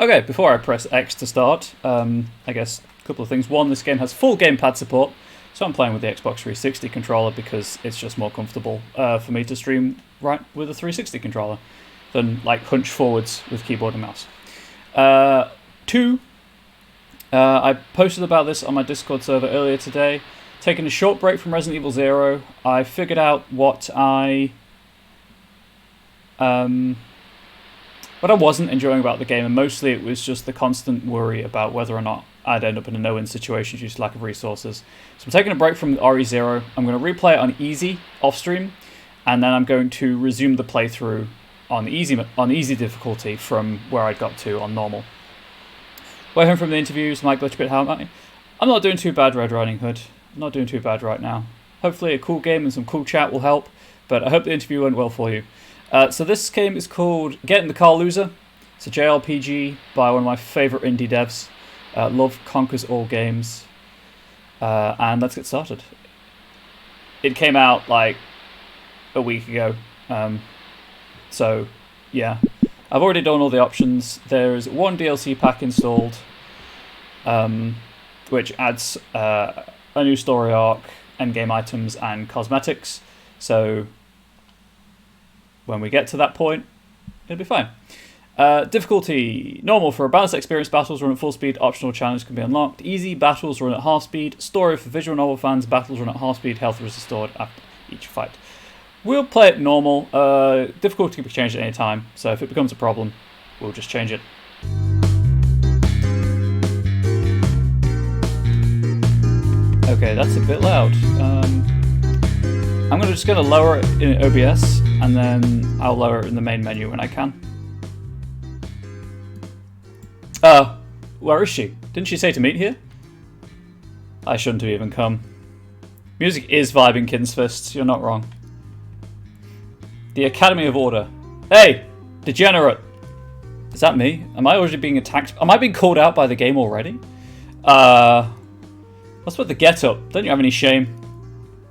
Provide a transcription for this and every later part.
Okay, before I press X to start, I guess a couple of things. One, this game has full gamepad support, so I'm playing with the Xbox 360 controller because it's just more comfortable for me to stream right with a 360 controller than like hunch forwards with keyboard and mouse. Two, I posted about this on my Discord server earlier today. Taking a short break from Resident Evil 0, I figured out what I wasn't enjoying about the game, and mostly it was just the constant worry about whether or not I'd end up in a no-win situation due to lack of resources. So I'm taking a break from RE0. I'm going to replay it on easy off-stream, and then I'm going to resume the playthrough on easy difficulty from where I got to on normal. Way home from the interviews, Mike Glitchbit, how am I? I'm not doing too bad, Red Riding Hood. I'm not doing too bad right now. Hopefully a cool game and some cool chat will help, but I hope the interview went well for you. So this game is called Get in the Car Loser. It's a JRPG by one of my favourite indie devs. Love Conquers All Games. And let's get started. It came out like a week ago. So, yeah. I've already done all the options. There's one DLC pack installed, which adds a new story arc, endgame items, and cosmetics. So when we get to that point, it'll be fine. Difficulty: normal for a balanced experience. Battles run at full speed. Optional challenges can be unlocked. Easy battles run at half speed. Story for visual novel fans. Battles run at half speed. Health is restored after each fight. We'll play it normal. Difficulty can be changed at any time, so if it becomes a problem, we'll just change it. Okay, that's a bit loud. I'm just going to lower it in OBS, and then I'll lower it in the main menu when I can. Where is she? Didn't she say to meet here? I shouldn't have even come. Music is vibing, Kinsfist. You're not wrong. The Academy of Order. Hey! Degenerate! Is that me? Am I already being attacked? Am I being called out by the game already? What's with the get-up? Don't you have any shame?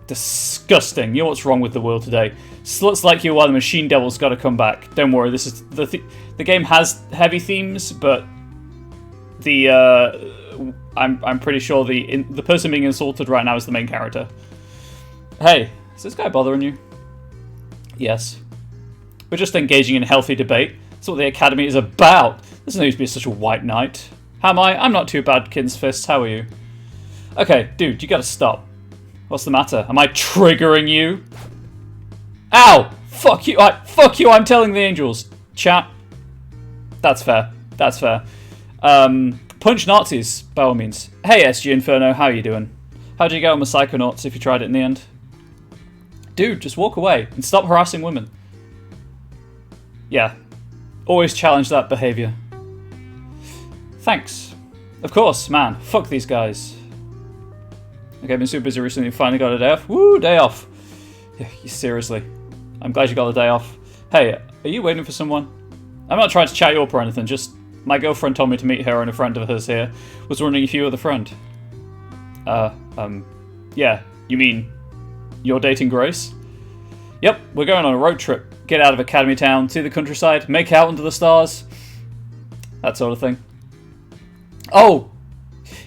Disgusting. You know what's wrong with the world today? Sluts like you are the Machine Devil's got to come back. Don't worry, this is the game has heavy themes, but the I'm pretty sure the person being insulted right now is the main character. Hey, is this guy bothering you? Yes. We're just engaging in healthy debate. That's what the Academy is about. There's no need to be such a white knight. How am I? I'm not too bad, Kinsfist. How are you? Okay, dude, you gotta stop. What's the matter? Am I triggering you? Ow! Fuck you! Fuck you! I'm telling the angels. Chat. That's fair. That's fair. Punch Nazis, by all means. Hey, SG Inferno, how are you doing? How'd you get on with Psychonauts if you tried it in the end? Dude, just walk away and stop harassing women. Yeah. Always challenge that behaviour. Thanks. Of course, man. Fuck these guys. Okay, I've been super busy recently. Finally got a day off. Woo, day off. Yeah, seriously. I'm glad you got the day off. Hey, are you waiting for someone? I'm not trying to chat you up or anything. Just my girlfriend told me to meet her and a friend of hers here. Was wondering if you were the friend. Yeah. You mean you're dating Grace? Yep, we're going on a road trip. Get out of Academy Town, see the countryside, make out under the stars. That sort of thing. Oh!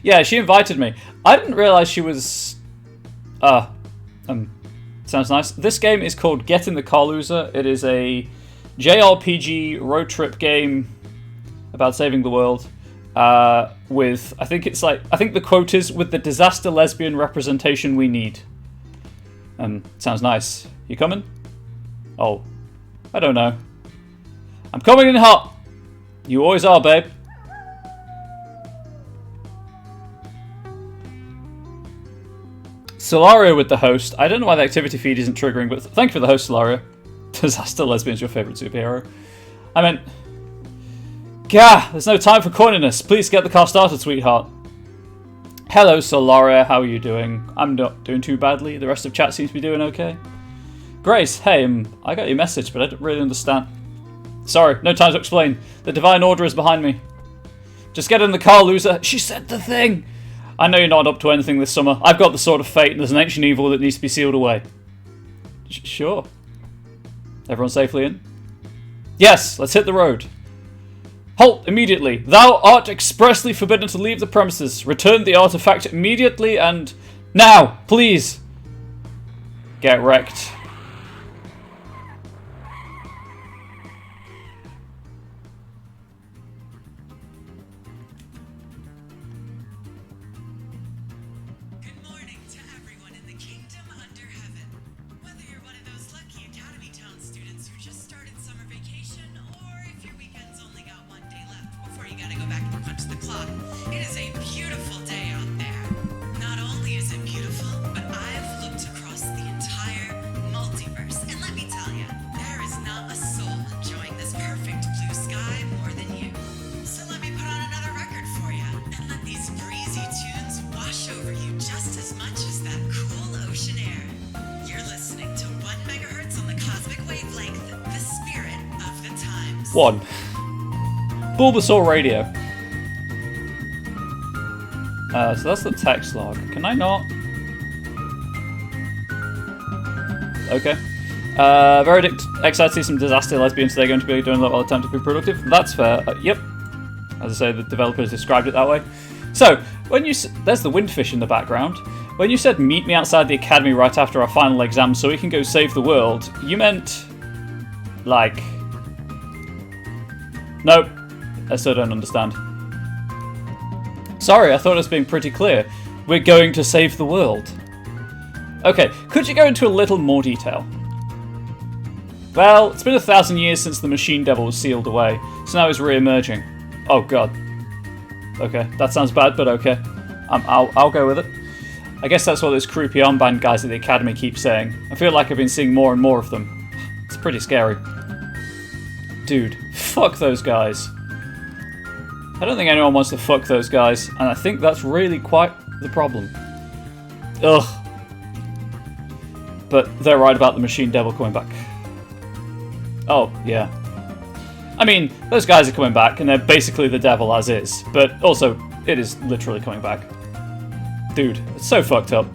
Yeah, she invited me. I didn't realise she was... sounds nice. This game is called Get in the Car Loser. It is a JRPG road trip game about saving the world. With, I think the quote is, with the disaster lesbian representation we need. Sounds nice. You coming? Oh, I don't know. I'm coming in hot. You always are, babe. Solaria with the host. I don't know why the activity feed isn't triggering, but thank you for the host, Solaria. Disaster lesbian's your favourite superhero. I meant... Gah, there's no time for corniness. Please get the car started, sweetheart. Hello, Solaria. How are you doing? I'm not doing too badly. The rest of chat seems to be doing okay. Grace, hey, I got your message, but I don't really understand. Sorry, no time to explain. The Divine Order is behind me. Just get in the car, loser. She said the thing. I know you're not up to anything this summer. I've got the Sword of Fate, and there's an ancient evil that needs to be sealed away. Sure. Everyone safely in? Yes, let's hit the road. Halt immediately. Thou art expressly forbidden to leave the premises. Return the artifact immediately and... Now, please. Get wrecked. One. Bulbasaur radio. So that's the text log. Can I not? Okay. Very excited to see some disaster lesbians today going to be doing a little attempt to be productive. That's fair. Yep. As I say, the developers described it that way. So, when you... There's the windfish in the background. When you said meet me outside the academy right after our final exam so we can go save the world, you meant... like... Nope. I still don't understand. Sorry, I thought it was being pretty clear. We're going to save the world. Okay, could you go into a little more detail? Well, it's been 1,000 years since the Machine Devil was sealed away, so now he's re-emerging. Oh god. Okay, that sounds bad, but okay. I'll go with it. I guess that's what those creepy armband guys at the academy keep saying. I feel like I've been seeing more and more of them. It's pretty scary. Dude, fuck those guys. I don't think anyone wants to fuck those guys, and I think that's really quite the problem. Ugh. But they're right about the Machine Devil coming back. Oh, yeah. I mean, those guys are coming back, and they're basically the devil as is, but also, it is literally coming back. Dude, it's so fucked up.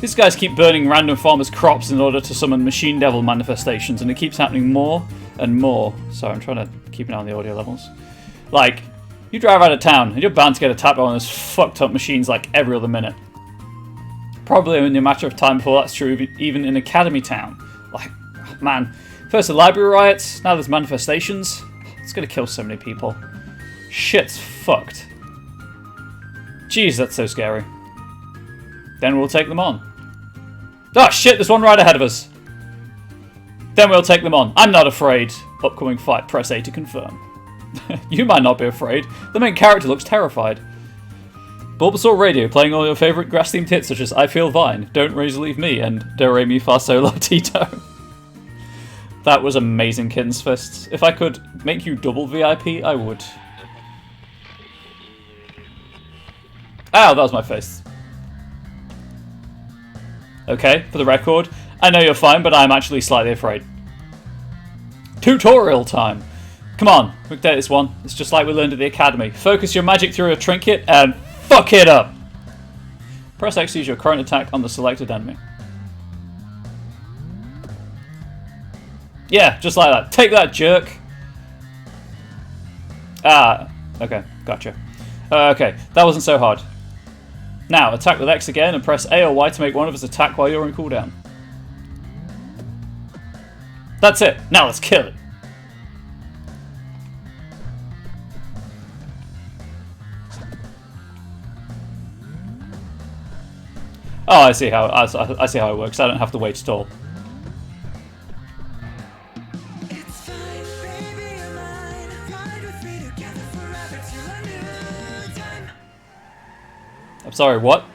These guys keep burning random farmers' crops in order to summon Machine Devil manifestations, and it keeps happening more and more. Sorry, I'm trying to keep an eye on the audio levels. Like, you drive out of town, and you're bound to get attacked by one of those fucked up machines like every other minute. Probably only a matter of time before that's true, even in Academy Town. Like, man, first the library riots, now there's manifestations. It's gonna kill so many people. Shit's fucked. Jeez, that's so scary. Then we'll take them on. Oh shit, there's one right ahead of us. Then we'll take them on. I'm not afraid. Upcoming fight, press A to confirm. You might not be afraid. The main character looks terrified. Bulbasaur Radio, playing all your favourite grass-themed hits such as I Feel Vine, Don't Raise Leave Me, and Do Re Mi Fa Sol La Ti Do. That was amazing, Kitten's Fists. If I could make you double VIP, I would. Ow, that was my face. Okay, for the record, I know you're fine, but I'm actually slightly afraid. Tutorial time! Come on, we can take this one. It's just like we learned at the academy. Focus your magic through a trinket and fuck it up! Press X to use your current attack on the selected enemy. Yeah, just like that. Take that, jerk! Ah, okay, gotcha. Okay, that wasn't so hard. Now, attack with X again and press A or Y to make one of us attack while you're on cooldown. That's it. Now let's kill it. Oh, I see how it works. I don't have to wait at all. I'm sorry, what?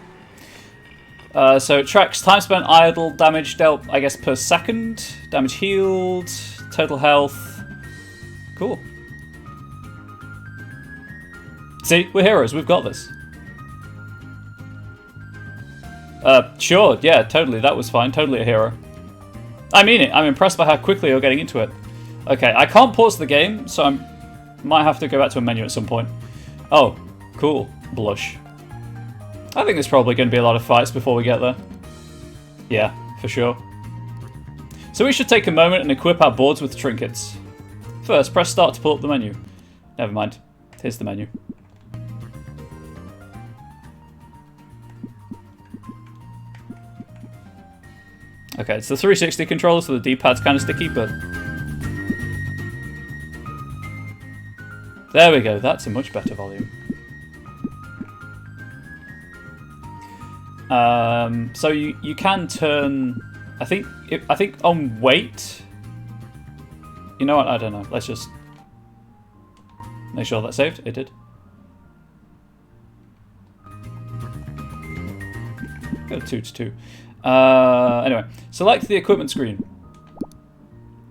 So it tracks time spent idle, damage dealt, I guess, per second, damage healed, total health. Cool. See, we're heroes, we've got this. Sure, yeah, totally, that was fine, totally a hero. I mean it, I'm impressed by how quickly you're getting into it. Okay, I can't pause the game, so I might have to go back to a menu at some point. Oh, cool, blush. I think there's probably going to be a lot of fights before we get there. Yeah, for sure. So we should take a moment and equip our boards with trinkets. First, press start to pull up the menu. Never mind. Here's the menu. Okay, it's the 360 controller, so the D-pad's kind of sticky, but... There we go, that's a much better volume. So you can turn... I think on weight... You know what, I don't know, let's just... Make sure that's saved, it did. Go 2 to 2. Anyway, select the equipment screen.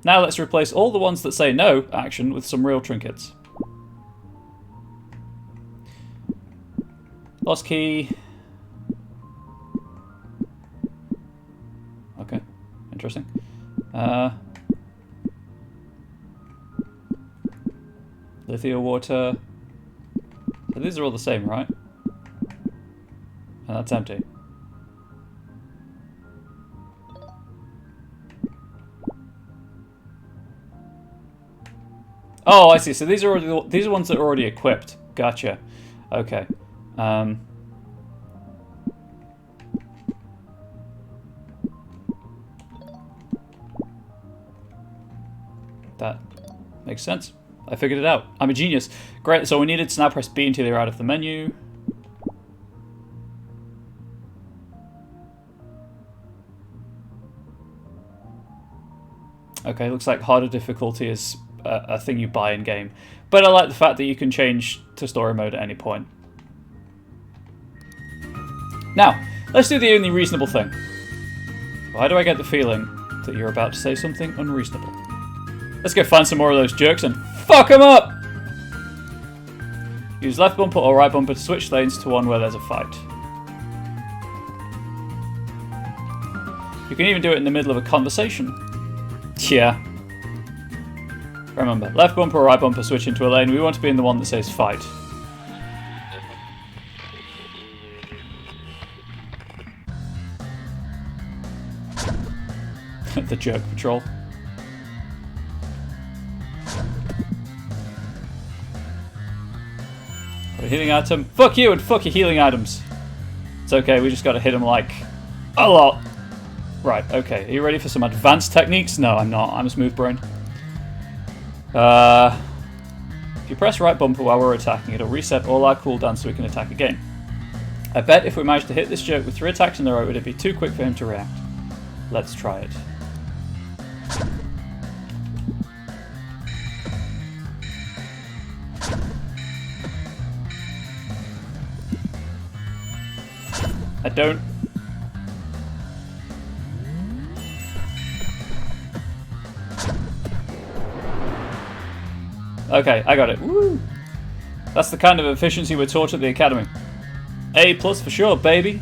Now let's replace all the ones that say no action with some real trinkets. Lost key. Okay, interesting. Lithium water. So these are all the same, right? And that's empty. Oh, I see. So these are ones that are already equipped. Gotcha. Okay. That makes sense. I figured it out. I'm a genius. Great. So we needed to now press B until they're out of the menu. Okay, looks like harder difficulty is a thing you buy in game, but I like the fact that you can change to story mode at any point. Now, let's do the only reasonable thing. Why do I get the feeling that you're about to say something unreasonable? Let's go find some more of those jerks and fuck them up! Use left bumper or right bumper to switch lanes to one where there's a fight. You can even do it in the middle of a conversation. Yeah. Remember, left bumper or right bumper switch into a lane. We want to be in the one that says fight. The jerk patrol. Got a healing item. Fuck you and fuck your healing items. It's okay, we just gotta hit them like a lot. Right, okay. Are you ready for some advanced techniques? No, I'm not. I'm a smooth brain. If you press right bumper while we're attacking, it'll reset all our cooldowns so we can attack again. I bet if we managed to hit this jerk with 3 attacks in a row, it'd be too quick for him to react. Let's try it. I don't... Okay, I got it. Woo! That's the kind of efficiency we're taught at the academy. A+ for sure, baby.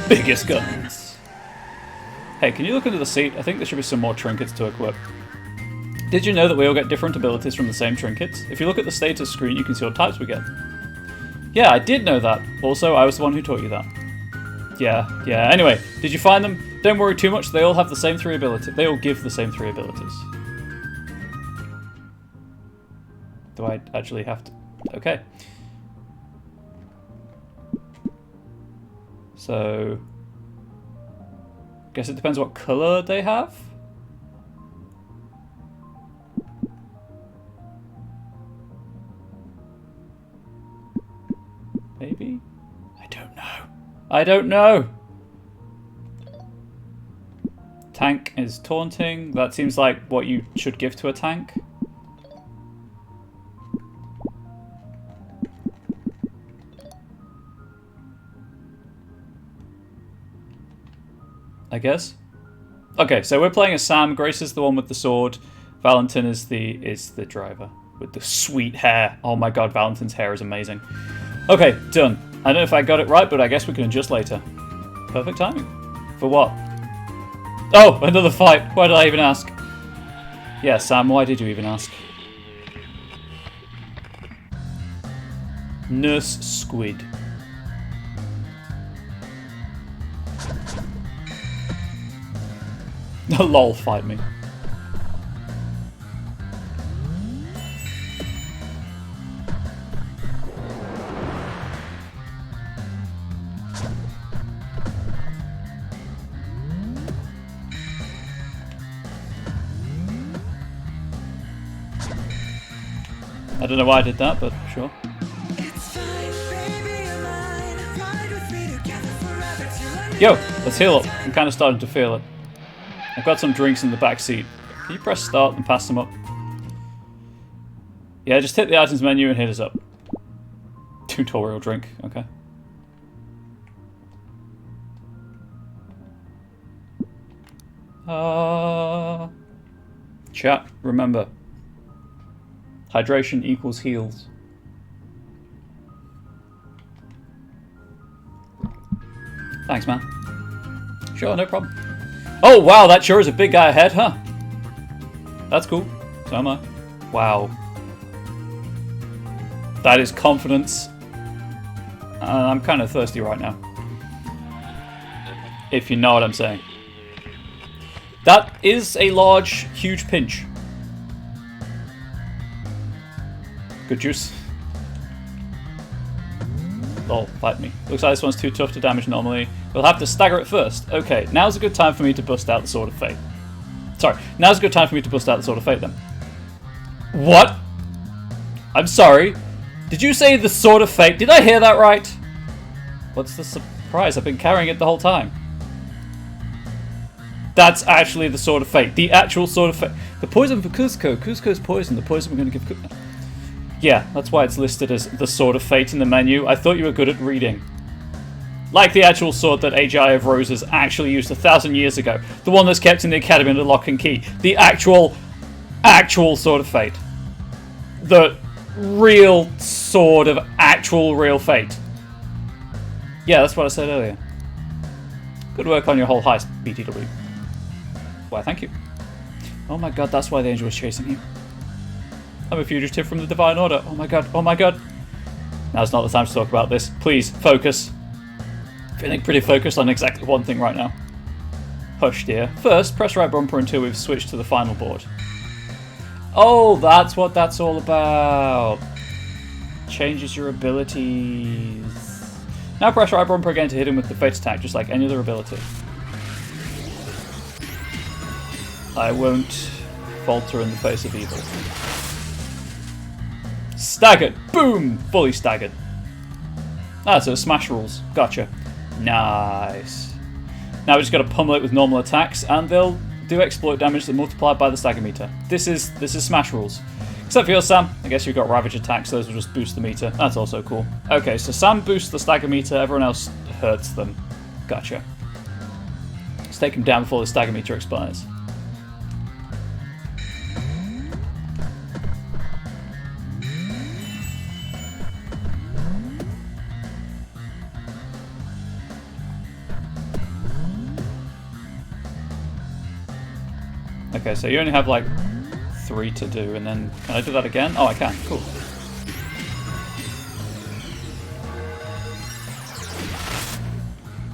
Biggest guns. Hey, can you look under the seat? I think there should be some more trinkets to equip. Did you know that we all get different abilities from the same trinkets? If you look at the status screen, you can see what types we get. Yeah, I did know that. Also, I was the one who taught you that. Yeah. Anyway, did you find them? Don't worry too much. They all have the same 3 abilities. They all give the same 3 abilities. Do I actually have to? Okay. So, guess it depends what color they have. Maybe? I don't know. Tank is taunting. That seems like what you should give to a tank. I guess. Okay, so we're playing as Sam. Grace is the one with the sword. Valentin is the driver with the sweet hair. Oh my god, Valentin's hair is amazing. Okay, done. I don't know if I got it right, but I guess we can adjust later. Perfect timing. For what? Oh, another fight. Why did I even ask? Yeah, Sam, why did you even ask? Nurse Squid. Lol, fight me. I don't know why I did that, but sure. Yo, let's heal up. I'm kind of starting to feel it. I've got some drinks in the back seat. Can you press start and pass them up? Yeah, just hit the items menu and hit us up. Tutorial drink, okay. Chat, remember. Hydration equals heals. Thanks, man. Sure, no problem. Oh, wow, that sure is a big guy ahead, huh? That's cool. So am I. Wow. That is confidence. I'm kind of thirsty right now. If you know what I'm saying. That is a large, huge pinch. Good juice. Oh, fight me. Looks like this one's too tough to damage normally. We'll have to stagger it first. Okay, now's a good time for me to bust out the Sword of Fate. Sorry, now's a good time for me to bust out the Sword of Fate then. What? I'm sorry. Did you say the Sword of Fate? Did I hear that right? What's the surprise? I've been carrying it the whole time. That's actually the Sword of Fate. The actual Sword of Fate. The poison for Cusco. Cusco's poison. The poison we're going to give Cusco. Yeah, that's why it's listed as the Sword of Fate in the menu. I thought you were good at reading. Like the actual sword that AGI of Roses actually used 1,000 years ago. The one that's kept in the Academy under lock and key. The actual Sword of Fate. The real sword of actual real fate. Yeah, that's what I said earlier. Good work on your whole heist, BTW. Why, thank you. Oh my god, that's why the angel was chasing you. I'm a fugitive from the Divine Order. Oh my god, oh my god. Now's not the time to talk about this. Please, focus. Feeling pretty focused on exactly one thing right now. Hush, dear. First, press right bumper until we've switched to the final board. Oh, that's what that's all about. Changes your abilities. Now press right bumper again to hit him with the Fate attack, just like any other ability. I won't falter in the face of evil. Staggered! Boom! Fully staggered. Ah, so smash rules. Gotcha. Nice. Now we just got to pummel it with normal attacks, and they'll do exploit damage that multiplied by the stagger meter. This is smash rules. Except for yours, Sam. I guess you've got ravage attacks, those will just boost the meter. That's also cool. Okay, so Sam boosts the stagger meter, everyone else hurts them. Gotcha. Let's take him down before the stagger meter expires. Okay, so you only have like 3 to do, and then can I do that again? Oh, I can. Cool.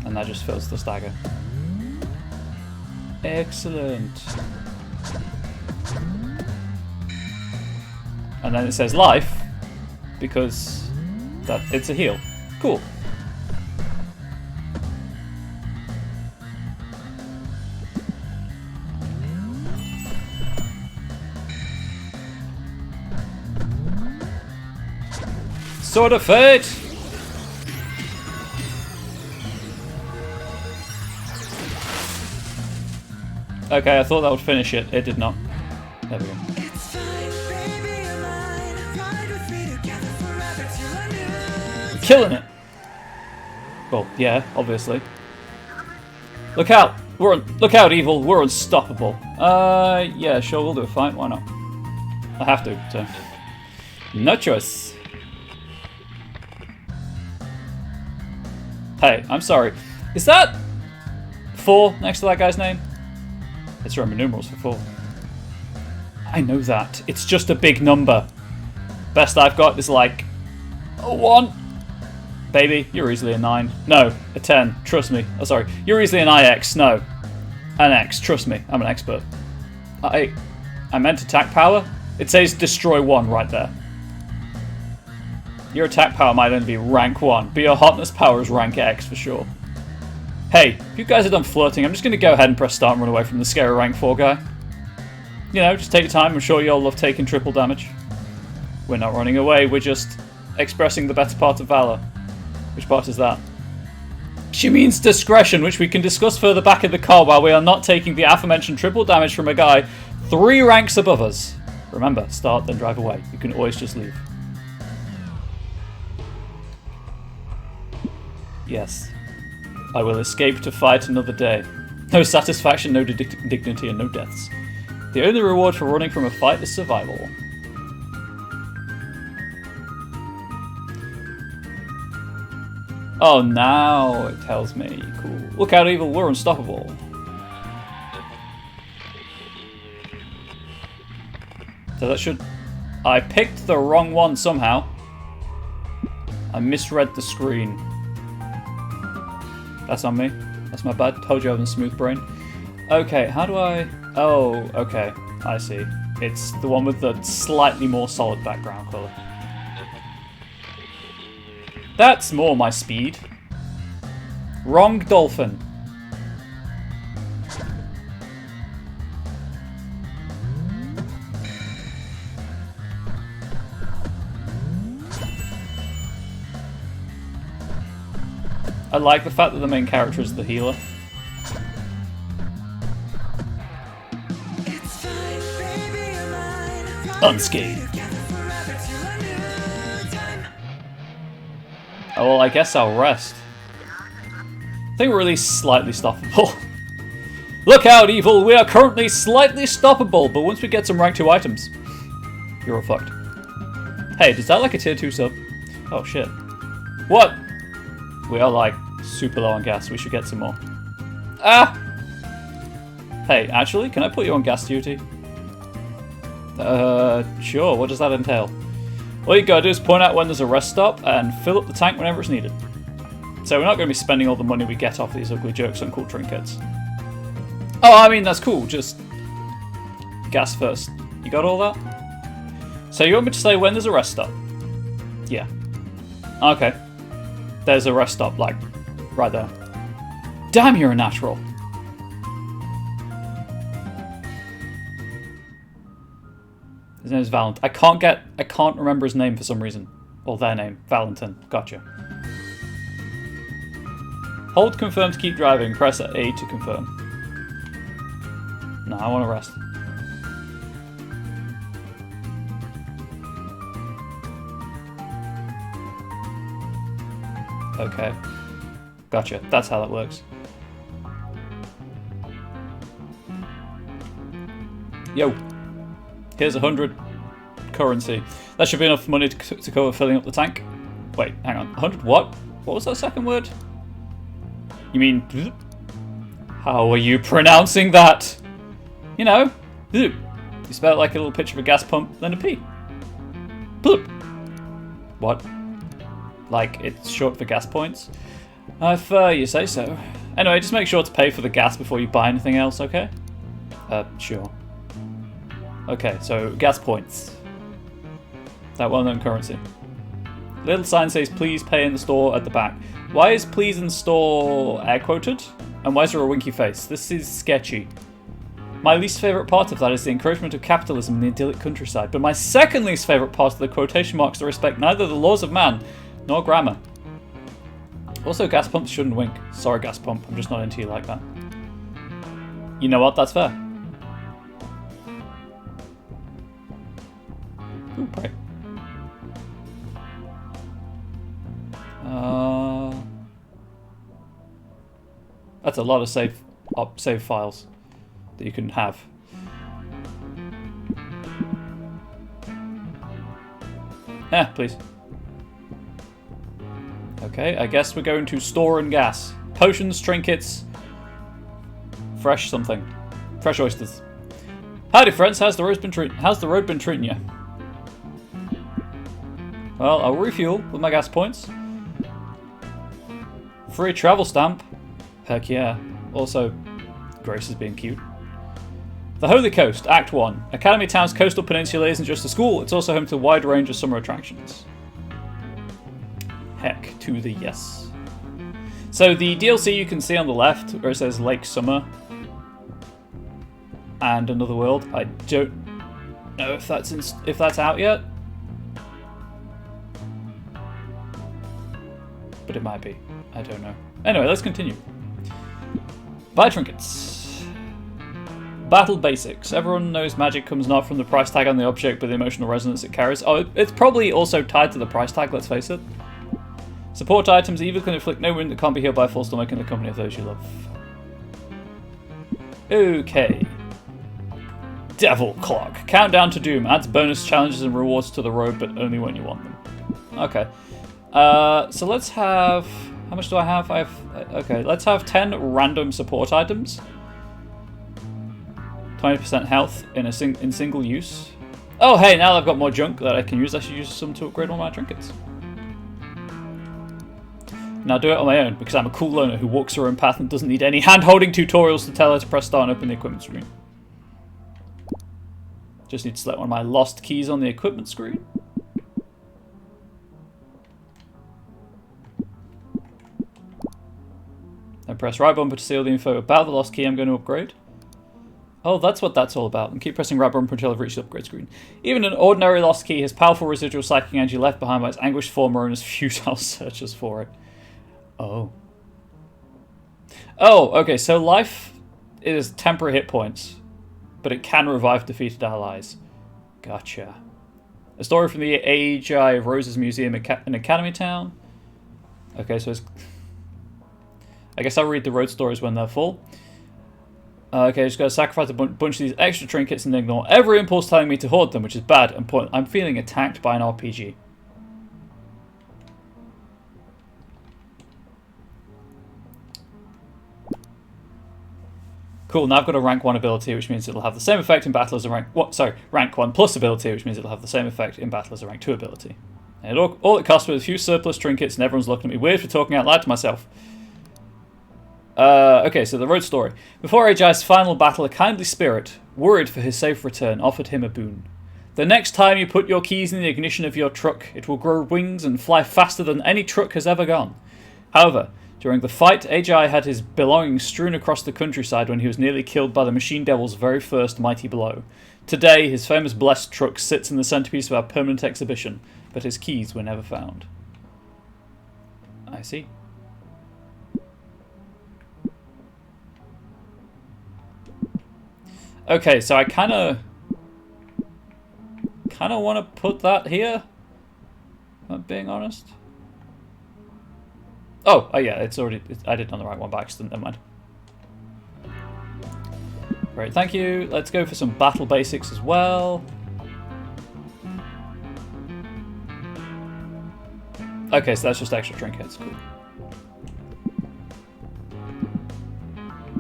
And that just fills the stagger. Excellent. And then it says life because that it's a heal. Cool. Sword of Fate! Okay, I thought that would finish it. It did not. There we go. Killing it! Well, yeah, obviously. Look out! Look out, evil! We're unstoppable. Yeah, sure, we'll do a fight. Why not? I have to, so. No choice. Hey, I'm sorry. Is that 4 next to that guy's name? It's Roman numerals for 4. I know that. It's just a big number. Best I've got is like a 1. Baby, you're easily a 9. No, a 10. Trust me. Oh, sorry. You're easily an IX. No. An X. Trust me, I'm an expert. I meant attack power. It says destroy 1 right there. Your attack power might only be rank 1, but your hotness power is rank X for sure. Hey, if you guys are done flirting, I'm just going to go ahead and press start and run away from the scary rank 4 guy. You know, just take your time. I'm sure you all love taking triple damage. We're not running away, we're just expressing the better part of valor. Which part is that? She means discretion, which we can discuss further back in the car while we are not taking the aforementioned triple damage from a guy 3 ranks above us. Remember, start, then drive away. You can always just leave. Yes. I will escape to fight another day. No satisfaction, no dignity, and no deaths. The only reward for running from a fight is survival. Oh, now it tells me. Cool. Look out, evil, we're unstoppable. So that should... I picked the wrong one somehow. I misread the screen. That's on me. That's my bad. Told you I have a smooth brain. Okay, how do I... Oh, okay. I see. It's the one with the slightly more solid background colour. That's more my speed. Wrong dolphin. I like the fact that the main character is the healer. Unscathed. Oh, well, I guess I'll rest. I think we're really slightly stoppable. Look out, evil! We are currently slightly stoppable, but once we get some rank 2 items, you're all fucked. Hey, does that like a tier 2 sub? Oh, shit. What? We are, like, super low on gas. We should get some more. Ah! Hey, actually, can I put you on gas duty? Sure. What does that entail? All you gotta do is point out when there's a rest stop and fill up the tank whenever it's needed. So we're not going to be spending all the money we get off these ugly jokes on cool trinkets. Oh, I mean, that's cool. Just gas first. You got all that? So you want me to say when there's a rest stop? Yeah. Okay. There's a rest stop, like, right there. Damn, you're a natural. His name is Valentin. I can't remember his name for some reason. Or their name. Valentin. Gotcha. Hold confirm to keep driving. Press A to confirm. No, I want to rest. Okay. Gotcha. That's how that works. Yo. Here's 100 currency. That should be enough money to cover filling up the tank. Wait, hang on. 100 what? What was that second word? You mean... How are you pronouncing that? You know. You spell it like a little picture of a gas pump, then a P. Bloop. What? Like, it's short for gas points? If you say so. Anyway, just make sure to pay for the gas before you buy anything else, okay? Sure. Okay, so gas points. That well-known currency. Little sign says please pay in the store at the back. Why is please in store air quoted? And why is there a winky face? This is sketchy. My least favourite part of that is the encroachment of capitalism in the idyllic countryside. But my second least favourite part of the quotation marks that respect neither the laws of man nor grammar. Also, gas pumps shouldn't wink. Sorry, gas pump. I'm just not into you like that. You know what? That's fair. Ooh, pray. That's a lot of save files that you can have. Please. Okay, I guess we're going to store and gas. Potions, trinkets, fresh something. Fresh oysters. Howdy friends, how's the road been treating you? Well, I'll refuel with my gas points. Free travel stamp. Heck yeah. Also, Grace is being cute. The Holy Coast, Act 1. Academy Town's coastal peninsula isn't just a school, it's also home to a wide range of summer attractions. Heck to the yes. So the DLC you can see on the left, where it says Lake Summer and Another World, I don't know if that's out yet. But it might be. I don't know. Anyway, let's continue. Buy trinkets. Battle basics. Everyone knows magic comes not from the price tag on the object, but the emotional resonance it carries. Oh, it's probably also tied to the price tag, let's face it. Support items. Evil can inflict no wound that can't be healed by full stomach in the company of those you love. Okay. Devil Clock. Countdown to Doom. Adds bonus challenges and rewards to the road, but only when you want them. Okay. So let's have... How much do I have? Okay, let's have 10 random support items. 20% health in single use. Oh, hey, now that I've got more junk that I can use, I should use some to upgrade all my trinkets. Now do it on my own, because I'm a cool loner who walks her own path and doesn't need any hand-holding tutorials to tell her to press start and open the equipment screen. Just need to select one of my lost keys on the equipment screen. Then press right bumper to see all the info about the lost key I'm going to upgrade. Oh, that's what that's all about. And keep pressing right bumper until I've reached the upgrade screen. Even an ordinary lost key has powerful residual psychic energy left behind by its anguished former owner's futile searches for it. Oh. Oh, okay, so life is temporary hit points, but it can revive defeated allies. Gotcha. A story from the AGI of Roses Museum in Academy Town. Okay, so it's... I guess I'll read the road stories when they're full. Okay, just gotta sacrifice a bunch of these extra trinkets and ignore every impulse telling me to hoard them, which is bad and point. I'm feeling attacked by an RPG. Cool, now I've got a rank 1 ability, which means it'll have the same effect in battle as a rank... What? Sorry, rank 1 plus ability, which means it'll have the same effect in battle as a rank 2 ability. And all it costs me is a few surplus trinkets and everyone's looking at me weird for talking out loud to myself. Okay, so the road story. Before AGI's final battle, a kindly spirit, worried for his safe return, offered him a boon. The next time you put your keys in the ignition of your truck, it will grow wings and fly faster than any truck has ever gone. However, during the fight, AGI had his belongings strewn across the countryside when he was nearly killed by the Machine Devil's very first mighty blow. Today, his famous blessed truck sits in the centerpiece of our permanent exhibition, but his keys were never found. I see. Okay, so I kind of want to put that here, if I'm being honest. Oh yeah, it's already... I did it on the right one by accident, never mind. Great, thank you. Let's go for some battle basics as well. Okay, so that's just extra trinkets, cool.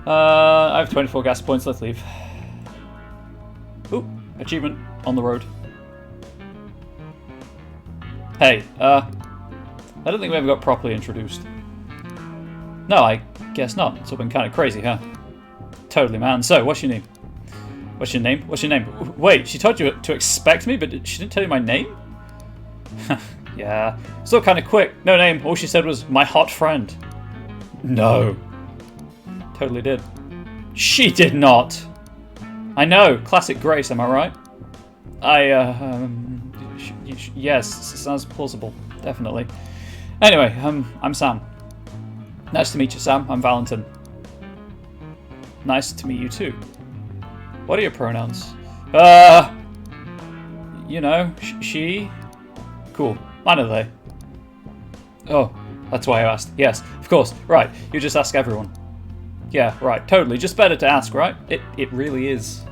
I have 24 gas points, let's leave. Ooh, achievement on the road. Hey, I don't think we ever got properly introduced. No, I guess not. It's all been kind of crazy, huh? Totally, man. So, what's your name? What's your name? What's your name? Wait, she told you to expect me, but she didn't tell you my name? Yeah, still kind of quick. No name. All she said was, my hot friend. No. Totally did. She did not. I know, classic Grace, am I right? Yes, sounds plausible, definitely. Anyway, I'm Sam. Nice to meet you, Sam. I'm Valentin. Nice to meet you too. What are your pronouns? You know, she. Cool. Mine are they. Oh, that's why I asked. Yes, of course. Right, you just ask everyone. Yeah, right, totally. Just better to ask, right? It really is.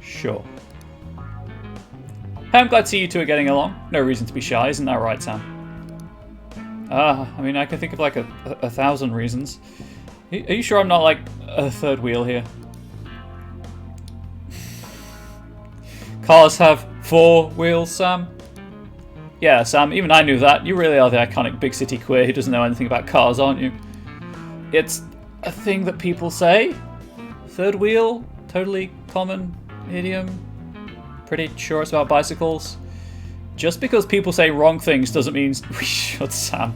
Sure. Hey, I'm glad to see you two are getting along. No reason to be shy, isn't that right, Sam? I mean, I can think of like a 1,000 reasons. Are you sure I'm not like a third wheel here? Cars have 4 wheels, Sam? Yeah, Sam, even I knew that. You really are the iconic big city queer who doesn't know anything about cars, aren't you? It's a thing that people say. Third wheel, totally common idiom. Pretty sure it's about bicycles. Just because people say wrong things doesn't mean... Shut Sam.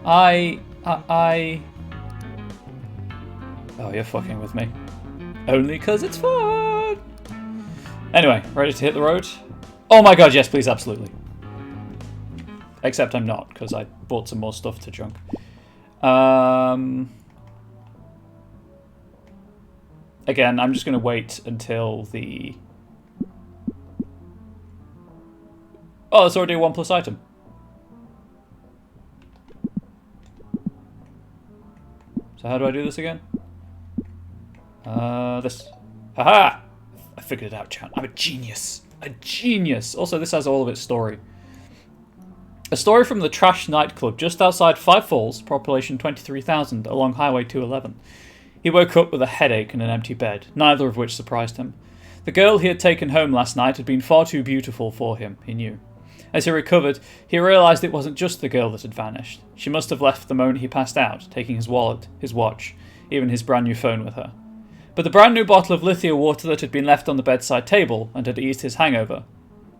Oh, you're fucking with me. Only because it's fun. Anyway, ready to hit the road? Oh my god, yes, please, absolutely. Except I'm not, because I bought some more stuff to junk. Again, I'm just going to wait until the... Oh, it's already a 1+ item. So how do I do this again? This. Haha! I figured it out, chat. I'm a genius. A genius. Also, this has all of its story. A story from the trash nightclub just outside Five Falls, population 23,000, along Highway 211. He woke up with a headache and an empty bed, neither of which surprised him. The girl he had taken home last night had been far too beautiful for him, he knew. As he recovered, he realised it wasn't just the girl that had vanished. She must have left the moment he passed out, taking his wallet, his watch, even his brand new phone with her. But the brand new bottle of Lithia water that had been left on the bedside table and had eased his hangover,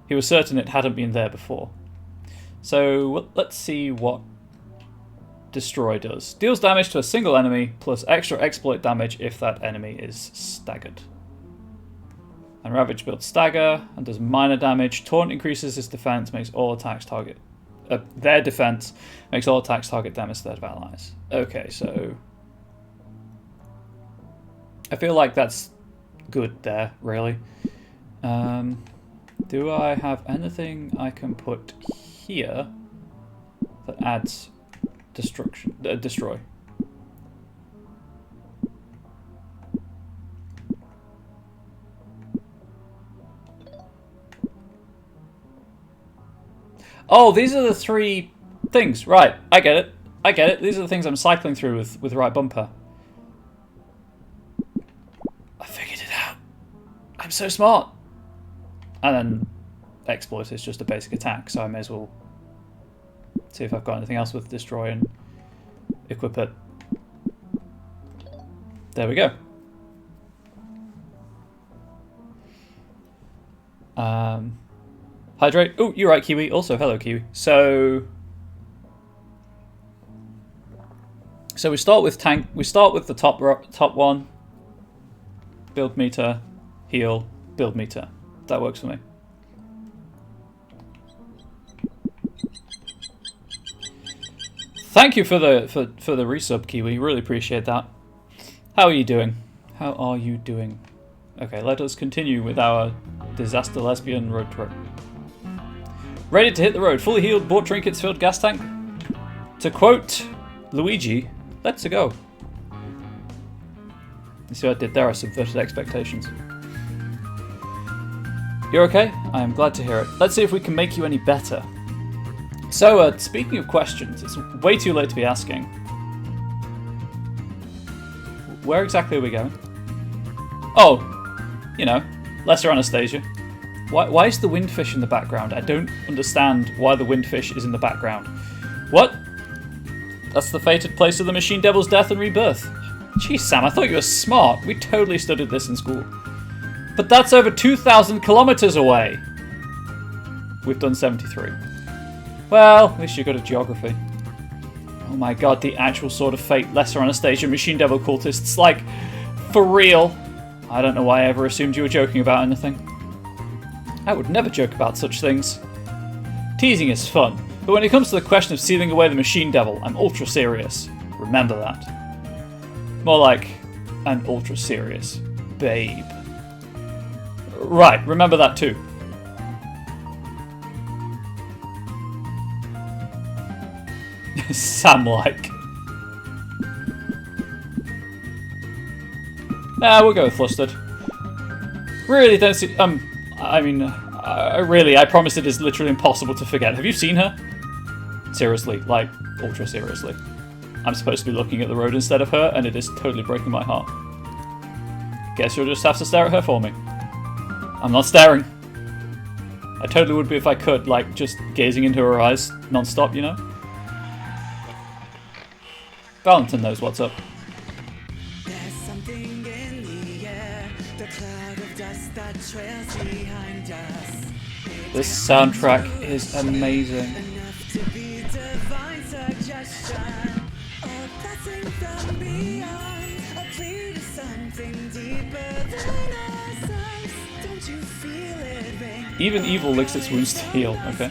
he was certain it hadn't been there before. So let's see what Destroy does. Deals damage to a single enemy, plus extra exploit damage if that enemy is staggered. And Ravage builds stagger and does minor damage. Taunt increases his defense, makes all attacks target... their defense makes all attacks target them instead of allies. Okay, so... I feel like that's good there, really. Do I have anything I can put here that adds destruction? Destroy. Oh, these are the three things. Right, I get it. I get it. These are the things I'm cycling through with right bumper. I figured it out. I'm so smart. And then exploit is just a basic attack, so I may as well see if I've got anything else with destroy and equip it. There we go. Hydrate. Oh, you're right, Kiwi. Also, hello, Kiwi. So we start with tank. We start with the top one. Build meter, heal, build meter. That works for me. Thank you for the resub, Kiwi. Really appreciate that. How are you doing? How are you doing? Okay, let us continue with our disaster lesbian road trip. Ready to hit the road. Fully healed, bought trinkets, filled gas tank. To quote Luigi, let's go. You see what I did there? I subverted expectations. You're okay? I am glad to hear it. Let's see if we can make you any better. So, speaking of questions, it's way too late to be asking. Where exactly are we going? Oh, you know, Lesser Anastasia. Why is the windfish in the background? I don't understand why the windfish is in the background. What? That's the fated place of the Machine Devil's death and rebirth. Jeez, Sam, I thought you were smart. We totally studied this in school. But that's over 2,000 kilometers away. We've done 73. Well, at least you're good at geography. Oh my god, the actual Sword of Fate, Lesser Anastasia, Machine Devil cultists. Like, for real. I don't know why I ever assumed you were joking about anything. I would never joke about such things. Teasing is fun, but when it comes to the question of sealing away the Machine Devil, I'm ultra serious. Remember that. More like an ultra serious babe. Right, remember that too. Sam-like. Nah, we'll go with flustered. Really don't see... I mean, I promise it is literally impossible to forget. Have you seen her? Seriously, like, ultra seriously. I'm supposed to be looking at the road instead of her, and it is totally breaking my heart. Guess you'll just have to stare at her for me. I'm not staring. I totally would be if I could, like, just gazing into her eyes non-stop, you know? Valentin knows what's up. There's something in the air. This soundtrack is amazing. Even evil licks its wounds to heal, okay.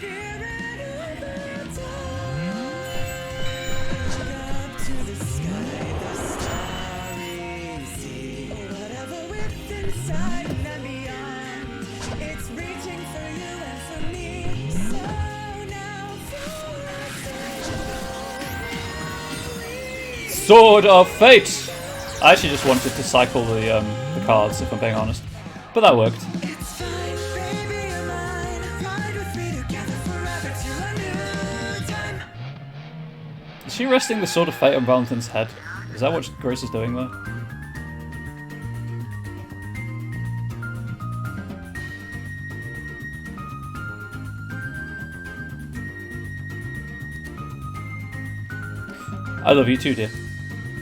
Sword of Fate! I actually just wanted to cycle the cards, if I'm being honest. But that worked. Is she resting the Sword of Fate on Valentine's head? Is that what Grace is doing there? I love you too, dear.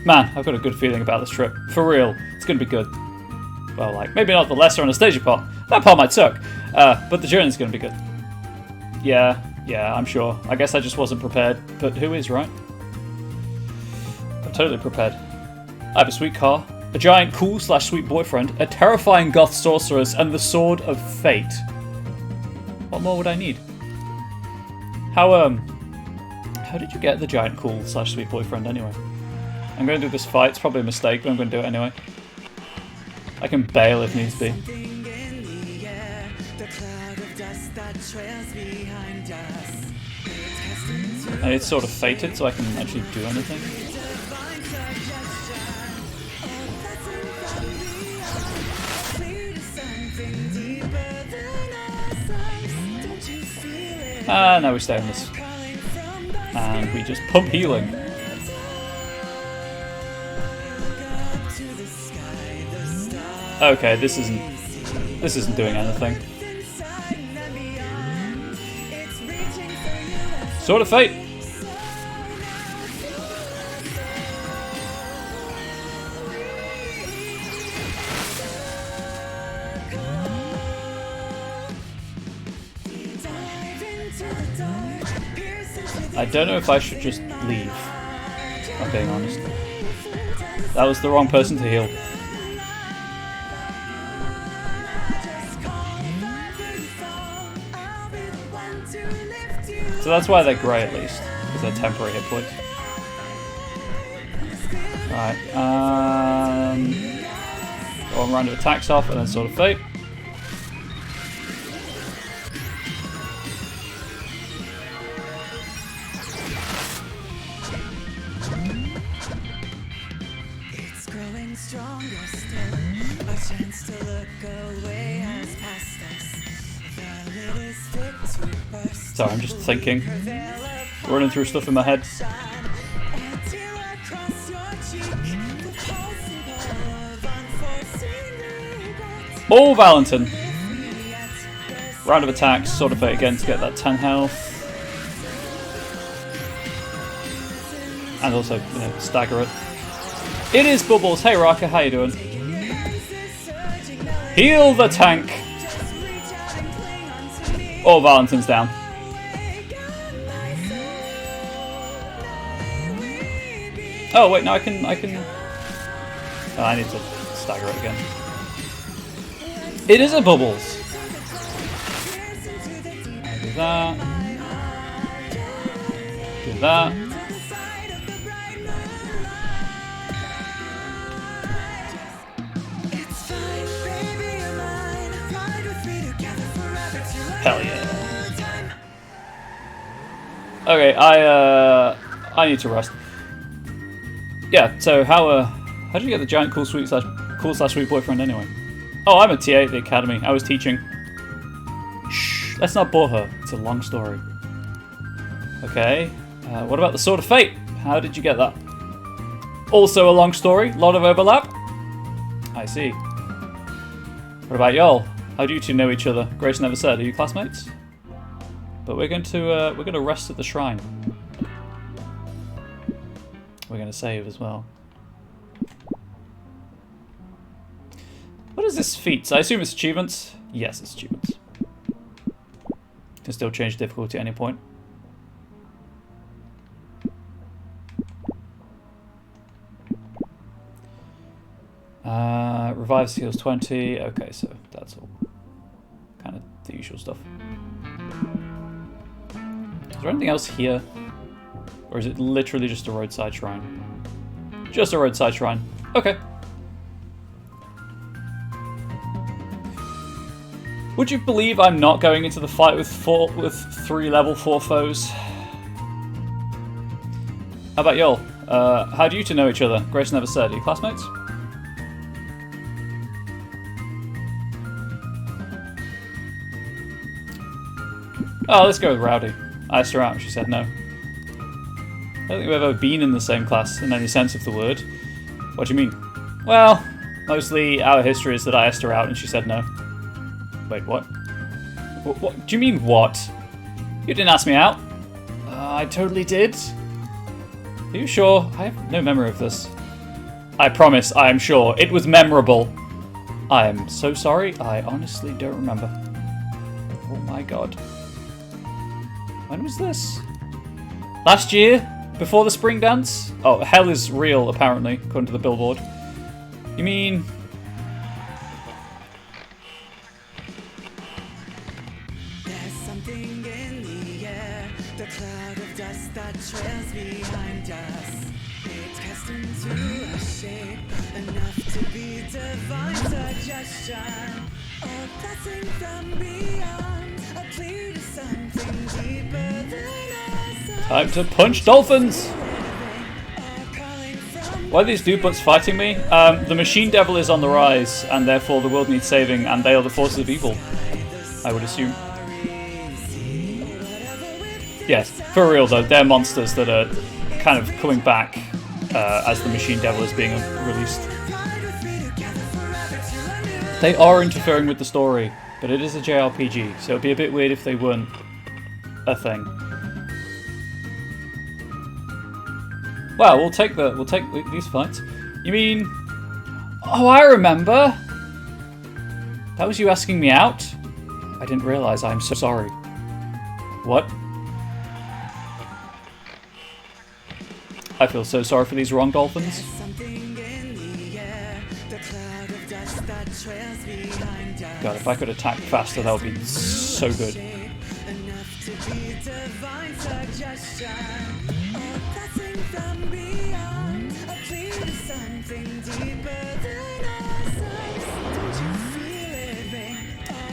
Man, I've got a good feeling about this trip. For real, it's gonna be good. Well, like, maybe not the lesser Anastasia part. That part might suck. But the journey's gonna be good. Yeah, I'm sure. I guess I just wasn't prepared. But who is, right? I'm totally prepared. I have a sweet car, a giant cool/sweet boyfriend, a terrifying goth sorceress, and the Sword of Fate. What more would I need? How did you get the giant cool/sweet boyfriend anyway? I'm going to do this fight. It's probably a mistake, but I'm going to do it anyway. I can bail if needs be. And it's sort of fated, so I can actually do anything. Now we stay on this. And we just pump healing. Okay, this isn't doing anything. Sword of Fate. I don't know if I should just leave, if I'm being honest. That was the wrong person to heal. So that's why they're grey at least, because they're temporary hit points. Right, one round of attacks off and then Sword of Fate. Sorry, I'm just thinking. Running through stuff in my head. Oh, Valentin! Round of attacks, Sword of Fate again to get that 10 health. And also, you know, stagger it. It is Bubbles! Hey Raka, how you doing? Heal the tank! Oh, Valentin's down. Oh wait, no, I can. Oh, I need to stagger it again. It is a Bubbles. Do that. Do that. Hell yeah. Okay, I need to rest. Yeah, so how did you get the giant cool/sweet boyfriend anyway? Oh, I'm a TA at the academy. I was teaching. Shh, let's not bore her. It's a long story. Okay, what about the Sword of Fate? How did you get that? Also a long story, lot of overlap. I see. What about y'all? How do you two know each other? Grace never said. Are you classmates? But we're going to rest at the shrine. We're going to save as well. What is this feats? I assume it's achievements? Yes, it's achievements. Can still change difficulty at any point. Revives heals 20. Okay, so that's all. Kind of the usual stuff. Is there anything else here? Or is it literally just a roadside shrine? Just a roadside shrine. Okay. Would you believe I'm not going into the fight with 3 level 4 foes? How about y'all? How do you two know each other? Grace never said. Are you classmates? Oh, let's go with Rowdy. I asked her out and she said no. I don't think we've ever been in the same class in any sense of the word. What do you mean? Well, mostly our history is that I asked her out and she said no. Wait, what? What do you mean, what? You didn't ask me out. I totally did. Are you sure? I have no memory of this. I promise, I am sure. It was memorable. I am so sorry. I honestly don't remember. Oh my god. When was this? Last year? Before the spring dance? Oh, hell is real, apparently, according to the billboard. You mean... There's something in the air, the cloud of dust that trails behind us. It cast into a shape, enough to be divine suggestion. A blessing from beyond, a plea to something deeper than us. Time to punch dolphins! Why are these dudes fighting me? The machine devil is on the rise, and therefore the world needs saving, and they are the forces of evil, I would assume. Yes, for real though, they're monsters that are kind of coming back as the machine devil is being released. They are interfering with the story, but it is a JRPG, so it'd be a bit weird if they weren't a thing. Well, we'll take these fights. You mean? Oh, I remember. That was you asking me out? I didn't realize. I'm so sorry. What? I feel so sorry for these wrong dolphins. God, if I could attack faster, that would be so good.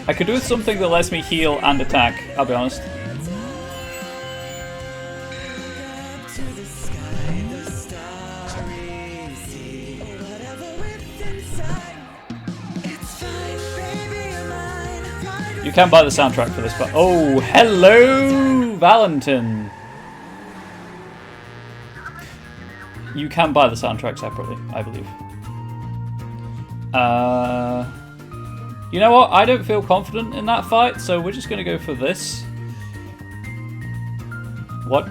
I could do something that lets me heal and attack, I'll be honest. You can buy the soundtrack for this, but oh, hello, Valentin. You can buy the soundtrack separately, I believe. You know what? I don't feel confident in that fight, so we're just going to go for this. What?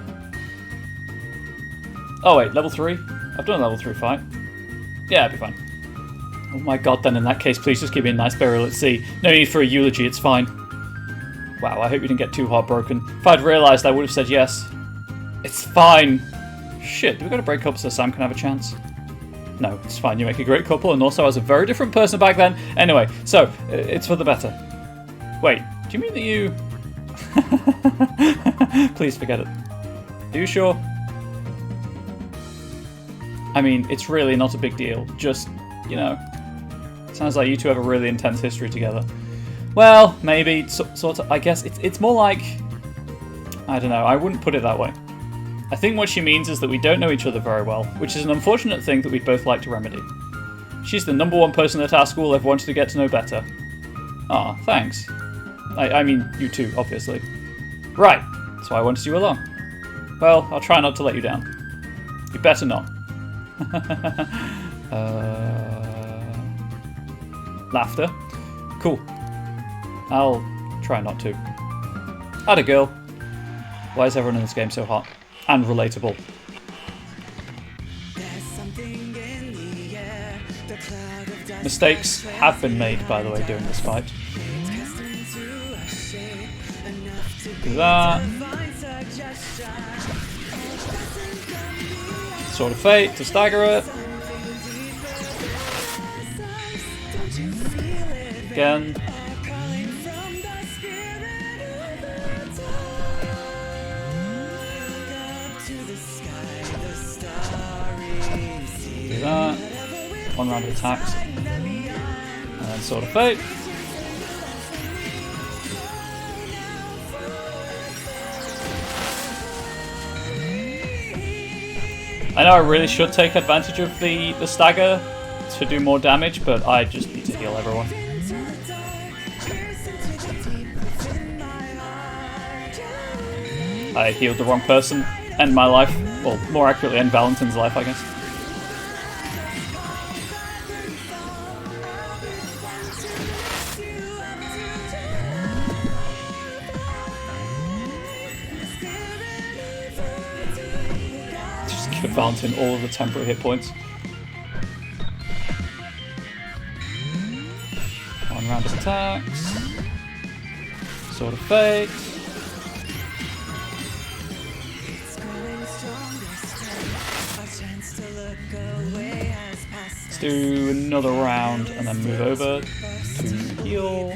Oh wait, level 3? I've done a level 3 fight. Yeah, it'll be fine. Oh my god, then in that case, please just give me a nice burial at sea. No need for a eulogy, it's fine. Wow, I hope you didn't get too heartbroken. If I'd realised, I would have said yes. It's fine. Shit, do we gotta break up so Sam can have a chance? No, it's fine, you make a great couple, and also I was a very different person back then. Anyway, so, it's for the better. Wait, do you mean that you... Please forget it. Are you sure? I mean, it's really not a big deal. Just, you know... Sounds like you two have a really intense history together. Well, maybe, sort of, I guess, it's more like... I don't know, I wouldn't put it that way. I think what she means is that we don't know each other very well, which is an unfortunate thing that we'd both like to remedy. She's the #1 person at our school I've wanted to get to know better. Ah, thanks. I mean, you too, obviously. Right, so I wanted you along. Well, I'll try not to let you down. You better not. Laughter. Cool. I'll try not to. Atta girl. Why is everyone in this game so hot? And relatable. There's something in the air, Mistakes have been made, by the way, during this fight. Do that. Sword of Fate to stagger it. Again. Do that. One round of attacks. And then Sword of Fate. I know I really should take advantage of the stagger to do more damage, but I just need to heal everyone. I healed the wrong person. End my life. Well, more accurately, end Valentin's life, I guess. Just give Valentin all of the temporary hit points. One round of attacks. Sword of Fate. Let's do another round and then move over to heal.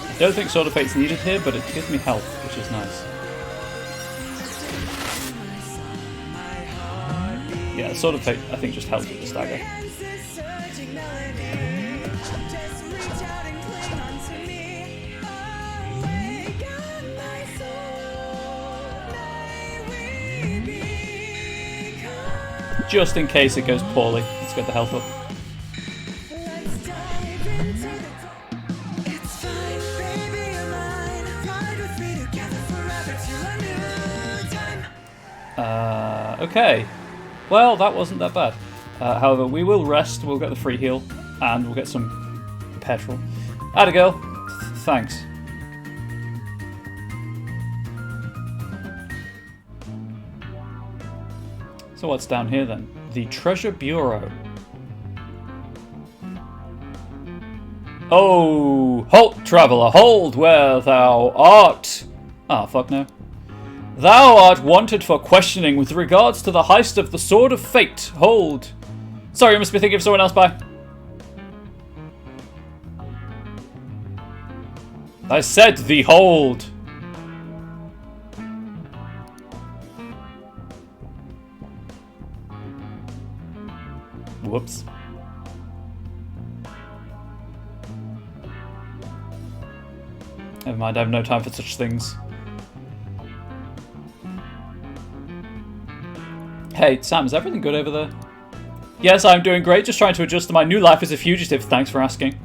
I don't think Sword of Fate's needed here, but it gives me health, which is nice. Yeah, Sword of Fate I think just helps with the stagger. Just in case it goes poorly, let's get the health up. Okay. Well, that wasn't that bad. However, we will rest, we'll get the free heal, and we'll get some petrol. Atta girl. Thanks. So what's down here then? The Treasure Bureau. Oh, halt, traveller, hold where thou art. Ah, fuck no. Thou art wanted for questioning with regards to the heist of the Sword of Fate. Hold. Sorry, I must be thinking of someone else, bye. I said thee hold. Whoops. Never mind, I have no time for such things. Hey, Sam, is everything good over there? Yes, I'm doing great, just trying to adjust to my new life as a fugitive, thanks for asking.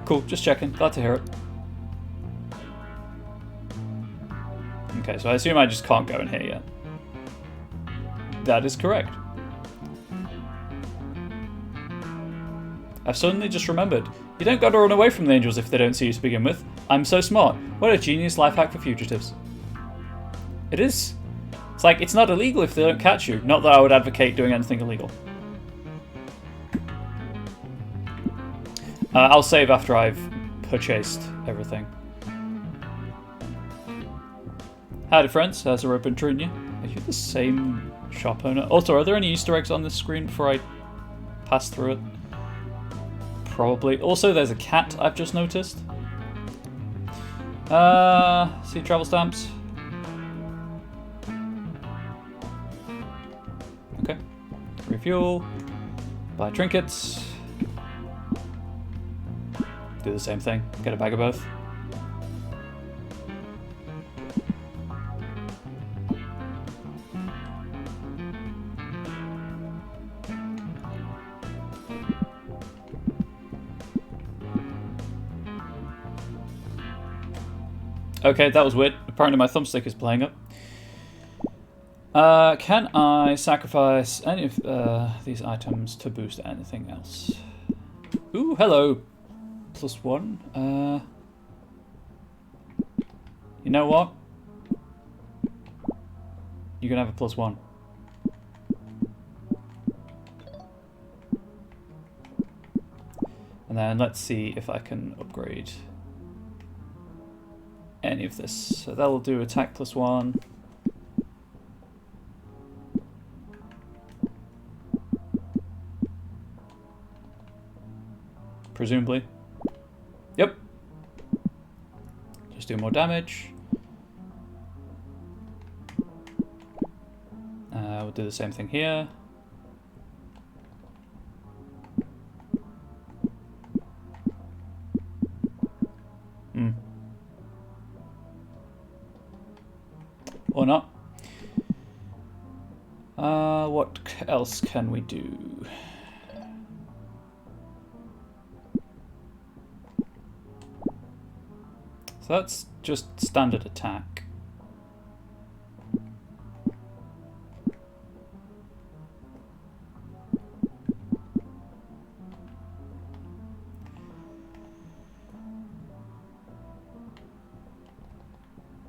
Cool, just checking, glad to hear it. Okay, so I assume I just can't go in here yet. That is correct. I've suddenly just remembered. You don't gotta run away from the angels if they don't see you to begin with. I'm so smart. What a genius life hack for fugitives. It is. It's like, it's not illegal if they don't catch you. Not that I would advocate doing anything illegal. I'll save after I've purchased everything. Howdy friends, how's the rope been treating you? Are you the same shop owner? Also, are there any Easter eggs on this screen before I pass through it? Probably. Also, there's a cat I've just noticed. See travel stamps. Okay. Refuel. Buy trinkets. Do the same thing. Get a bag of both. Okay, that was weird. Apparently my thumbstick is playing up. Can I sacrifice any of these items to boost anything else? Ooh, hello. +1. You know what? You can have a +1. And then let's see if I can upgrade any of this. So that'll do attack +1. Presumably. Yep. Just do more damage. We'll do the same thing here. Or not. What else can we do? So that's just standard attack.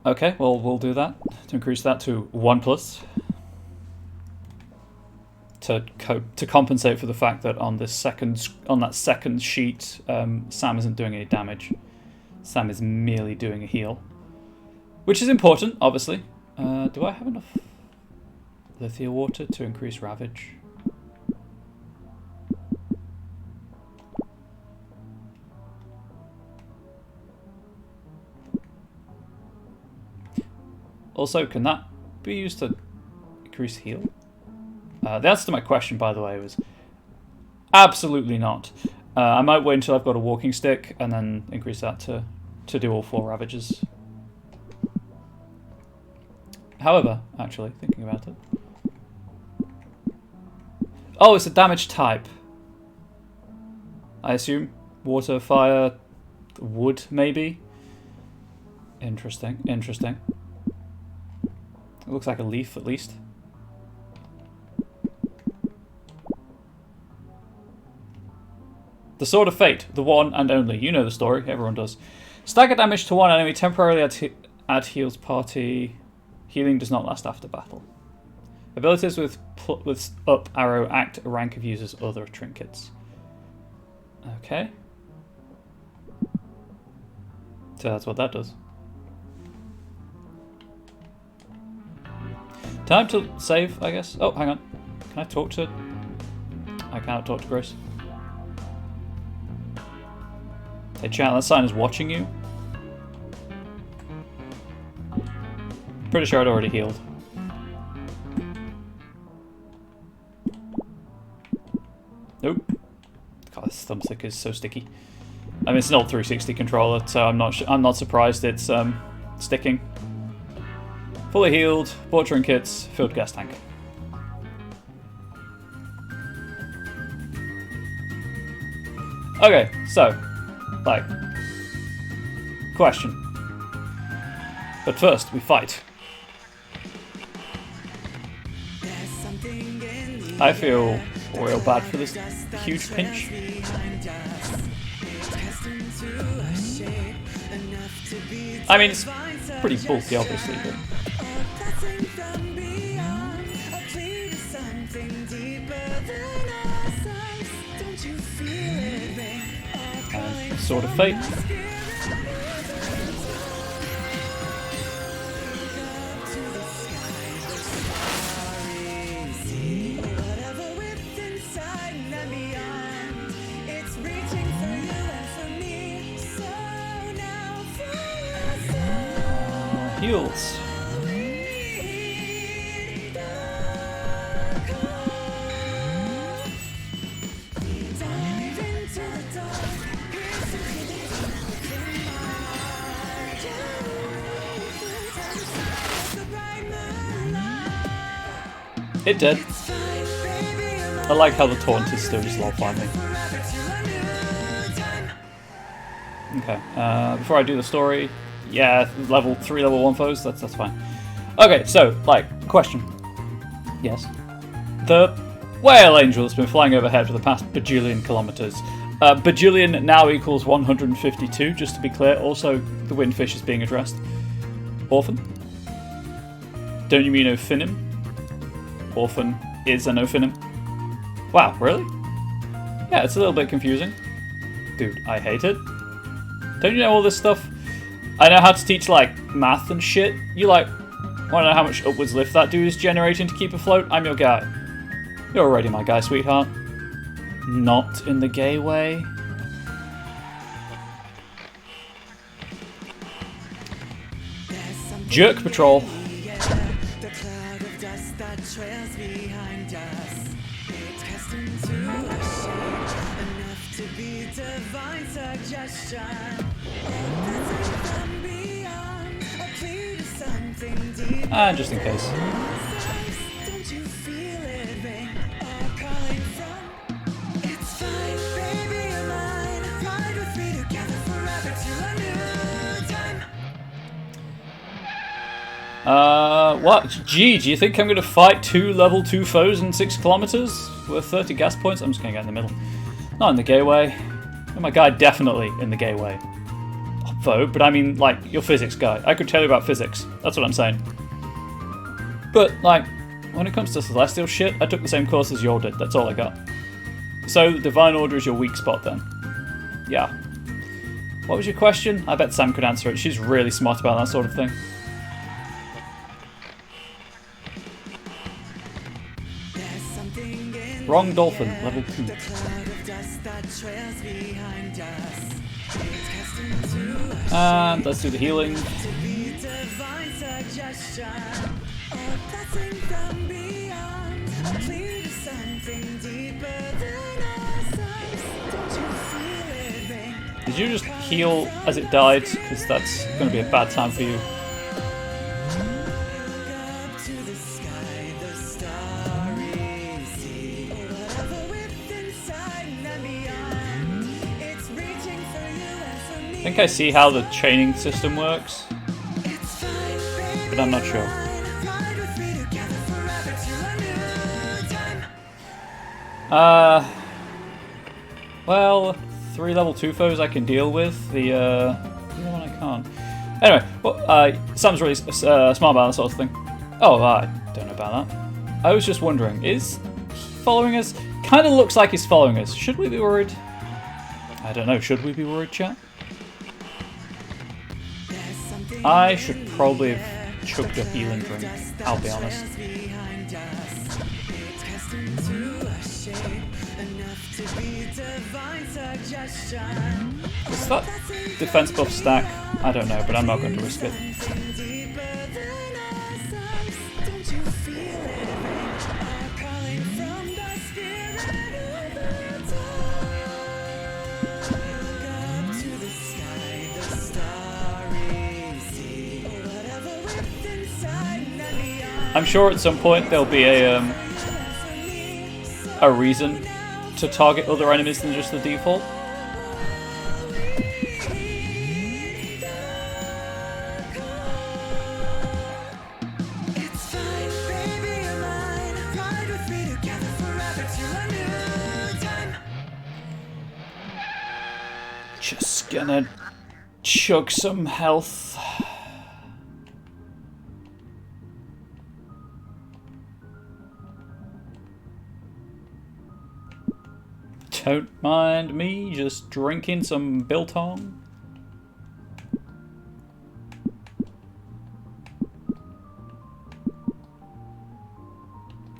Okay, well, we'll do that to increase that to 1+, to compensate for the fact that on that second sheet, Sam isn't doing any damage. Sam is merely doing a heal, which is important, obviously. Do I have enough Lithia water to increase Ravage? Also, can that be used to increase heal? The answer to my question, by the way, was absolutely not. I might wait until I've got a walking stick and then increase that to do all 4 Ravages. However, actually, thinking about it. Oh, it's a damage type. I assume. Water, fire, wood, maybe? Interesting, interesting. It looks like a leaf, at least. The Sword of Fate, the one and only. You know the story, everyone does. Stagger damage to one enemy, temporarily add heals party. Healing does not last after battle. Abilities with up arrow act a rank of users' other trinkets. Okay. So that's what that does. Time to save, I guess. Oh, hang on. Can I talk to... I cannot talk to Grace. Hey chat, that sign is watching you. Pretty sure I'd already healed. Nope. God, this thumbstick is so sticky. I mean, it's an old 360 controller, so I'm not surprised it's sticking. Fully healed, bought trinkets, filled gas tank. Okay, so, like, question. But first, we fight. I feel real bad for this huge pinch. I mean, it's pretty bulky, obviously, but... Sword of Fate. Heals. It did. I like how the taunt is still just low farming. Okay, before I do the story, yeah, level 3, level 1 foes, that's fine. Okay, so, like, question. Yes. The whale angel that's been flying overhead for the past bajillion kilometers, Bajillion now equals 152, just to be clear. Also, the windfish is being addressed. Orphan? Don't you mean Ophinim? Orphan is an Ophinim. Wow, really? Yeah, it's a little bit confusing. Dude, I hate it. Don't you know all this stuff? I know how to teach, like, math and shit. You, like, want to know how much upwards lift that dude is generating to keep afloat? I'm your guy. You're already my guy, sweetheart. Not in the gay way. Jerk Patrol. Just in case. What? Gee, do you think I'm going to fight 2 level 2 foes in 6 kilometers? Worth 30 gas points? I'm just going to get in the middle. Not in the gay way. Oh my guy, definitely in the gay way. Though, but I mean, like, your physics guy. I could tell you about physics. That's what I'm saying. But, like, when it comes to celestial shit, I took the same course as you all did. That's all I got. So, Divine Order is your weak spot, then. Yeah. What was your question? I bet Sam could answer it. She's really smart about that sort of thing. Wrong dolphin, level 2. And let's do the healing. Did you just heal as it died? Because that's going to be a bad time for you. I think I see how the chaining system works, but I'm not sure. Well, 3 level 2 foes I can deal with. The other one I can't. Anyway, well, Sam's really smart about that sort of thing. Oh, I don't know about that. I was just wondering, is he following us? Kind of looks like he's following us. Should we be worried? I don't know. Should we be worried, chat? I should probably have chugged a healing drink, I'll be honest. Is that defense buff stack? I don't know, but I'm not going to risk it. I'm sure at some point there'll be a reason to target other enemies than just the default. Just gonna chug some health. Don't mind me just drinking some biltong.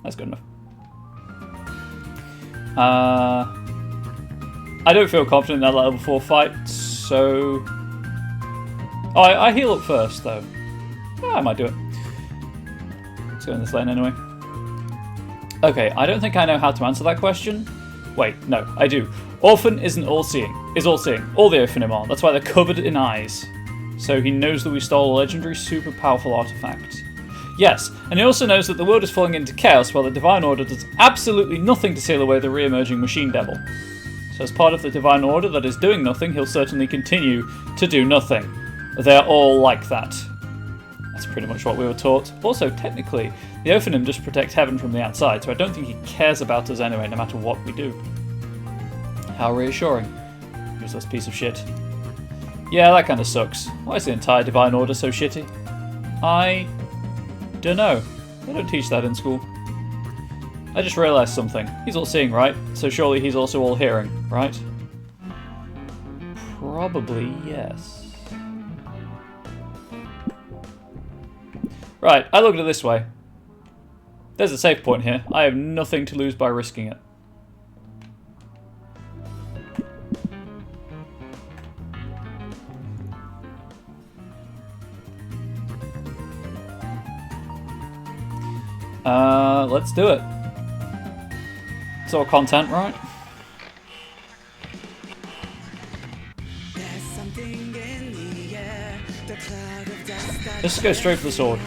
That's good enough. I don't feel confident in that level 4 fight, so... Oh, I heal up first, though. Yeah, I might do it. Let's go in this lane anyway. Okay, I don't think I know how to answer that question. Wait, no, I do. Orphan isn't all-seeing. Is all-seeing. All the Ophinim are. That's why they're covered in eyes. So he knows that we stole a legendary, super powerful artifact. Yes, and he also knows that the world is falling into chaos while the Divine Order does absolutely nothing to seal away the re-emerging Machine Devil. So as part of the Divine Order that is doing nothing, he'll certainly continue to do nothing. They're all like that. That's pretty much what we were taught. Also, technically, the Ophinim just protect heaven from the outside, so I don't think he cares about us anyway, no matter what we do. How reassuring. Useless piece of shit. Yeah, that kind of sucks. Why is the entire Divine Order so shitty? I don't know. They don't teach that in school. I just realised something. He's all seeing, right? So surely he's also all hearing, right? Probably yes. Right, I look at it this way. There's a save point here. I have nothing to lose by risking it. Let's do it. It's all content, right? Let's go straight for the sword.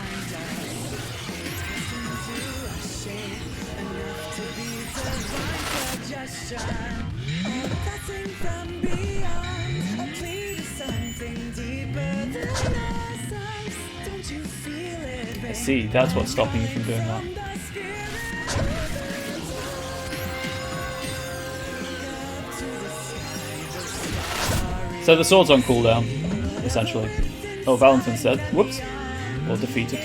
I see, that's what's stopping you from doing that. So the sword's on cooldown, essentially. Oh, Valentine's dead. Whoops. Or defeated.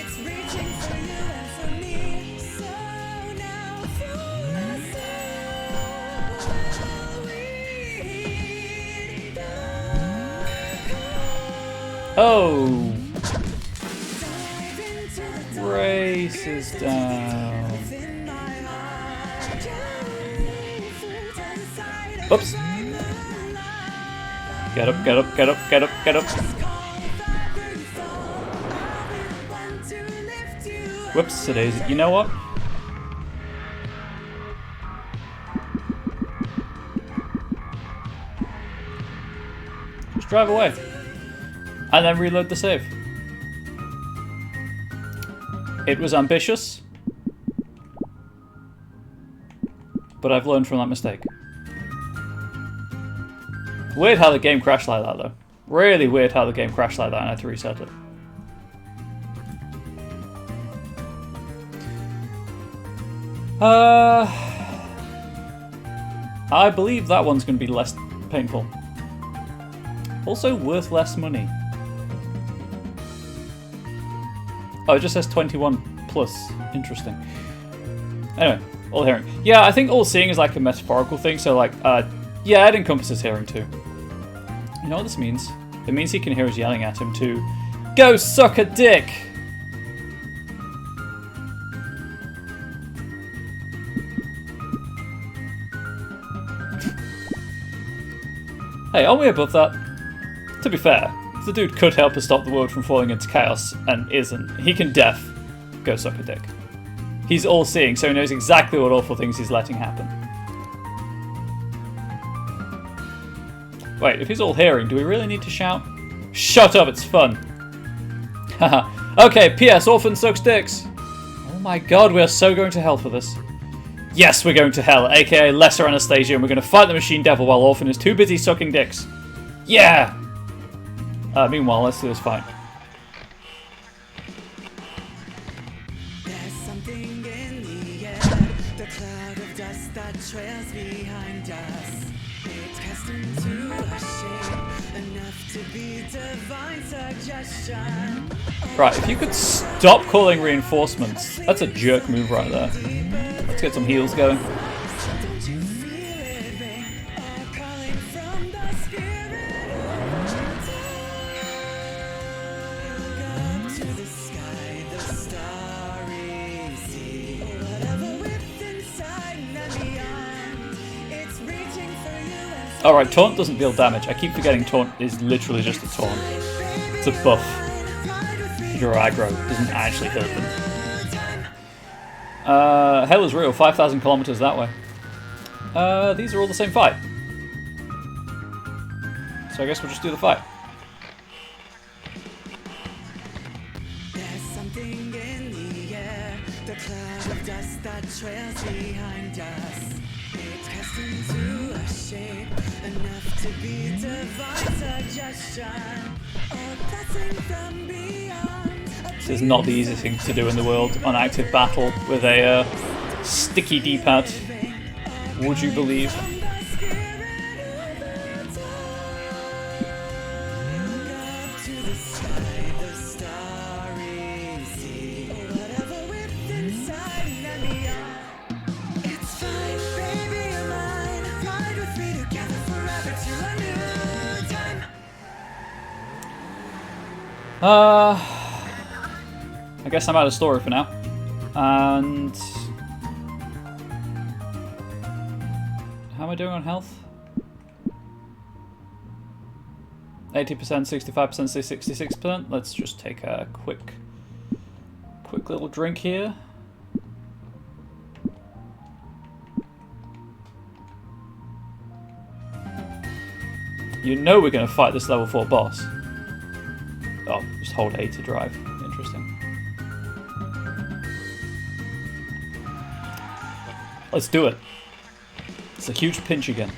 Oh! Race is down. Oops. Get up, get up, get up, get up, get up. Whoops, today's. You know what? Just drive away. And then reload the save. It was ambitious, but I've learned from that mistake. Weird how the game crashed like that, though. Really weird how the game crashed like that and I had to reset it. I believe that one's going to be less painful. Also worth less money. Oh, it just says 21 plus. Interesting. Anyway, all hearing. Yeah, I think all seeing is like a metaphorical thing, so like, yeah, it encompasses hearing too. You know what this means? It means he can hear us yelling at him to go suck a dick! Hey, aren't we above that? To be fair, if the dude could help us stop the world from falling into chaos and isn't, he can go suck a dick. He's all-seeing, so he knows exactly what awful things he's letting happen. Wait, if he's all-hearing, do we really need to shout? Shut up, it's fun. Haha. Okay, P.S. Orphan sucks dicks. Oh my god, we are so going to hell for this. Yes, we're going to hell, aka Lesser Anastasia, and we're going to fight the Machine Devil while Orphan is too busy sucking dicks. Yeah! Meanwhile, let's do this fight. There's something in the air, the cloud of dust that trails behind us. It cast into a shape, enough to be divine suggestion. Right, if you could stop calling reinforcements. That's a jerk move right there. Let's get some heals going. Don't you feel it ring, all calling from the spirit? Look up to the sky, the starry sea. Whatever within inside and beyond, it's reaching for you. Alright, taunt doesn't deal damage. I keep forgetting taunt is literally just a taunt. It's a buff. Your aggro doesn't actually hurt them. Hell is real, 5,000 kilometers that way. These are all the same fight. So I guess we'll just do the fight. There's something in the air, the cloud of dust that trails behind us. It's cast into a shape, enough to be divine suggestion. A blessing from beyond. This is not the easiest thing to do in the world on active battle with a sticky D-pad. Would you believe? the sky, the starry sea, whatever with inside and beyond. It's fine, baby, you're mine. Ride with me together forever till a new time. I guess I'm out of story for now. And how am I doing on health? 80%, 65%, 66%. Let's just take a quick little drink here. You know we're going to fight this level 4 boss. Oh, just hold A to drive. Interesting. Let's do it. It's a huge pinch again.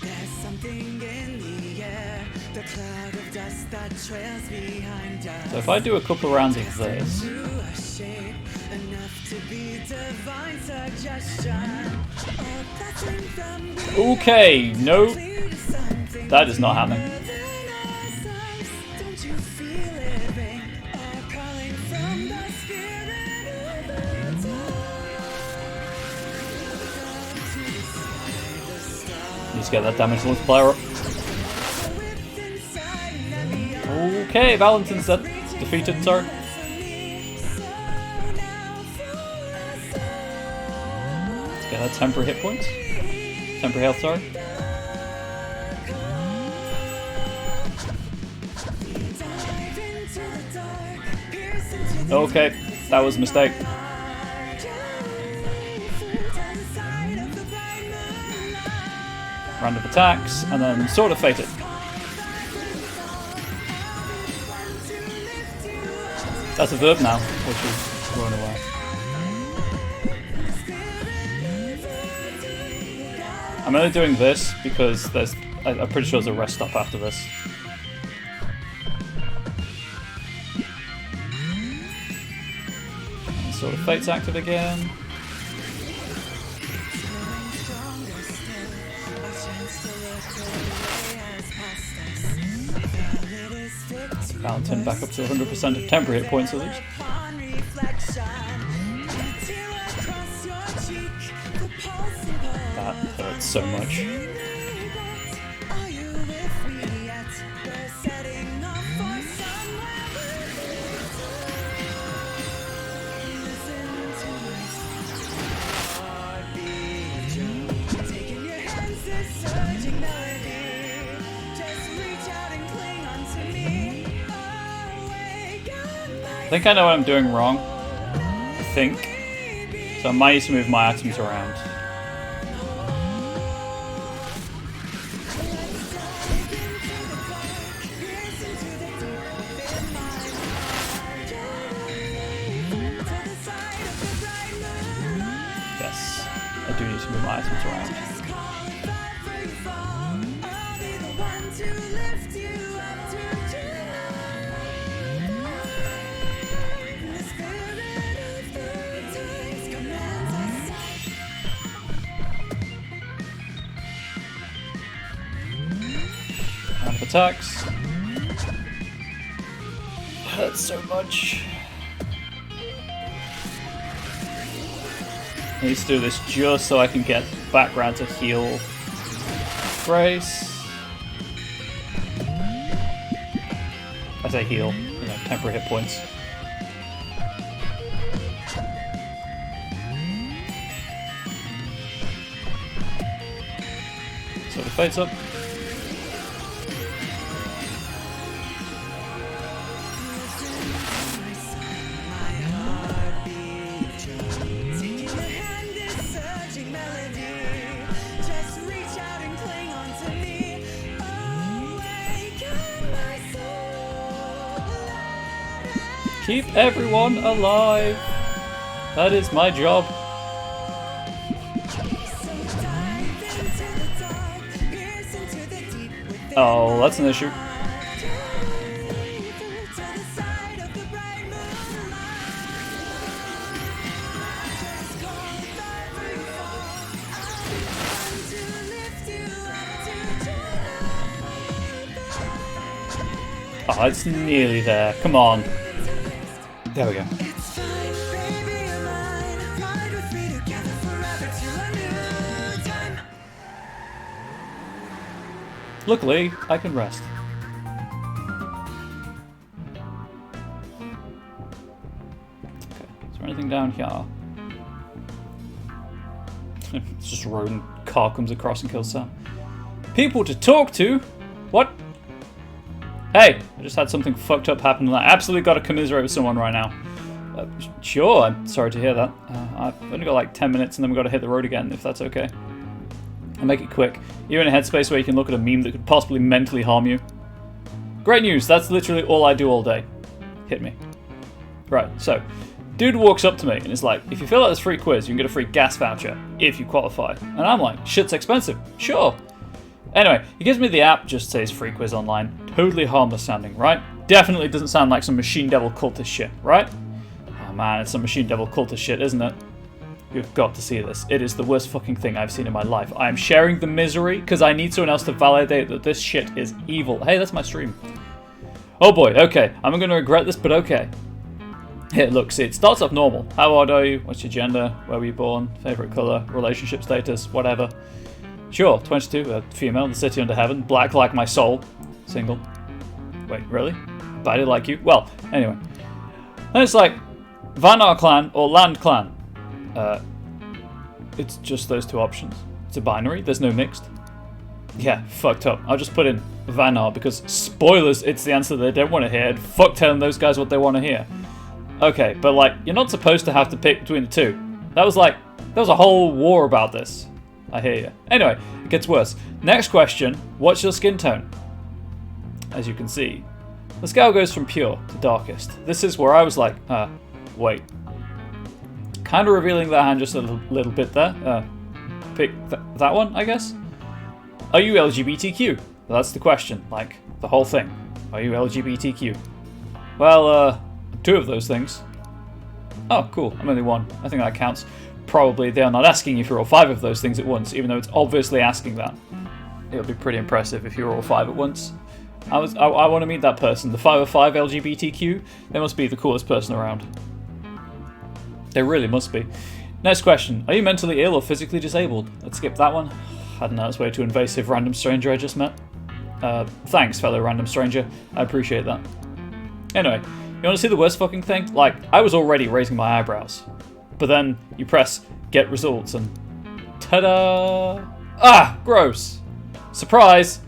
There's something in the air, the cloud of dust that trails behind us. So if I do a couple rounds of this, To a shape, enough to be divine suggestion. A blessing from okay, no, clear to something that is not happening. within ourselves. Don't you feel it ring? A calling from the spirit of the Need to get that damage multiplier up. Okay, Valentin's defeated, sorry. Let's get that temporary hit points. Temporary health, sorry. Okay, that was a mistake. Round of attacks, and then Sword of Fated. That's a verb now, which is going away. I'm only doing this because I'm pretty sure there's a rest stop after this. And Sword of Fate's active again. Valentin back up to 100% of temporary hit points at least. That hurts so much. I think I know what I'm doing wrong. I think. So I might need to move my items around. Yes, I do need to move my items around. Round of attacks. Hurts so much. I need to do this just so I can get background to heal Grace. I say heal, you know, temporary hit points. So the fate's up. Keep everyone alive. That is my job. Oh, that's an issue. Oh, it's nearly there. Come on. There we go. It's fine, baby, you're mine. Ride with me together forever till a new time. Luckily, I can rest. Okay, is there anything down here? It's just a rodent car comes across and kills Sam. People to talk to? What? Hey, I just had something fucked up happen and I absolutely got to commiserate with someone right now. Sure, I'm sorry to hear that. I've only got like 10 minutes and then we've got to hit the road again, if that's okay. I'll make it quick. You're in a headspace where you can look at a meme that could possibly mentally harm you. Great news, that's literally all I do all day. Hit me. Right, so, dude walks up to me and is like, if you fill out this free quiz, you can get a free gas voucher, if you qualify. And I'm like, shit's expensive. Sure. Anyway, he gives me the app, just says free quiz online. Totally harmless sounding, right? Definitely doesn't sound like some Machine Devil cultist shit, right? Oh man, it's some Machine Devil cultist shit, isn't it? You've got to see this. It is the worst fucking thing I've seen in my life. I am sharing the misery because I need someone else to validate that this shit is evil. Hey, that's my stream. Oh boy, okay. I'm going to regret this, but okay. Here, look, see, it starts off normal. How old are you? What's your gender? Where were you born? Favorite color? Relationship status? Whatever. Sure, 22, female, the city under heaven, black like my soul, single. Wait, really? Body like you? Well, anyway. Then it's like, Vanar clan or Land clan. It's just those two options. It's a binary, there's no mixed. Yeah, fucked up. I'll just put in Vanar because, spoilers, it's the answer they don't want to hear. And fuck telling those guys what they want to hear. Okay, but like, you're not supposed to have to pick between the two. There was a whole war about this. I hear you. Anyway, it gets worse. Next question, what's your skin tone? As you can see, the scale goes from pure to darkest. This is where I was like, wait. Kind of revealing that hand just a little bit there. Pick that one, I guess? Are you LGBTQ? That's the question, like, the whole thing. Are you LGBTQ? Well, 2 of those things. Oh, cool, I'm only 1. I think that counts. Probably they are not asking if you're all 5 of those things at once, even though it's obviously asking that. It would be pretty impressive if you're all 5 at once. I want to meet that person, the 5 of 5 LGBTQ. They must be the coolest person around. They really must be. Next question, are you mentally ill or physically disabled? Let's skip that one. I don't know, it's way too invasive, random stranger I just met. Thanks, fellow random stranger. I appreciate that. Anyway, you want to see the worst fucking thing? Like, I was already raising my eyebrows. But then you press get results and ta-da! Ah, gross. Surprise!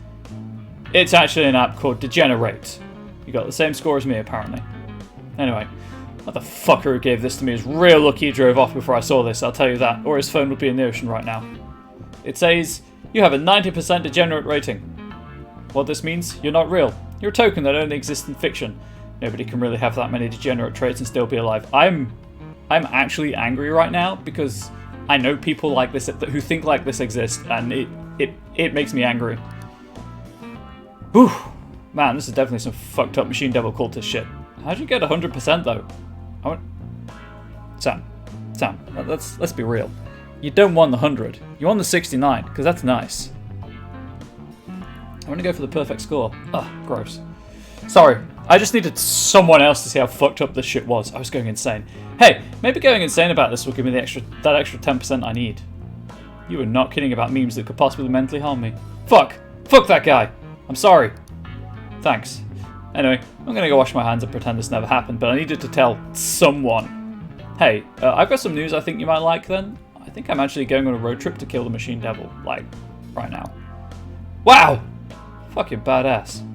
It's actually an app called Degenerate. You got the same score as me apparently. Anyway, what the fucker who gave this to me is real lucky he drove off before I saw this, I'll tell you that, or his phone would be in the ocean right now. It says, you have a 90% degenerate rating. What this means, you're not real. You're a token that only exists in fiction. Nobody can really have that many degenerate traits and still be alive. I'm actually angry right now because I know people like this who think like this exists, and it makes me angry. Whew. Man, this is definitely some fucked up Machine Devil cultist shit. How'd you get 100% though? Sam, let's be real. You don't want the 100. You want the 69, because that's nice. I want to go for the perfect score. Ugh, gross. Sorry, I just needed someone else to see how fucked up this shit was. I was going insane. Hey, maybe going insane about this will give me that extra 10% I need. You were not kidding about memes that could possibly mentally harm me. Fuck that guy. I'm sorry. Thanks. Anyway, I'm gonna go wash my hands and pretend this never happened, but I needed to tell someone. Hey, I've got some news I think you might like then. I think I'm actually going on a road trip to kill the Machine Devil, like, right now. Wow! Fucking badass.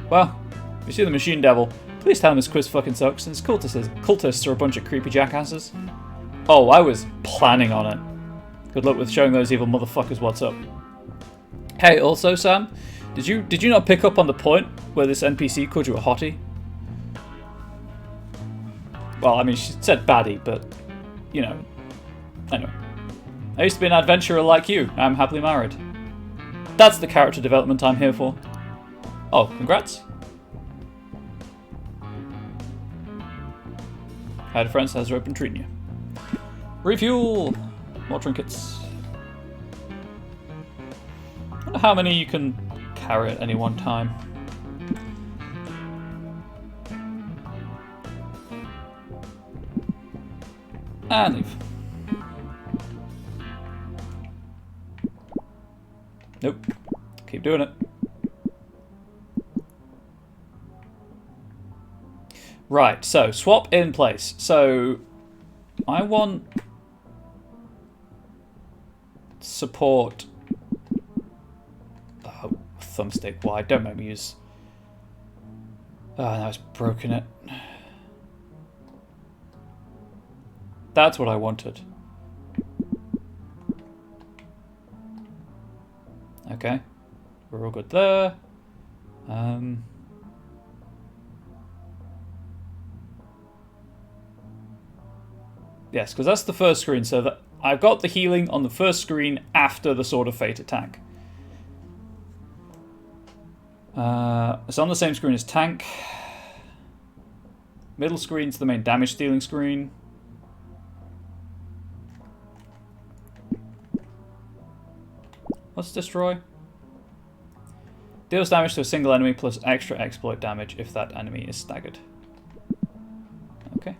Well, if you see the Machine Devil, please tell him his quiz fucking sucks, and his cultists are a bunch of creepy jackasses. Oh, I was planning on it. Good luck with showing those evil motherfuckers what's up. Hey, also, Sam, did you not pick up on the point where this NPC called you a hottie? Well, I mean, she said baddie, but, you know. Anyway. I used to be an adventurer like you. I'm happily married. That's the character development I'm here for. Oh, congrats. I had a friend how's open treating you. Refuel! More trinkets. I wonder how many you can carry at any one time. And leave. Nope. Keep doing it. Right, so swap in place. So I want support. Oh, thumbstick. Why? Don't make me use. Oh, now it's broken it. That's what I wanted. Okay, we're all good there. Yes, because that's the first screen, so that I've got the healing on the first screen after the Sword of Fate attack. It's on the same screen as tank. Middle screen's the main damage dealing screen. Let's destroy. Deals damage to a single enemy plus extra exploit damage if that enemy is staggered. Okay.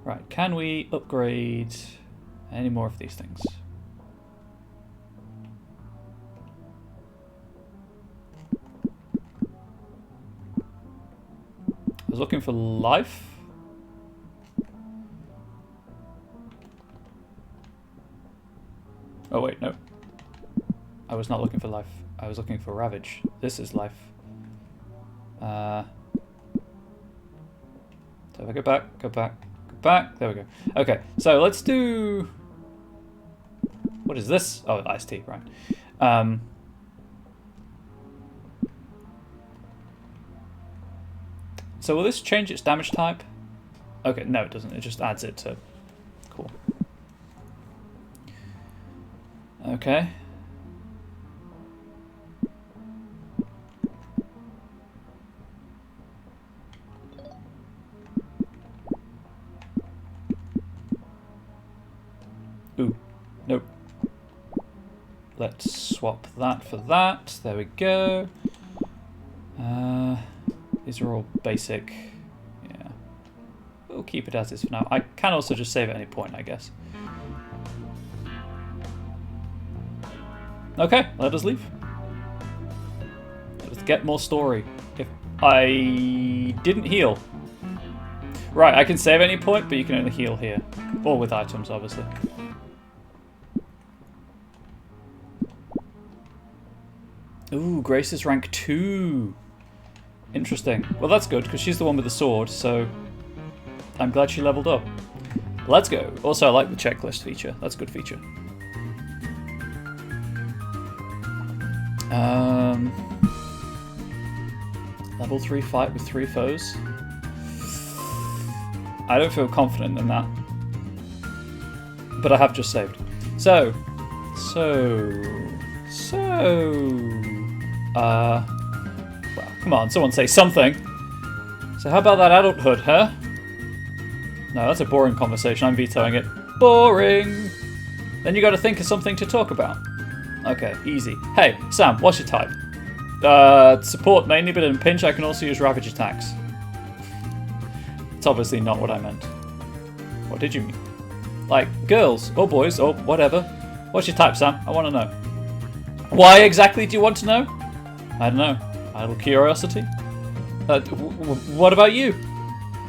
Right, can we upgrade any more of these things? I was looking for life. Oh wait, no. I was not looking for life. I was looking for ravage. This is life. So if I go back, go back, go back. There we go. Okay, so let's do... What is this? Oh, iced tea, right. So will this change its damage type? Okay, no it doesn't. It just adds it to... Cool. Okay. Ooh, nope. Let's swap that for that. There we go. These are all basic. Yeah. We'll keep it as is for now. I can also just save at any point, I guess. Okay, let us leave. Let's get more story. If I didn't heal. Right, I can save at any point, but you can only heal here. Or with items, obviously. Ooh, Grace is rank 2. Interesting. Well, that's good, because she's the one with the sword, so I'm glad she leveled up. Let's go. Also, I like the checklist feature. That's a good feature. Level 3 fight with 3 foes. I don't feel confident in that. But I have just saved. So. Well, come on, someone say something. So how about that adulthood, huh? No, that's a boring conversation. I'm vetoing it. Boring! Then you gotta think of something to talk about. Okay, easy. Hey, Sam, what's your type? Support mainly, but in a pinch I can also use ravage attacks. It's obviously not what I meant. What did you mean? Like, girls, or boys, or whatever. What's your type, Sam? I want to know. Why exactly do you want to know? I don't know. Idle curiosity? What about you?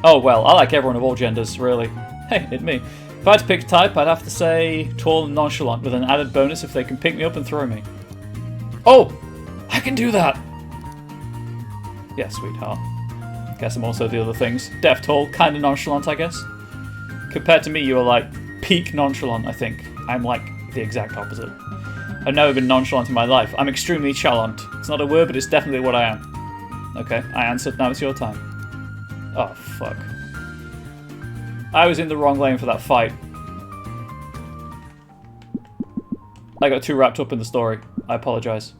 Oh, well, I like everyone of all genders, really. Hey, it me. If I had to pick a type, I'd have to say tall and nonchalant, with an added bonus if they can pick me up and throw me. Oh! I can do that! Yeah, sweetheart. Guess I'm also the other things. Deaf, tall, kinda nonchalant, I guess. Compared to me, you are like peak nonchalant, I think. I'm like the exact opposite. I've never been nonchalant in my life. I'm extremely chalant. It's not a word, but it's definitely what I am. Okay, I answered. Now it's your time. Oh, fuck. I was in the wrong lane for that fight. I got too wrapped up in the story. I apologise.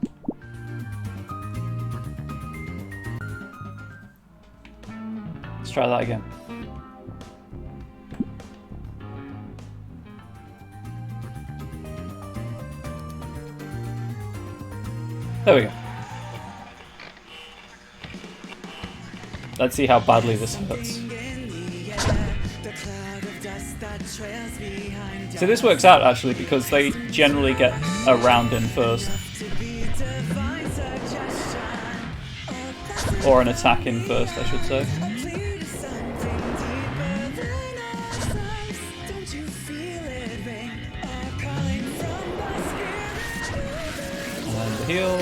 Let's try that again. There we go. Let's see how badly this hurts. the cloud of dust that trails behind us. So this works out actually because they generally get a round in first. Or an attack in first, I should say. And the heal.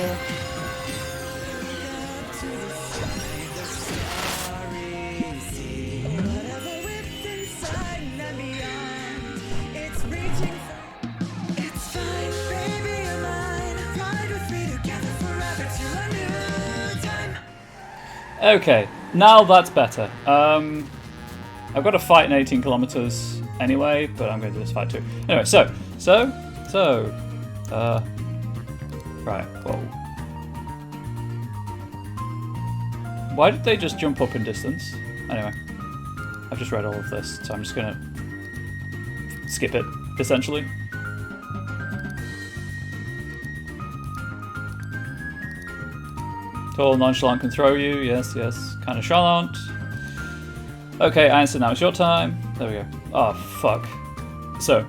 Okay, now that's better. I've got to fight in 18 kilometers anyway, but I'm going to do this fight too. Anyway, right, whoa. Why did they just jump up in distance? Anyway, I've just read all of this, so I'm just going to skip it, essentially. Tall, nonchalant, can throw you. Yes, yes. Kind of chalant. Okay, Einstein, now it's your time. There we go. Oh, fuck. So,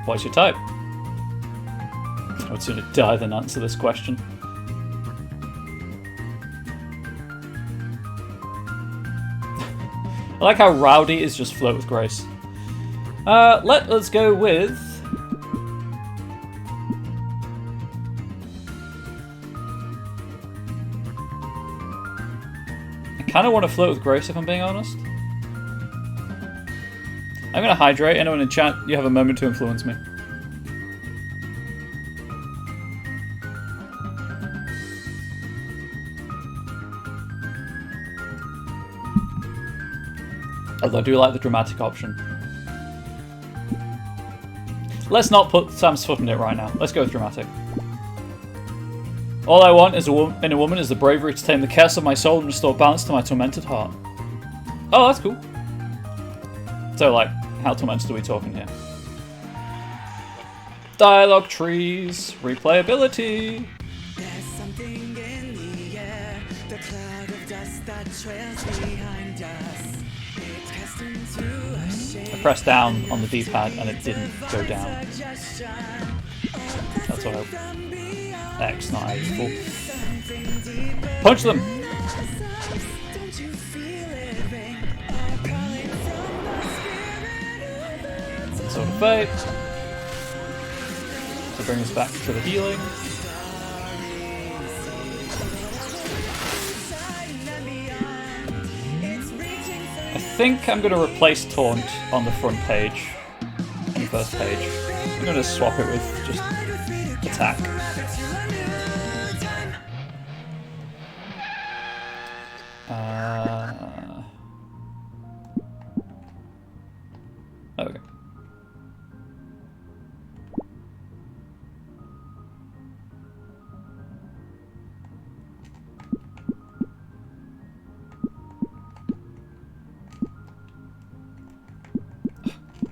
what's your type? I would sooner die than answer this question. I like how rowdy is just float with grace. Let's go with... I kind of want to float with grace if I'm being honest. I'm going to hydrate. Anyone in chat, you have a moment to influence me. Although I do like the dramatic option. Let's not put Sam's foot in it right now. Let's go with dramatic. All I want is in a woman is the bravery to tame the chaos of my soul and restore balance to my tormented heart. Oh, that's cool. So, like, how tormented are we talking here? Dialogue trees, replayability. There's something in the air, the cloud of dust that trails behind us. It cast into a shape. I pressed down on the D-pad and it didn't go down. That's what I... X, not A. Cool. Punch them! Sword of Fate. To bring us back to the healing. I think I'm going to replace Taunt on the front page. On the first page. I'm going to swap it with just attack. Okay.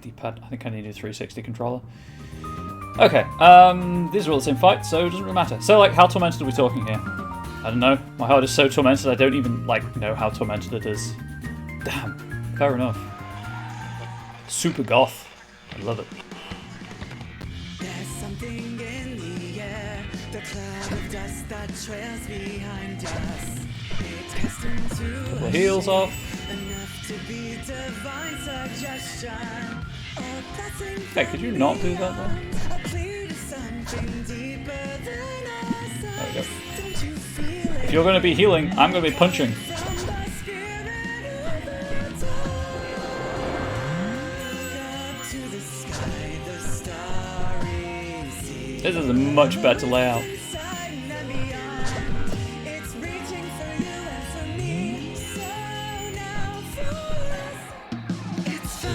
D-pad. I think I need a 360 controller. Okay. These are all the same fight, so it doesn't really matter. So, like, how tormented are we talking here? I don't know. My heart is so tormented I don't even, like, know how tormented it is. Damn. Fair enough. Super goth. I love it. There's something in the air, the cloud of dust that trails behind us. It cast into Couple of heals off. enough to be divine suggestion. Hey, could you not do that though? There we go. If you're going to be healing, I'm going to be punching. This is a much better layout.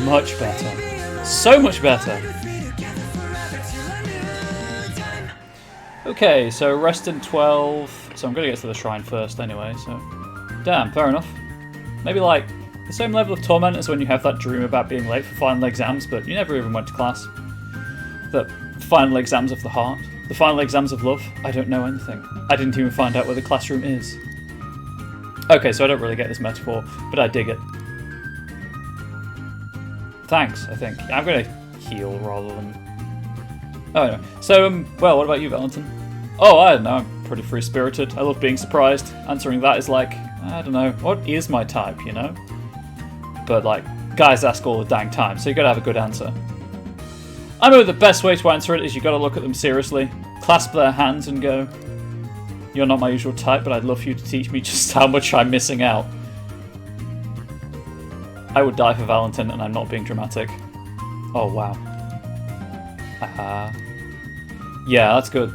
Much better. So much better. Okay, so rest in 12. So I'm going to get to the shrine first anyway, so... Damn, fair enough. Maybe like the same level of torment as when you have that dream about being late for final exams, but you never even went to class. The final exams of the heart. The final exams of love. I don't know anything. I didn't even find out where the classroom is. Okay, so I don't really get this metaphor, but I dig it. Thanks, I think. I'm gonna heal rather than... Oh, no. So, well, what about you, Valentin? Oh, I don't know. I'm pretty free-spirited. I love being surprised. Answering that is like, I don't know, what is my type, you know? But, like, guys ask all the dang time, so you gotta have a good answer. I know the best way to answer it is you gotta look at them seriously, clasp their hands and go, "You're not my usual type, but I'd love for you to teach me just how much I'm missing out." I would die for Valentin, and I'm not being dramatic. Oh, wow. Yeah, that's good.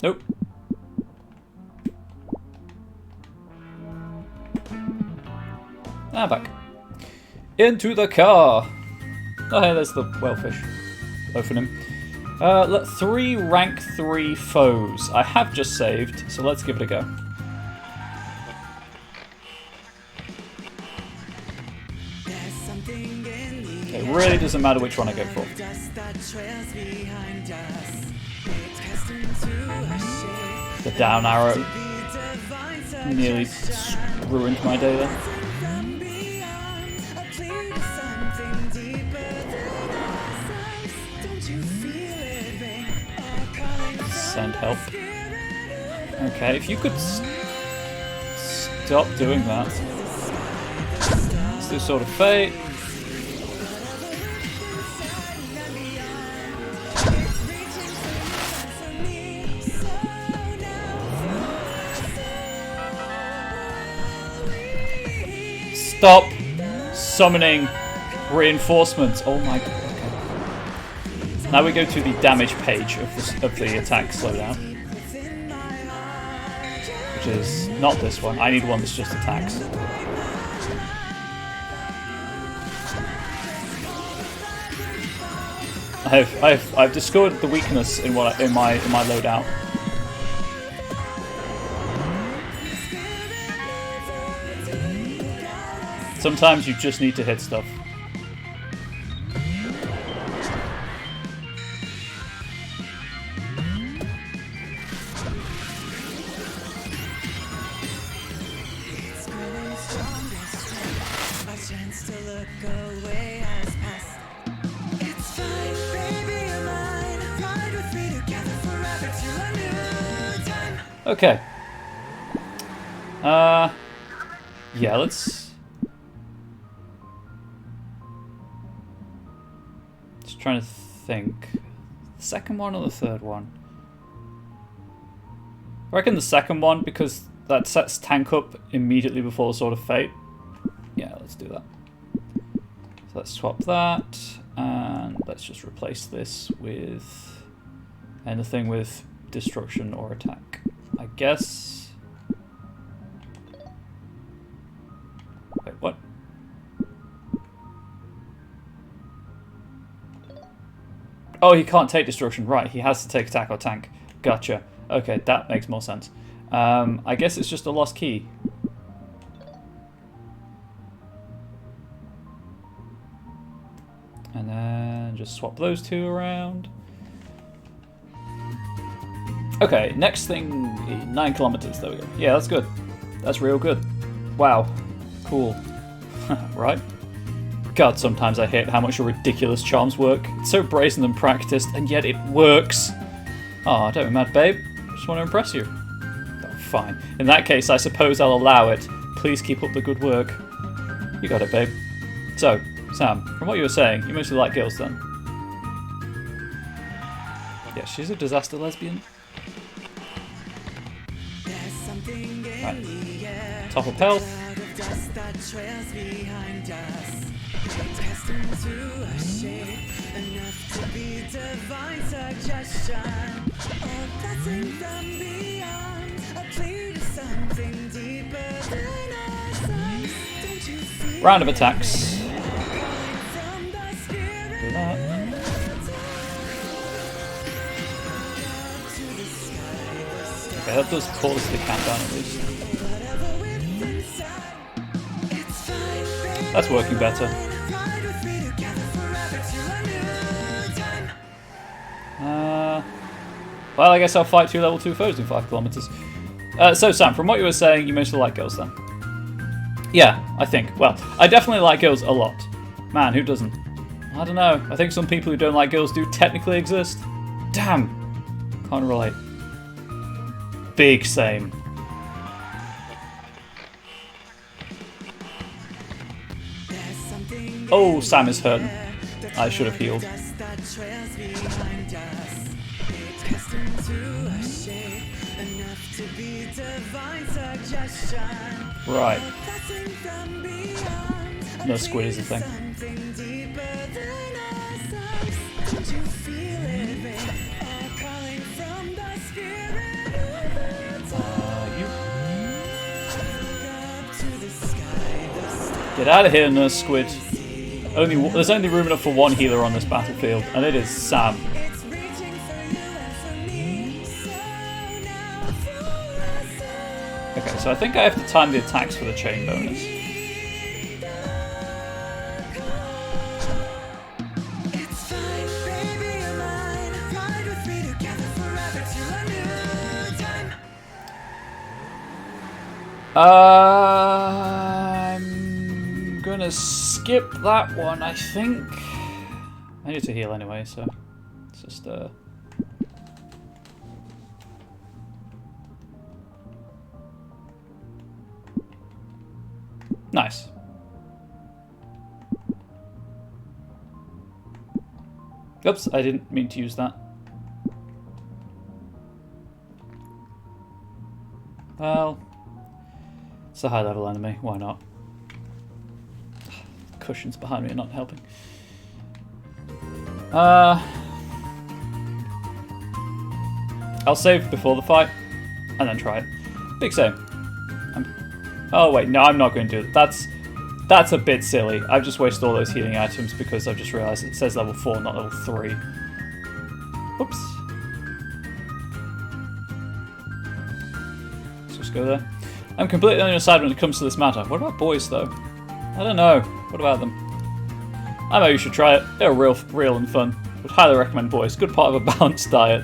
Nope. Back. Into the car! Oh, hey, there's the whalefish. Open him. 3 rank 3 foes. I have just saved, so let's give it a go. It really doesn't matter which one I go for. The down arrow nearly ruined my day then. Send help. Okay, if you could stop doing that. Let's do Sword of Fate. Stop summoning reinforcements. Oh my god. Okay. Now we go to the damage page of the attack slowdown. Which is not this one. I need one that's just attacks. I've discovered the weakness in my loadout. Sometimes you just need to hit stuff. Okay. Yeah, let's... Just trying to think. The second one or the third one? I reckon the second one, because that sets tank up immediately before Sword of Fate. Yeah, let's do that. So let's swap that, and let's just replace this with anything with destruction or attack. I guess... Wait, what? Oh, he can't take destruction. Right, he has to take attack or tank. Gotcha. Okay, that makes more sense. I guess it's just a lost key. And then just swap those two around. Okay, next thing, 9 kilometers. There we go. Yeah, that's good. That's real good. Wow. Cool. Right? God, sometimes I hate how much your ridiculous charms work. It's so brazen and practiced, and yet it works. Aw, don't be mad, babe. Just want to impress you. Oh, fine. In that case, I suppose I'll allow it. Please keep up the good work. You got it, babe. So, Sam, from what you were saying, you mostly like girls then? Yeah, she's a disaster lesbian. Right. Top of health. Round of attacks. Do that. Okay, that does pause the countdown at least. That's working better. Well, I guess I'll fight 2 level 2 foes in 5 kilometers. So, Sam, from what you were saying, you mostly like girls then? Yeah, I think. Well, I definitely like girls a lot. Man, who doesn't? I don't know. I think some people who don't like girls do technically exist. Damn. Can't relate. Big same. Oh, Sam is hurt. I should have healed. Right. No squid is a thing. Get out of here, Nurse Squid. There's only room enough for one healer on this battlefield, and it is Sam. Okay, so I think I have to time the attacks for the chain bonus. I'm gonna skip that one, I think. I need to heal anyway, so it's just nice. Oops, I didn't mean to use that. Well, it's a high level enemy, why not? Cushions behind me are not helping. I'll save before the fight and then try it. Big same. Oh wait, no, I'm not going to do it. That's a bit silly. I've just wasted all those healing items because I've just realised it says level 4, not level 3. Oops. Let's just go there. I'm completely on your side when it comes to this matter. What about boys, though? I don't know. What about them? I know you should try it. They're real and fun. Would highly recommend boys. Good part of a balanced diet.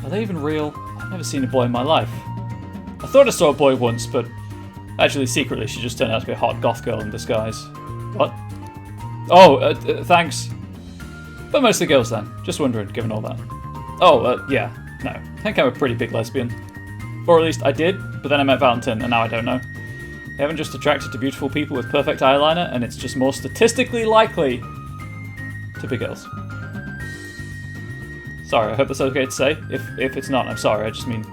Are they even real? I've never seen a boy in my life. I thought I saw a boy once, but actually, secretly, she just turned out to be a hot goth girl in disguise. What? Oh, thanks. But mostly girls then. Just wondering, given all that. Oh, yeah. No. I think I'm a pretty big lesbian. Or at least I did, but then I met Valentin, and now I don't know. They haven't just attracted to beautiful people with perfect eyeliner, and it's just more statistically likely to be girls. Sorry, I hope that's okay to say. If it's not, I'm sorry, I just mean...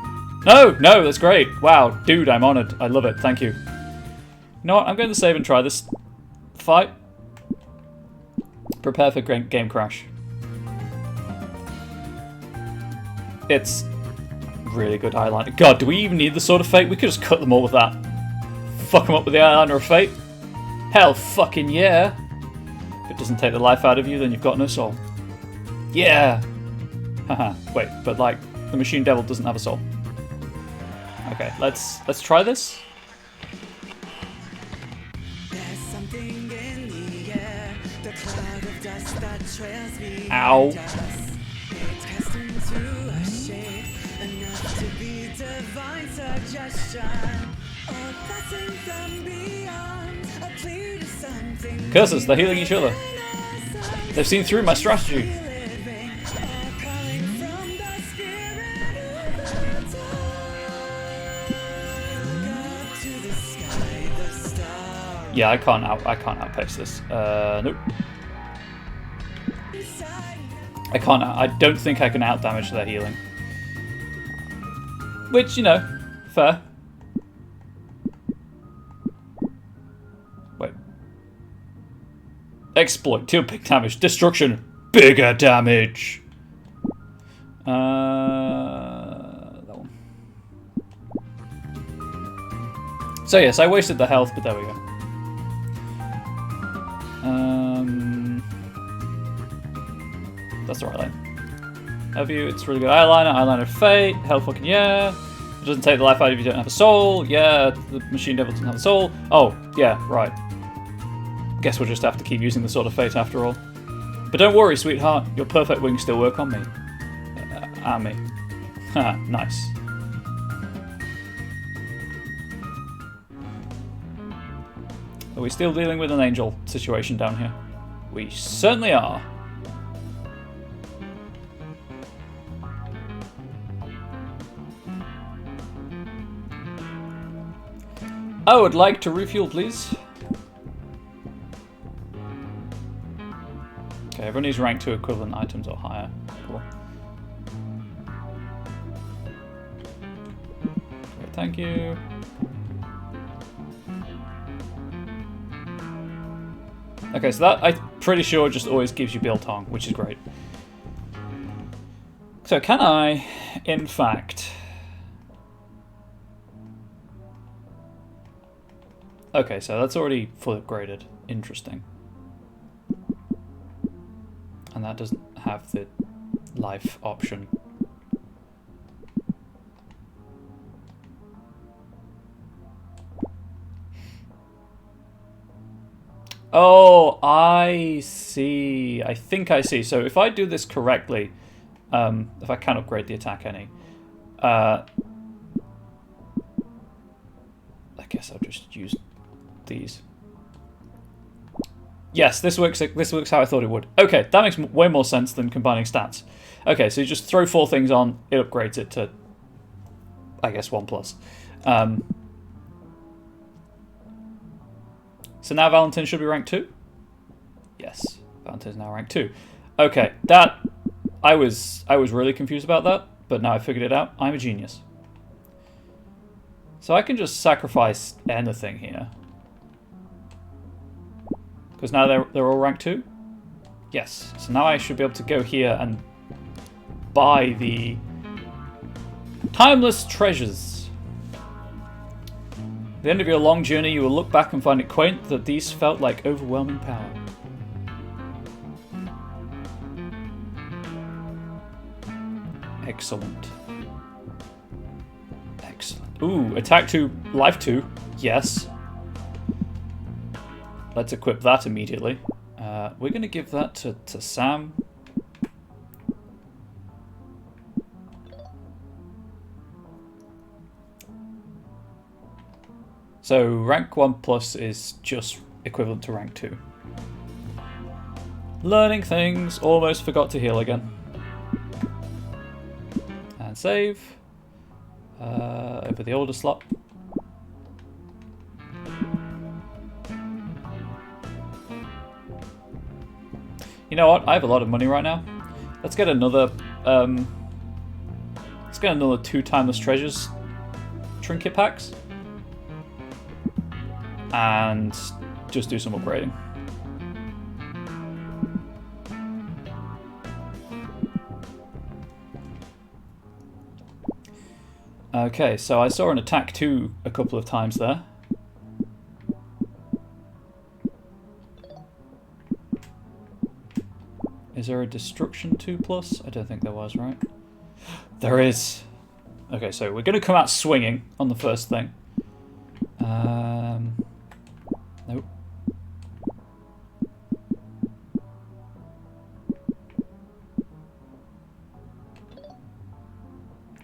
No, that's great. Wow, dude, I'm honoured. I love it, thank you. You know what, I'm going to save and try this fight. Prepare for game crash. It's really good eyeliner. God, do we even need the Sword of Fate? We could just cut them all with that. Fuck them up with the eyeliner of fate. Hell fucking yeah. If it doesn't take the life out of you, then you've got no soul. Yeah. Haha. Wait, but like, the machine devil doesn't have a soul. Okay, let's try this. Ow. Curses, they're healing each other. They've seen through my strategy. Yeah, I can't outpace this. Nope. I don't think I can outdamage their healing. Which, you know, fair. Wait. Exploit. Deal big damage. Destruction. Bigger damage. That one. So yes, I wasted the health, but there we go. That's the right line. Have you? It's really good eyeliner. Eyeliner of fate. Hell fucking yeah. It doesn't take the life out if you don't have a soul. Yeah, the machine devil doesn't have a soul. Oh, yeah, right. Guess we'll just have to keep using the Sword of Fate after all. But don't worry, sweetheart. Your perfect wings still work on me. And me. Haha, nice. Are we still dealing with an angel situation down here? We certainly are. I would like to refuel, please. Okay, everyone needs rank 2 equivalent items or higher. Cool. Great, thank you. Okay, so that, I'm pretty sure, just always gives you biltong, which is great. So can I, in fact... Okay, so that's already fully upgraded. Interesting. And that doesn't have the life option. Oh, I see. I think I see. So if I do this correctly, if I can upgrade the attack any, I guess I'll just use these. Yes, this works. This works how I thought it would. Okay, that makes way more sense than combining stats. Okay, so you just throw 4 things on, it upgrades it to, I guess, 1+. So now Valentin should be rank 2? Yes, Valentin's now rank 2. Okay, that... I was really confused about that, but now I figured it out. I'm a genius. So I can just sacrifice anything here. Because now they're all rank 2? Yes. So now I should be able to go here and buy the timeless treasures. At the end of your long journey, you will look back and find it quaint that these felt like overwhelming power. Excellent. Excellent. Ooh, attack 2, life 2. Yes. Let's equip that immediately. We're going to give that to Sam. So rank 1+ is just equivalent to rank 2. Learning things. Almost forgot to heal again. And save. Over the order slot. You know what? I have a lot of money right now. Let's get another. Let's get another 2 timeless treasures trinket packs. And just do some upgrading. Okay, so I saw an attack 2 a couple of times there. Is there a destruction 2+? I don't think there was, right? There is. Okay, so we're going to come out swinging on the first thing. Nope.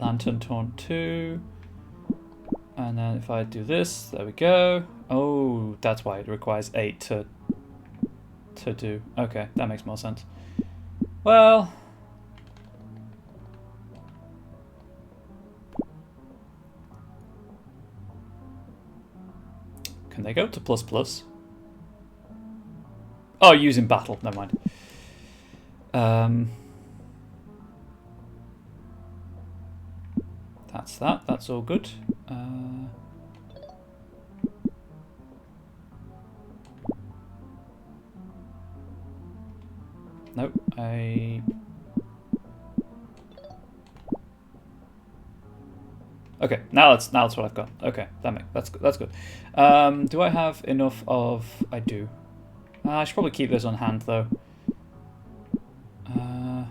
Lantern Taunt 2. And then if I do this, there we go. Oh, that's why it requires 8 to do. Okay, that makes more sense. Well... Can they go up to ++? Oh, using battle. Never mind. That's that. That's all good. Nope. Okay, now that's what I've got. Okay, that's good. Do I have enough of? I do. I should probably keep those on hand though. Yeah,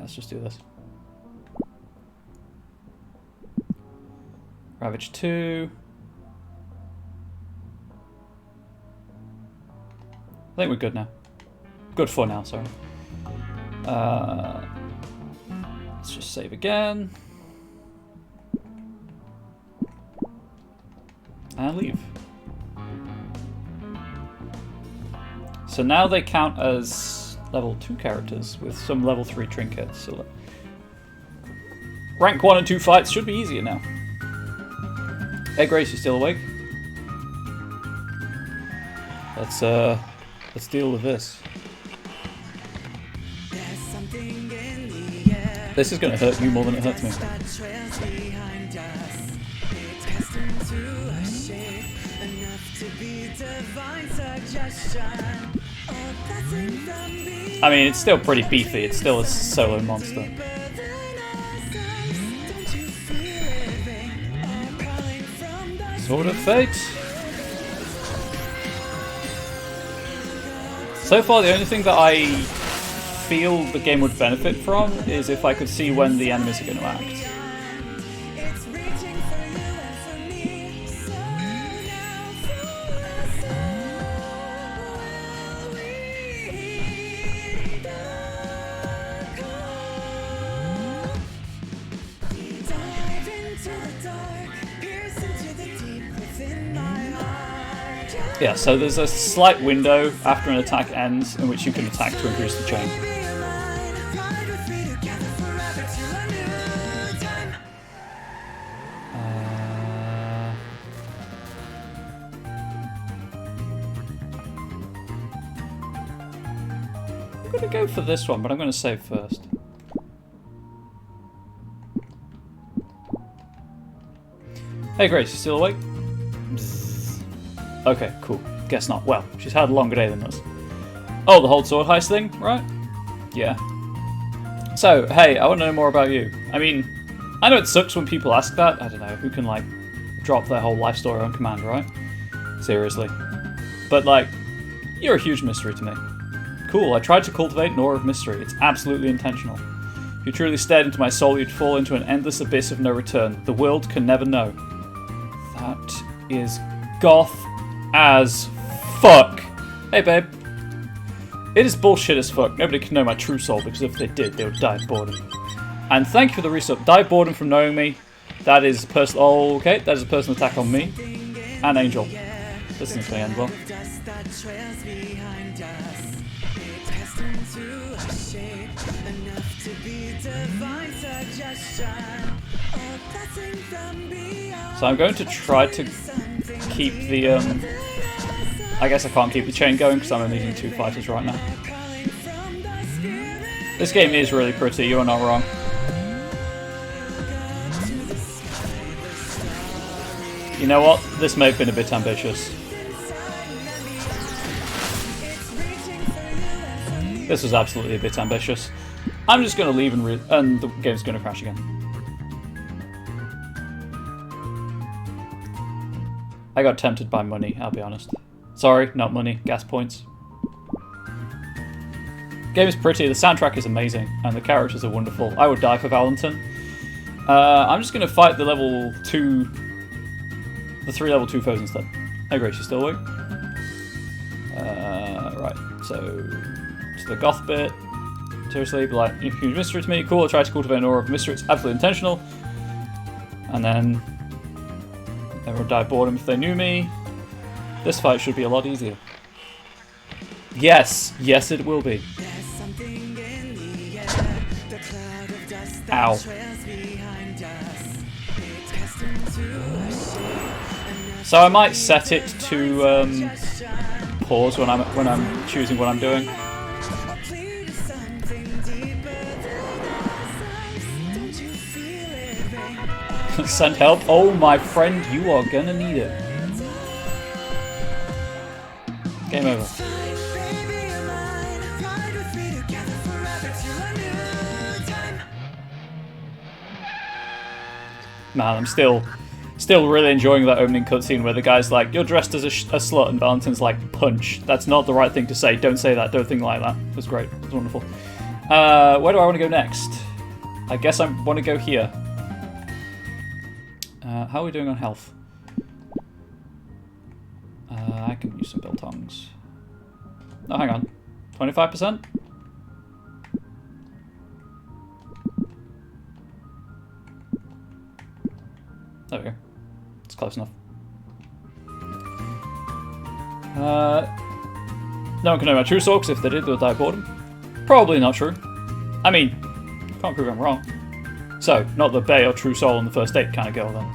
let's just do this. Ravage 2. I think we're good now. Good for now, sorry. Let's just save again. And leave. So now they count as level 2 characters with some level 3 trinkets. So rank 1 and 2 fights should be easier now. Hey Grace, you still awake? Let's deal with this. This is gonna hurt you more than it hurts me. I mean, it's still pretty beefy. It's still a solo monster. Sword of Fate. So far, the only thing that I feel the game would benefit from is if I could see when the enemies are going to act. Yeah, so there's a slight window after an attack ends in which you can attack to increase the chain. I'm going to go for this one, but I'm going to save first. Hey Grace, you still awake? Okay, cool. Guess not. Well, she's had a longer day than us. Oh, the hold sword heist thing, right? Yeah. So, hey, I want to know more about you. I mean, I know it sucks when people ask that. I don't know, who can, like, drop their whole life story on command, right? Seriously. But, like, you're a huge mystery to me. Cool, I tried to cultivate an aura of mystery. It's absolutely intentional. If you truly stared into my soul, you'd fall into an endless abyss of no return. The world can never know. That is goth as fuck. Hey babe. It is bullshit as fuck. Nobody can know my true soul because if they did, they would die of boredom. And thank you for the resub. Die of boredom from knowing me. That is a personal. Oh, okay, that is a personal attack on me and Angel. This thing's gonna end well. So I'm going to try to keep the, I guess I can't keep the chain going because I'm only using 2 fighters right now. This game is really pretty, you are not wrong. You know what? This may have been a bit ambitious. This was absolutely a bit ambitious. I'm just going to leave and the game's going to crash again. I got tempted by money, I'll be honest. Sorry, not money, gas points. Game is pretty, the soundtrack is amazing, and the characters are wonderful. I would die for Valentin. I'm just going to fight the level 2... the 3 level 2 foes instead. Hey Grace, you still awake? Right, so... to the goth bit. Seriously, but like, if you mystery to me, cool, I try to cultivate an aura of mystery, it's absolutely intentional. And then... everyone would die of boredom if they knew me. This fight should be a lot easier. Yes! Yes, it will be. Ow. So I might set it to pause when I'm choosing what I'm doing. Send help. Oh my friend, you are gonna need it. Game over. Man, I'm still really enjoying that opening cutscene where the guy's like, "You're dressed as a slut," and Valentin's like, "Punch." That's not the right thing to say. Don't say that. Don't think like that. It was great. It was wonderful. Where do I want to go next? I guess I want to go here. How are we doing on health? I can use some biltongs. Oh, hang on. 25%? close enough. No one can know my true soul, because if they did, they'll die of boredom. Probably not true. I mean, can't prove I'm wrong. So, not the bae or true soul on the first date kind of girl then.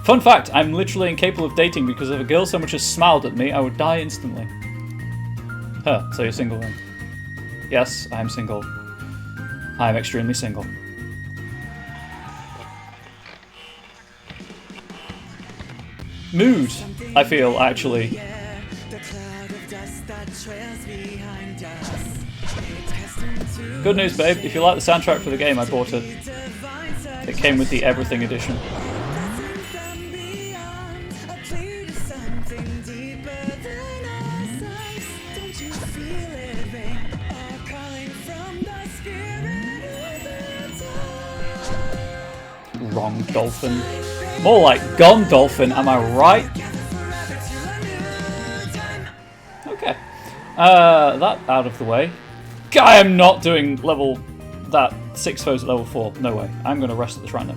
Fun fact, I'm literally incapable of dating because if a girl so much as smiled at me, I would die instantly. Huh, so you're single then? Yes, I am single. I am extremely single. Mood, I feel, actually. Good news, babe. If you like the soundtrack for the game, I bought it. It came with the Everything Edition. Wrong dolphin. More like gone dolphin, am I right? Okay. That out of the way. I am not doing that 6 foes at level 4. No way. I'm going to rest at the shrine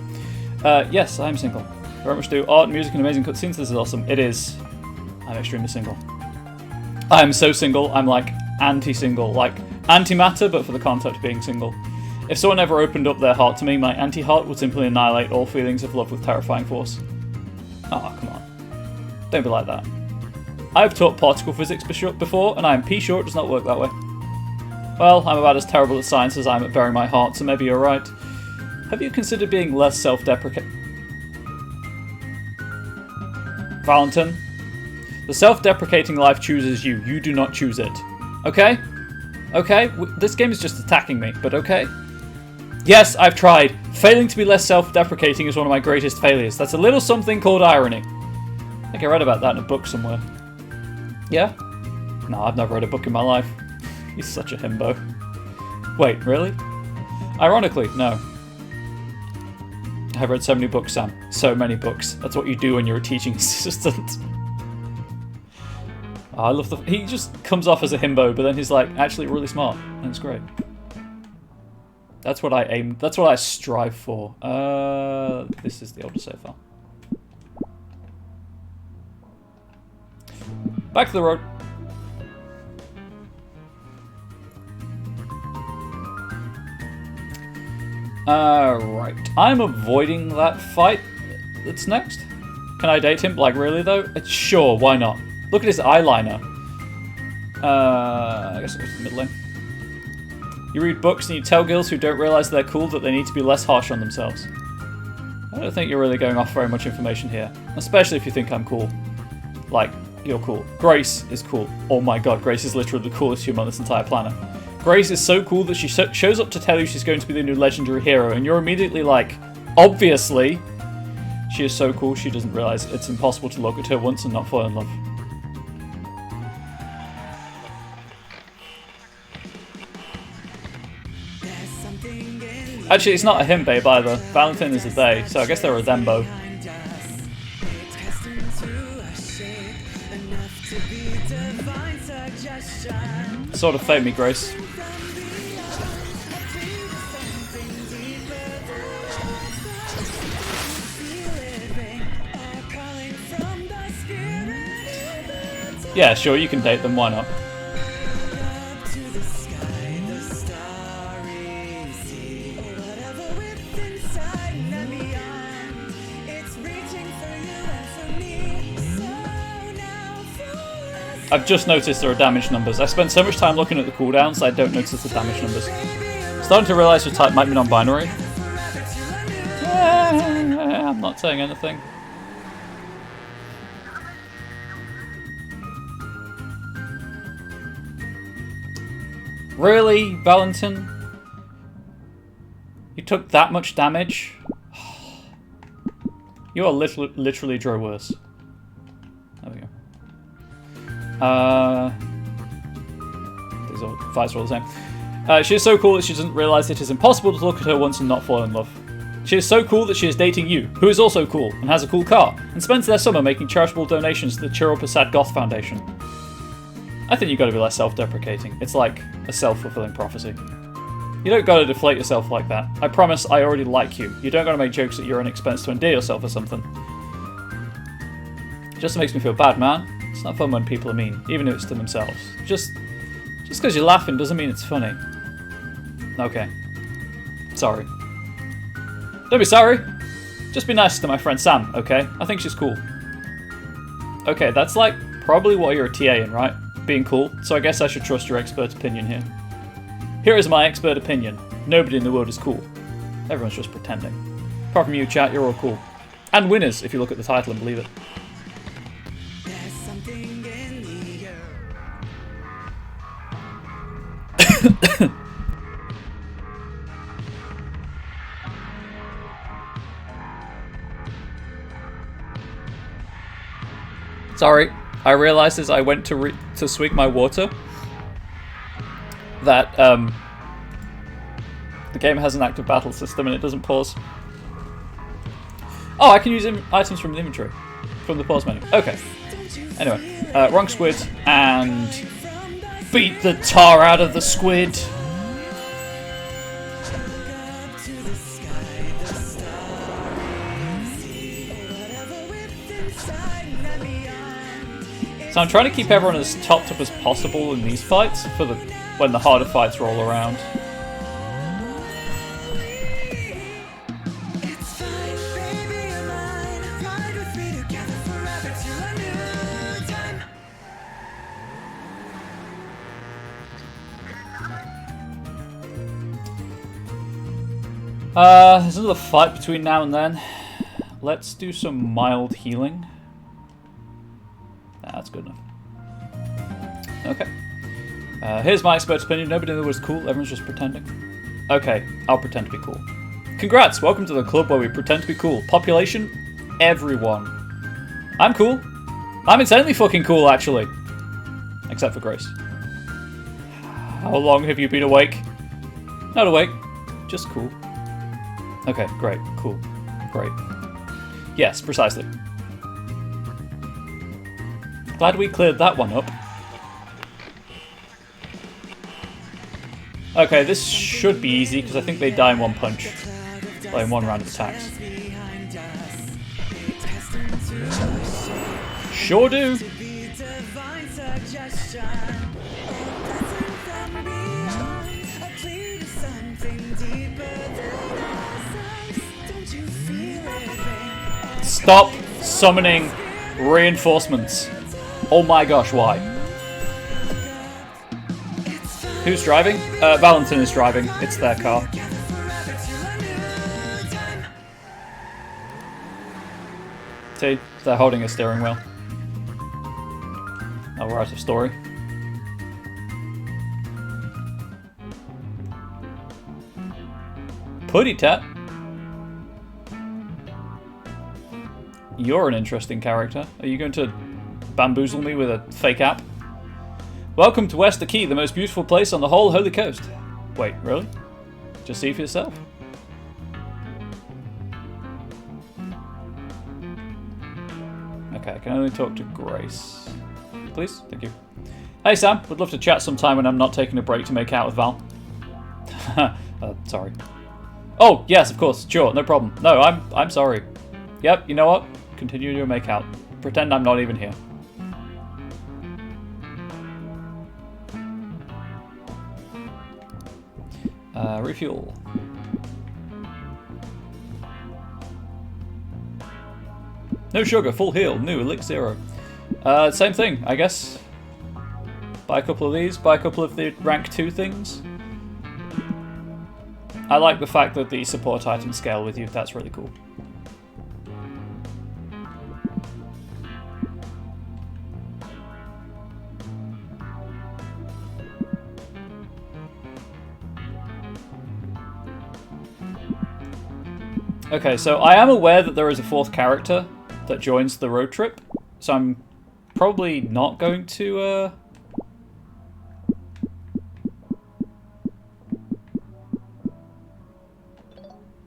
now. Yes, I am single. Very much do. Art, music, and amazing cutscenes. This is awesome. It is. I'm extremely single. I am so single. I'm like anti-single. Like antimatter, but for the concept of being single. If someone ever opened up their heart to me, my anti-heart would simply annihilate all feelings of love with terrifying force. Oh, come on. Don't be like that. I've taught particle physics before, and I am sure it does not work that way. Well, I'm about as terrible at science as I am at bearing my heart, so maybe you're right. Have you considered being less self-deprecating? Valentin? The self-deprecating life chooses you. You do not choose it. Okay? Okay? This game is just attacking me, but okay? Yes, I've tried. Failing to be less self-deprecating is one of my greatest failures. That's a little something called irony. I think I read about that in a book somewhere. Yeah? No, I've never read a book in my life. He's such a himbo. Wait, really? Ironically, no. I've read so many books, Sam. So many books. That's what you do when you're a teaching assistant. Oh, I love he just comes off as a himbo, but then he's like actually really smart, and it's great. That's what I aim. That's what I strive for. This is the older save file. Back to the road. Right. I'm avoiding that fight that's next. Can I date him? Like, really, though? Sure, why not? Look at his eyeliner. I guess I'll go to the middle lane. You read books and you tell girls who don't realise they're cool that they need to be less harsh on themselves. I don't think you're really going off very much information here. Especially if you think I'm cool. Like, you're cool. Grace is cool. Oh my god, Grace is literally the coolest human on this entire planet. Grace is so cool that she shows up to tell you she's going to be the new legendary hero, and you're immediately like, obviously. She is so cool she doesn't realise it's impossible to look at her once and not fall in love. Actually, it's not a him babe either. Valentin is a they, so I guess they're a thembo. Sort of fade me, Grace. Yeah, sure, you can date them, why not? I've just noticed there are damage numbers. I spent so much time looking at the cooldowns I don't notice the damage numbers. Starting to realise your type might be non-binary. I'm not saying anything. Really, Valentin? You took that much damage? You are literally Dro worse. There we go. These fights are all the same. She is so cool that she doesn't realise it is impossible to look at her once and not fall in love. She is so cool that she is dating you, who is also cool and has a cool car, and spends their summer making charitable donations to the Cheer Up a Sad Goth Foundation. I think you've got to be less self-deprecating. It's like a self-fulfilling prophecy. You don't got to deflate yourself like that. I promise I already like you. You don't got to make jokes at your own expense to endear yourself or something. It just makes me feel bad, man. It's not fun when people are mean, even if it's to themselves. Just because you're laughing doesn't mean it's funny. Okay. Sorry. Don't be sorry. Just be nice to my friend Sam, okay? I think she's cool. Okay, that's like probably what you're a TA in, right? Being cool. So I guess I should trust your expert opinion here. Here is my expert opinion. Nobody in the world is cool. Everyone's just pretending. Apart from you, chat, you're all cool. And winners, if you look at the title and believe it. There's something in the air. Sorry, I realised as I went to swig my water that the game has an active battle system and it doesn't pause. Oh, I can use items from the inventory, from the pause menu. Okay. Anyway, wrong squid and beat the tar out of the squid. So I'm trying to keep everyone as topped up as possible in these fights for when the harder fights roll around. There's another fight between now and then. Let's do some mild healing. That's good enough. Okay. Here's my expert opinion. Nobody in the world is cool. Everyone's just pretending. Okay, I'll pretend to be cool. Congrats! Welcome to the club where we pretend to be cool. Population? Everyone. I'm cool. I'm insanely fucking cool, actually. Except for Grace. How long have you been awake? Not awake. Just cool. Okay, great. Cool. Great. Yes, precisely. Glad we cleared that one up. Okay, this should be easy because I think they die in one punch. Like in one round of attacks. Sure do! Stop summoning reinforcements. Oh my gosh, why? Who's driving? Valentin is driving. It's their car. See, they're holding a steering wheel. Oh, we're out of story. Putty Tat. You're an interesting character. Are you going to bamboozle me with a fake app? Welcome to Wester Key, the most beautiful place on the whole Holy Coast. Wait, really? Just see for yourself. Okay, I can only talk to Grace. Please? Thank you. Hey Sam, would love to chat sometime when I'm not taking a break to make out with Val. Sorry. Oh, yes, of course, sure, no problem. No, I'm sorry. Yep, you know what? Continue your makeout. Pretend I'm not even here. Refuel. No sugar, full heal, new, elixir 0. Same thing, I guess. Buy a couple of these, buy a couple of the rank 2 things. I like the fact that the support items scale with you, that's really cool. Okay, so I am aware that there is a 4th character that joins the road trip, so I'm probably not going to,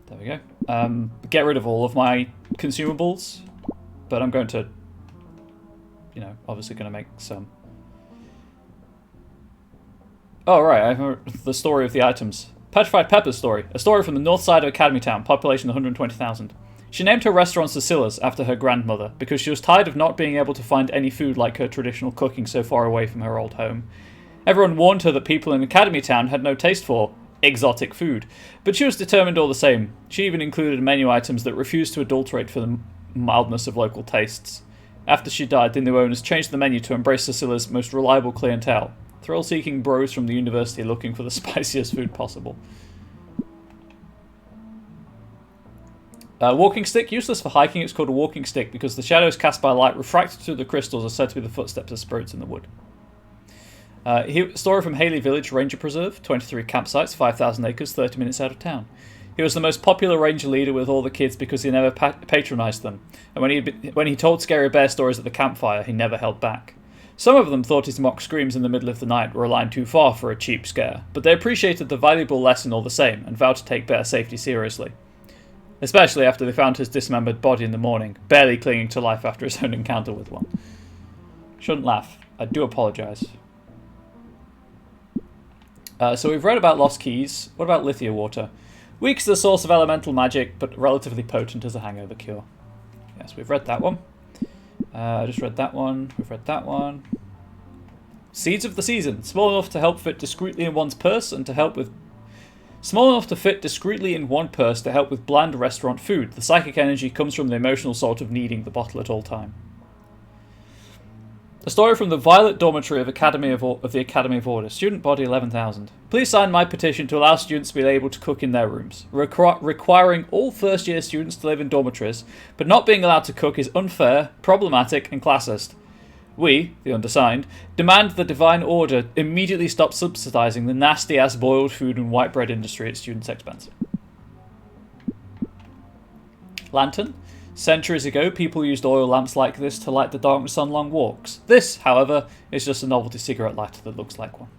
there we go. Get rid of all of my consumables, but I'm going to, you know, obviously going to make some Oh, right, I heard the story of the items. Petrified Pepper's story. A story from the north side of Academy Town, population 120,000. She named her restaurant Cecilla's after her grandmother, because she was tired of not being able to find any food like her traditional cooking so far away from her old home. Everyone warned her that people in Academy Town had no taste for exotic food, but she was determined all the same. She even included menu items that refused to adulterate for the mildness of local tastes. After she died, the new owners changed the menu to embrace Cecilla's most reliable clientele. Thrill-seeking bros from the university looking for the spiciest food possible. Walking stick, useless for hiking. It's called a walking stick because the shadows cast by light refracted through the crystals are said to be the footsteps of spirits in the wood. Story from Haley Village Ranger Preserve, 23 campsites, 5,000 acres, 30 minutes out of town. He was the most popular ranger leader with all the kids because he never patronised them, and when he told scary bear stories at the campfire, he never held back. Some of them thought his mock screams in the middle of the night were a line too far for a cheap scare, but they appreciated the valuable lesson all the same and vowed to take bear safety seriously. Especially after they found his dismembered body in the morning, barely clinging to life after his own encounter with one. Shouldn't laugh. I do apologise. So we've read about lost keys. What about Lithia water? Weak as the source of elemental magic, but relatively potent as a hangover cure. Yes, we've read that one. I just read that one. We've read that one. Seeds of the Season. Small enough to help fit discreetly in one's purse and to help with... Small enough to fit discreetly in one purse to help with bland restaurant food. The psychic energy comes from the emotional sort of needing the bottle at all time. A story from the Violet Dormitory of the Academy of Order. Student body 11,000. Please sign my petition to allow students to be able to cook in their rooms. Requiring all first-year students to live in dormitories, but not being allowed to cook is unfair, problematic, and classist. We, the undersigned, demand the Divine Order immediately stop subsidising the nasty-ass boiled food and white bread industry at students' expense. Lantern. Centuries ago, people used oil lamps like this to light the darkness on long walks. This, however, is just a novelty cigarette lighter that looks like one.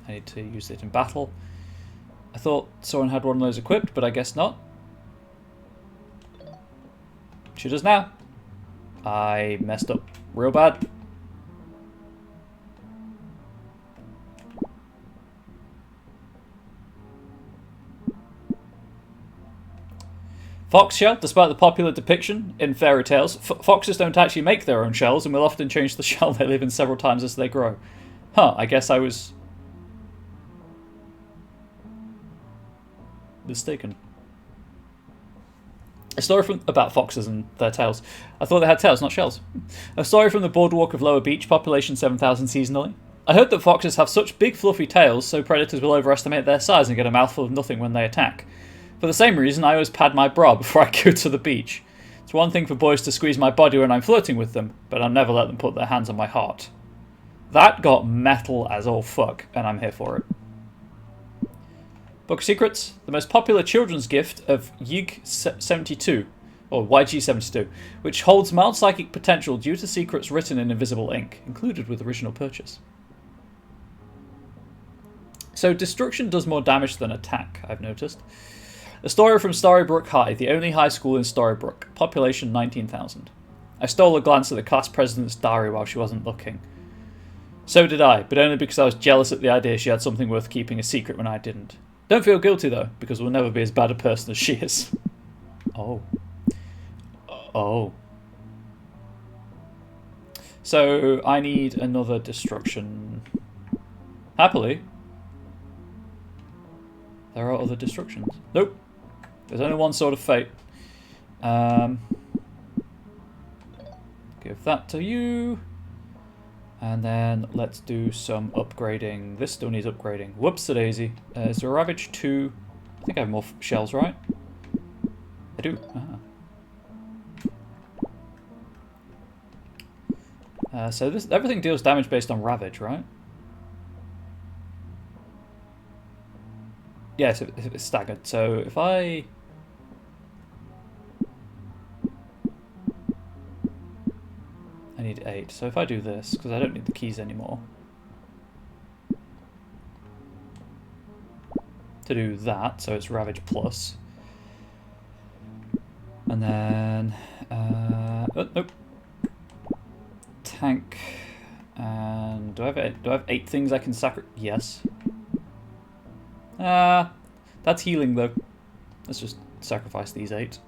I need to use it in battle. I thought someone had one of those equipped, but I guess not. She does now. I messed up real bad. Fox shell, despite the popular depiction in fairy tales, foxes don't actually make their own shells and will often change the shell they live in several times as they grow. Huh, I guess I was mistaken. A story about foxes and their tails. I thought they had tails, not shells. A story from the boardwalk of Lower Beach, population 7,000 seasonally. I heard that foxes have such big fluffy tails, so predators will overestimate their size and get a mouthful of nothing when they attack. For the same reason, I always pad my bra before I go to the beach. It's one thing for boys to squeeze my body when I'm flirting with them, but I'll never let them put their hands on my heart. That got metal as all fuck, and I'm here for it. Book of Secrets, the most popular children's gift of YG-72, or YG-72, which holds mild psychic potential due to secrets written in invisible ink, included with original purchase. So destruction does more damage than attack, I've noticed. A story from Storybrook High, the only high school in Storybrook, population 19,000. I stole a glance at the class president's diary while she wasn't looking. So did I, but only because I was jealous at the idea she had something worth keeping a secret when I didn't. Don't feel guilty though, because we'll never be as bad a person as she is. Oh. Oh. So, I need another destruction. Happily, there are other destructions. Nope. There's only one sort of fate. Give that to you. And then let's do some upgrading. This still needs upgrading. Whoops-a-daisy. Is there a Ravage 2? I think I have more shells, right? I do. So this everything deals damage based on Ravage, right? Yes, it's staggered. So if I... I need 8. So if I do this, because I don't need the keys anymore, to do that, so it's Ravage plus. And then... oh, nope. Tank. And do I have 8 things I can sacrifice? Yes. That's healing though. Let's just sacrifice these 8.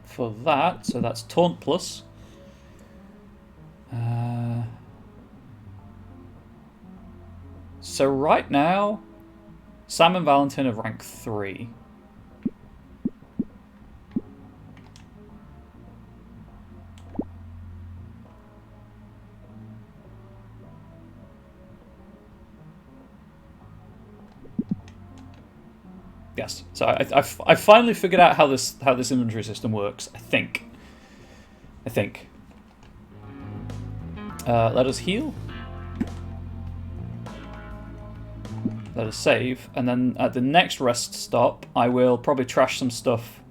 For that, so that's taunt plus. So right now, Sam and Valentin are rank 3. Yes, so I finally figured out how this inventory system works. I think. Let us heal. Let us save, and then at the next rest stop, I will probably trash some stuff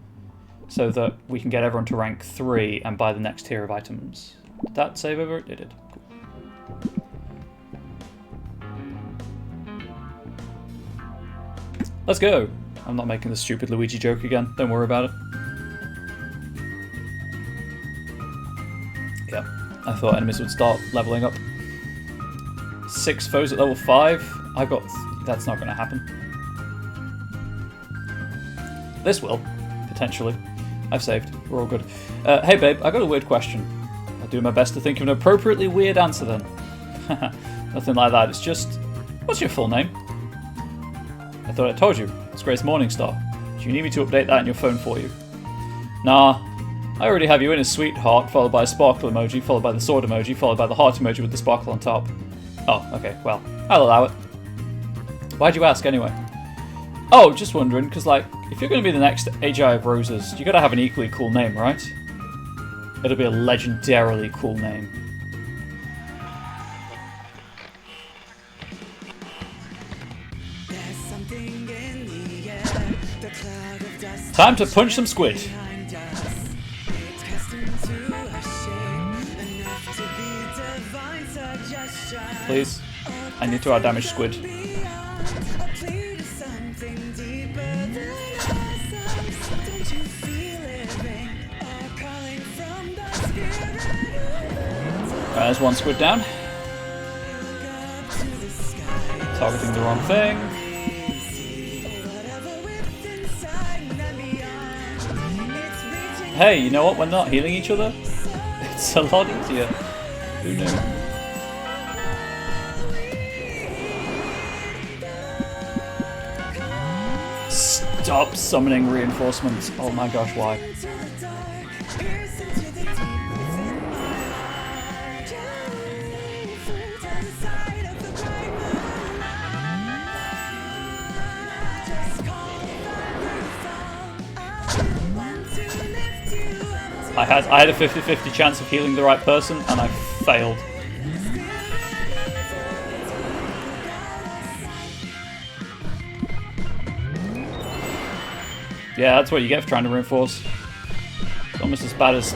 so that we can get everyone to rank 3 and buy the next tier of items. Did that save over? It did. Cool. Let's go. I'm not making the stupid Luigi joke again. Don't worry about it. Yeah, I thought enemies would start leveling up. 6 foes at level 5. I've got... That's not going to happen. This will, potentially. I've saved. We're all good. Hey babe, I got a weird question. I'll do my best to think of an appropriately weird answer then. Nothing like that. It's just... What's your full name? I thought I told you. It's Grace Morningstar. Do you need me to update that in your phone for you? Nah. I already have you in as sweetheart, followed by a sparkle emoji, followed by the sword emoji, followed by the heart emoji with the sparkle on top. Oh, okay, well, I'll allow it. Why'd you ask, anyway? Oh, just wondering, because, like, if you're going to be the next AGI of Roses, you got to have an equally cool name, right? It'll be a legendarily cool name. Time to punch some squid. Please. I need to outdamage squid. There's one squid down. Targeting the wrong thing. Hey, you know what? We're not healing each other. It's a lot easier. Who knew? Stop summoning reinforcements. Oh my gosh, why? I had a 50-50 chance of healing the right person, and I failed. Yeah, that's what you get for trying to reinforce. It's almost as bad as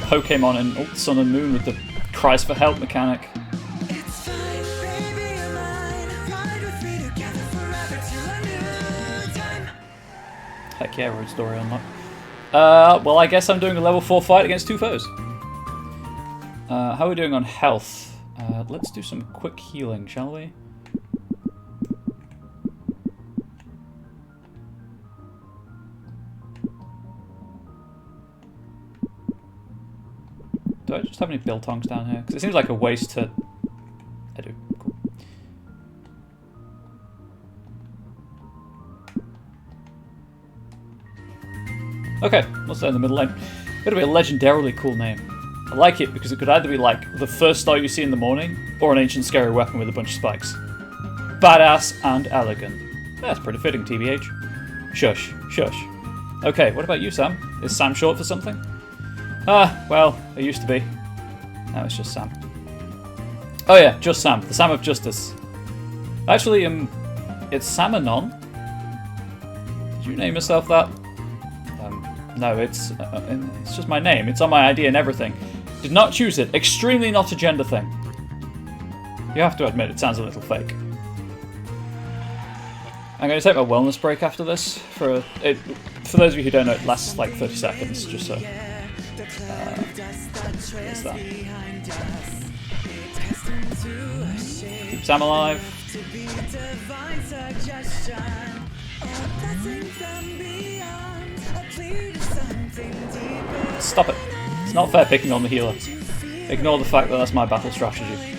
Pokemon in Sun and Moon with the cries for help mechanic. Heck yeah, road story unlocked. Well, I guess I'm doing a level 4 fight against 2 foes. How are we doing on health? Let's do some quick healing, shall we? Do I just have any biltongs down here? Because it seems like a waste to... I do. Cool. Okay, what's that in the middle lane? It'll be a legendarily cool name. I like it because it could either be like the first star you see in the morning, or an ancient scary weapon with a bunch of spikes. Badass and elegant. That's pretty fitting, TBH. Shush, shush. Okay, what about you, Sam? Is Sam short for something? Well, it used to be. Now it's just Sam. Oh yeah, just Sam. The Sam of Justice. Actually, it's Samanon. Did you name yourself that? No, it's just my name. It's on my ID and everything. Did not choose it. Extremely not a gender thing. You have to admit, it sounds a little fake. I'm going to take my wellness break after this. For those of you who don't know, it lasts like 30 seconds, just so. What's that? Keep Sam alive. Stop it. It's not fair picking on the healer. Ignore the fact that that's my battle strategy.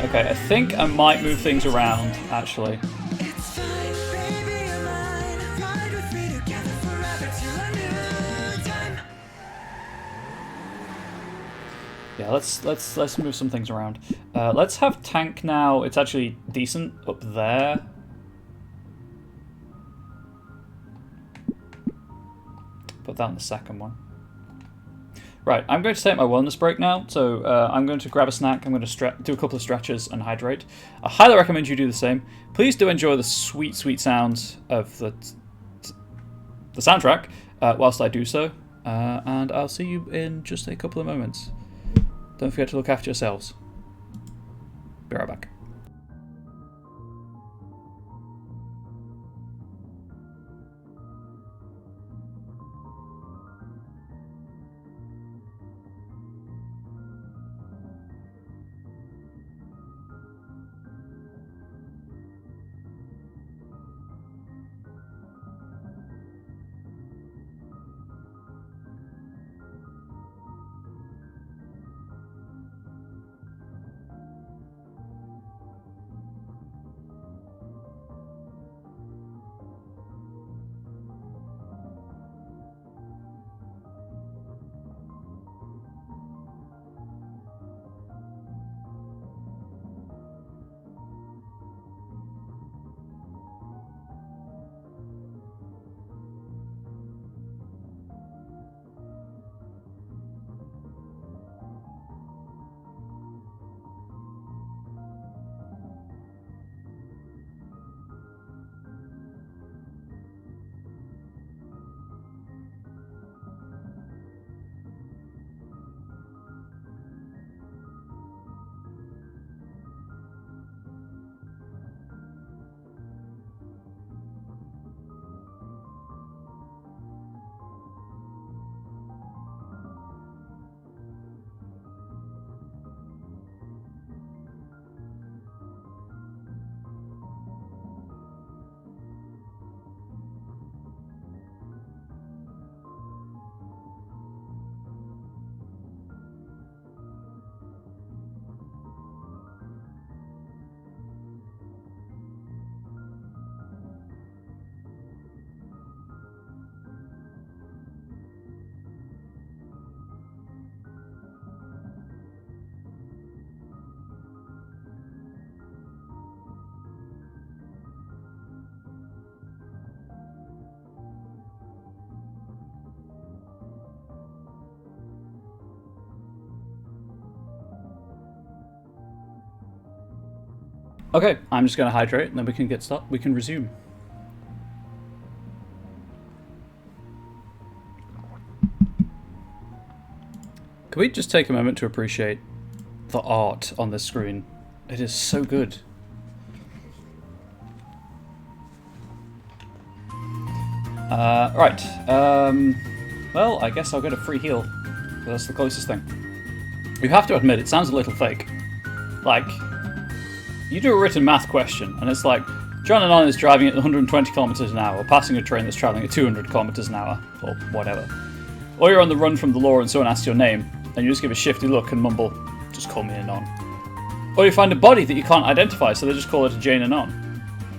Okay, I think I might move things around, actually. Yeah, let's move some things around. Let's have tank now. It's actually decent up there. Put that on the second one. Right, I'm going to take my wellness break now, so I'm going to grab a snack, I'm going to do a couple of stretches and hydrate. I highly recommend you do the same. Please do enjoy the sweet, sweet sounds of the soundtrack whilst I do so, and I'll see you in just a couple of moments. Don't forget to look after yourselves. Be right back. Okay, I'm just going to hydrate and then we can get started. We can resume. Can we just take a moment to appreciate the art on this screen? It is so good. Right. Well, I guess I'll get a free heal. That's the closest thing. You have to admit, it sounds a little fake. Like, you do a written math question, and it's like, John and On is driving at 120 kilometers an hour, passing a train that's traveling at 200 kilometers an hour, or whatever. Or you're on the run from the law and someone asks your name, and you just give a shifty look and mumble, just call me Anon. Or you find a body that you can't identify, so they just call it a Jane Anon.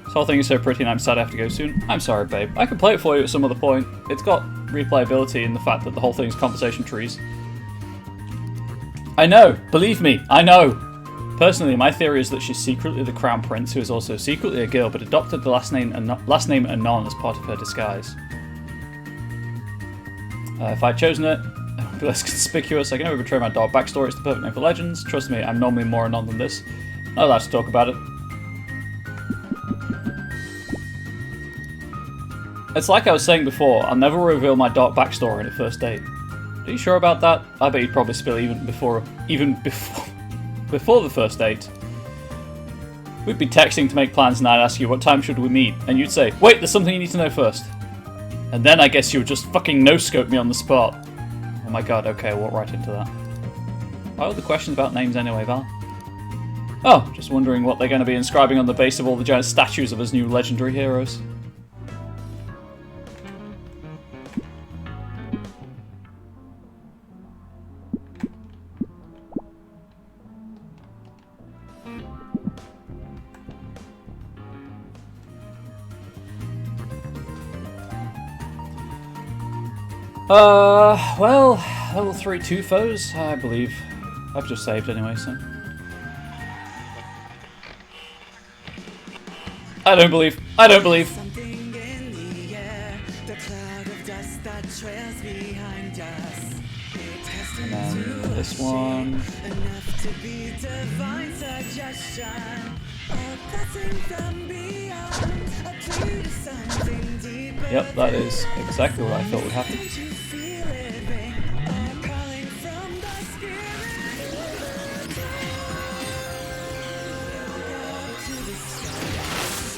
This whole thing is so pretty and I'm sad I have to go soon. I'm sorry, babe. I can play it for you at some other point. It's got replayability in the fact that the whole thing is conversation trees. I know! Believe me, I know! Personally, my theory is that she's secretly the crown prince who is also secretly a girl but adopted the last name Anon as part of her disguise. If I'd chosen it, it would be less conspicuous. I can never betray my dog backstory. It's the perfect name for legends. Trust me, I'm normally more Anon than this. Not allowed to talk about it. It's like I was saying before, I'll never reveal my dark backstory on a first date. Are you sure about that? I bet you'd probably spill even before before the first date, we'd be texting to make plans and I'd ask you what time should we meet, and you'd say, wait, there's something you need to know first. And then I guess you would just fucking no-scope me on the spot. Oh my god, okay, we'll walk right into that. Why are the questions about names anyway, Val? Oh, just wondering what they're going to be inscribing on the base of all the giant statues of his new legendary heroes. Well, level 3 2 foes, I believe. I've just saved anyway, so. I don't believe. Something in the air, the cloud of dust that trails behind us. It has And then this one. enough to be divine suggestion. A blessing from beyond, a clue to something deeper. Yep, that is exactly what I thought would happen. Don't you feel it ring? A calling from the spirit. To the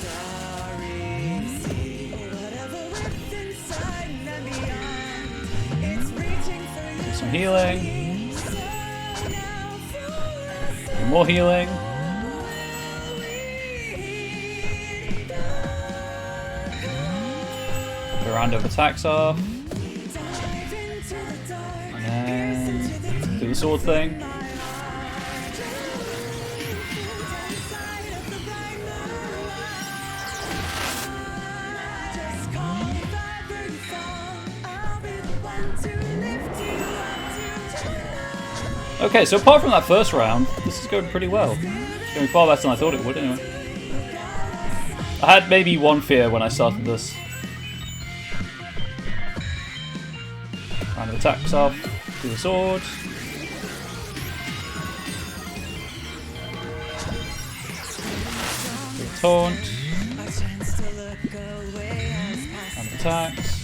starry sea. Whatever left inside and beyond, it's reaching for you. Do some healing. So now for us, Do more healing. The round of attacks off. dive into the dark. And then do the sword thing. Okay, so apart from that first round, this is going pretty well. It's going far better than I thought it would anyway. I had maybe one fear when I started this. Round of attacks off, do the sword. Do the taunt. Round of attacks.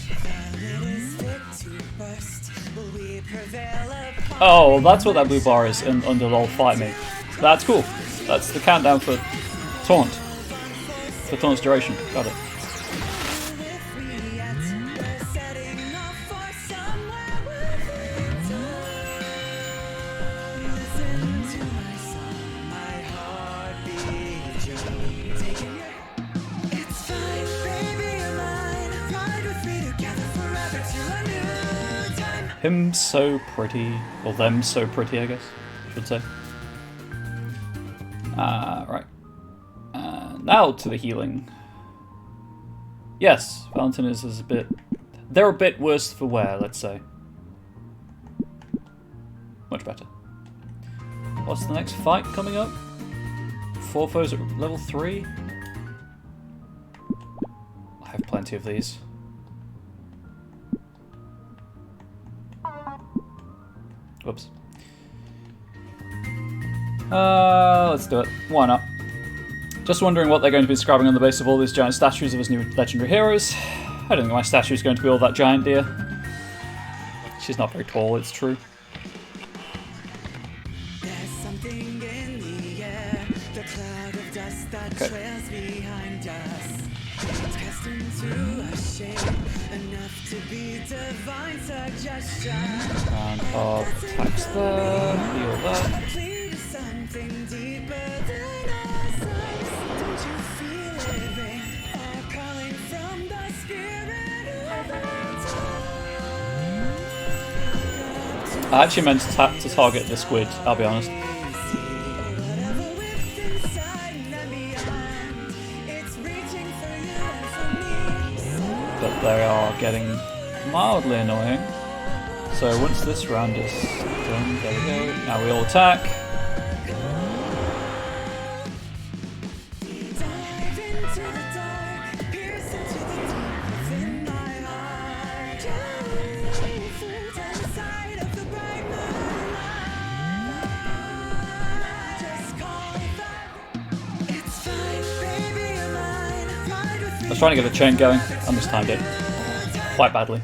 Oh, that's what that blue bar is under LOL Fight Me. That's cool. That's the countdown for taunt. For taunt's duration. Got it. Him so pretty, or them so pretty, I guess, I should say. Right. Now to the healing. Yes, Valentine is a bit... They're a bit worse for wear, let's say. Much better. What's the next fight coming up? 4 foes at level 3? I have plenty of these. Whoops. Let's do it. Why not? Just wondering what they're going to be inscribing on the base of all these giant statues of his new legendary heroes. I don't think my statue is going to be all that giant, dear. She's not very tall, it's true. There's something in the air, the cloud of dust that trails behind us. It's cast into a shape, enough to be divine suggestion. Round of attacks there, heal that. Clear to something deeper than ourselves. Don't you feel it ring? A calling from the spirit of I actually meant to target the squid, I'll be honest. But they are getting mildly annoying. So once this round is done, there we go. Now we all attack. I was trying to get the chain going, I mistimed it quite badly.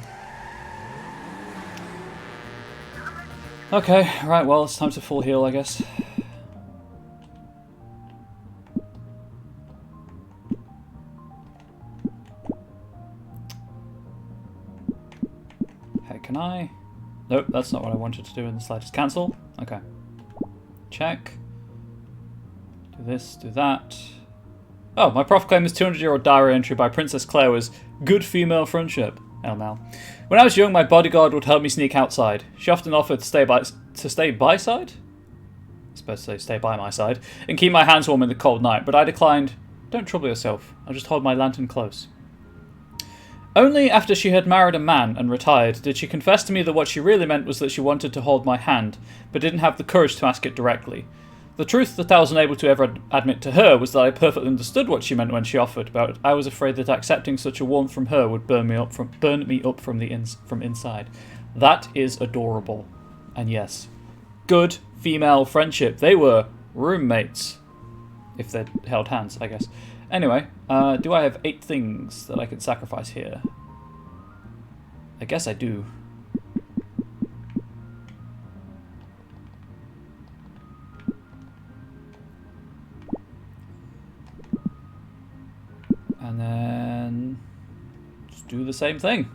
Okay, right, well, it's time to full heal, I guess. Right, can I? Nope, that's not what I wanted to do in the slightest. Cancel. Okay. Check. Do this, do that. Oh, my prof claim is 200-year-old diary entry by Princess Claire was good female friendship. Oh no. When I was young, my bodyguard would help me sneak outside. She often offered to stay by side? I'm supposed to say stay by my side, and keep my hands warm in the cold night, but I declined. Don't trouble yourself. I'll just hold my lantern close. Only after she had married a man and retired did she confess to me that what she really meant was that she wanted to hold my hand, but didn't have the courage to ask it directly. The truth that I was unable to ever admit to her was that I perfectly understood what she meant when she offered, but I was afraid that accepting such a warmth from her would burn me up from inside. That is adorable. And yes, good female friendship. They were roommates. If they'd held hands, I guess. Anyway, do I have 8 things that I can sacrifice here? I guess I do. And then just do the same thing.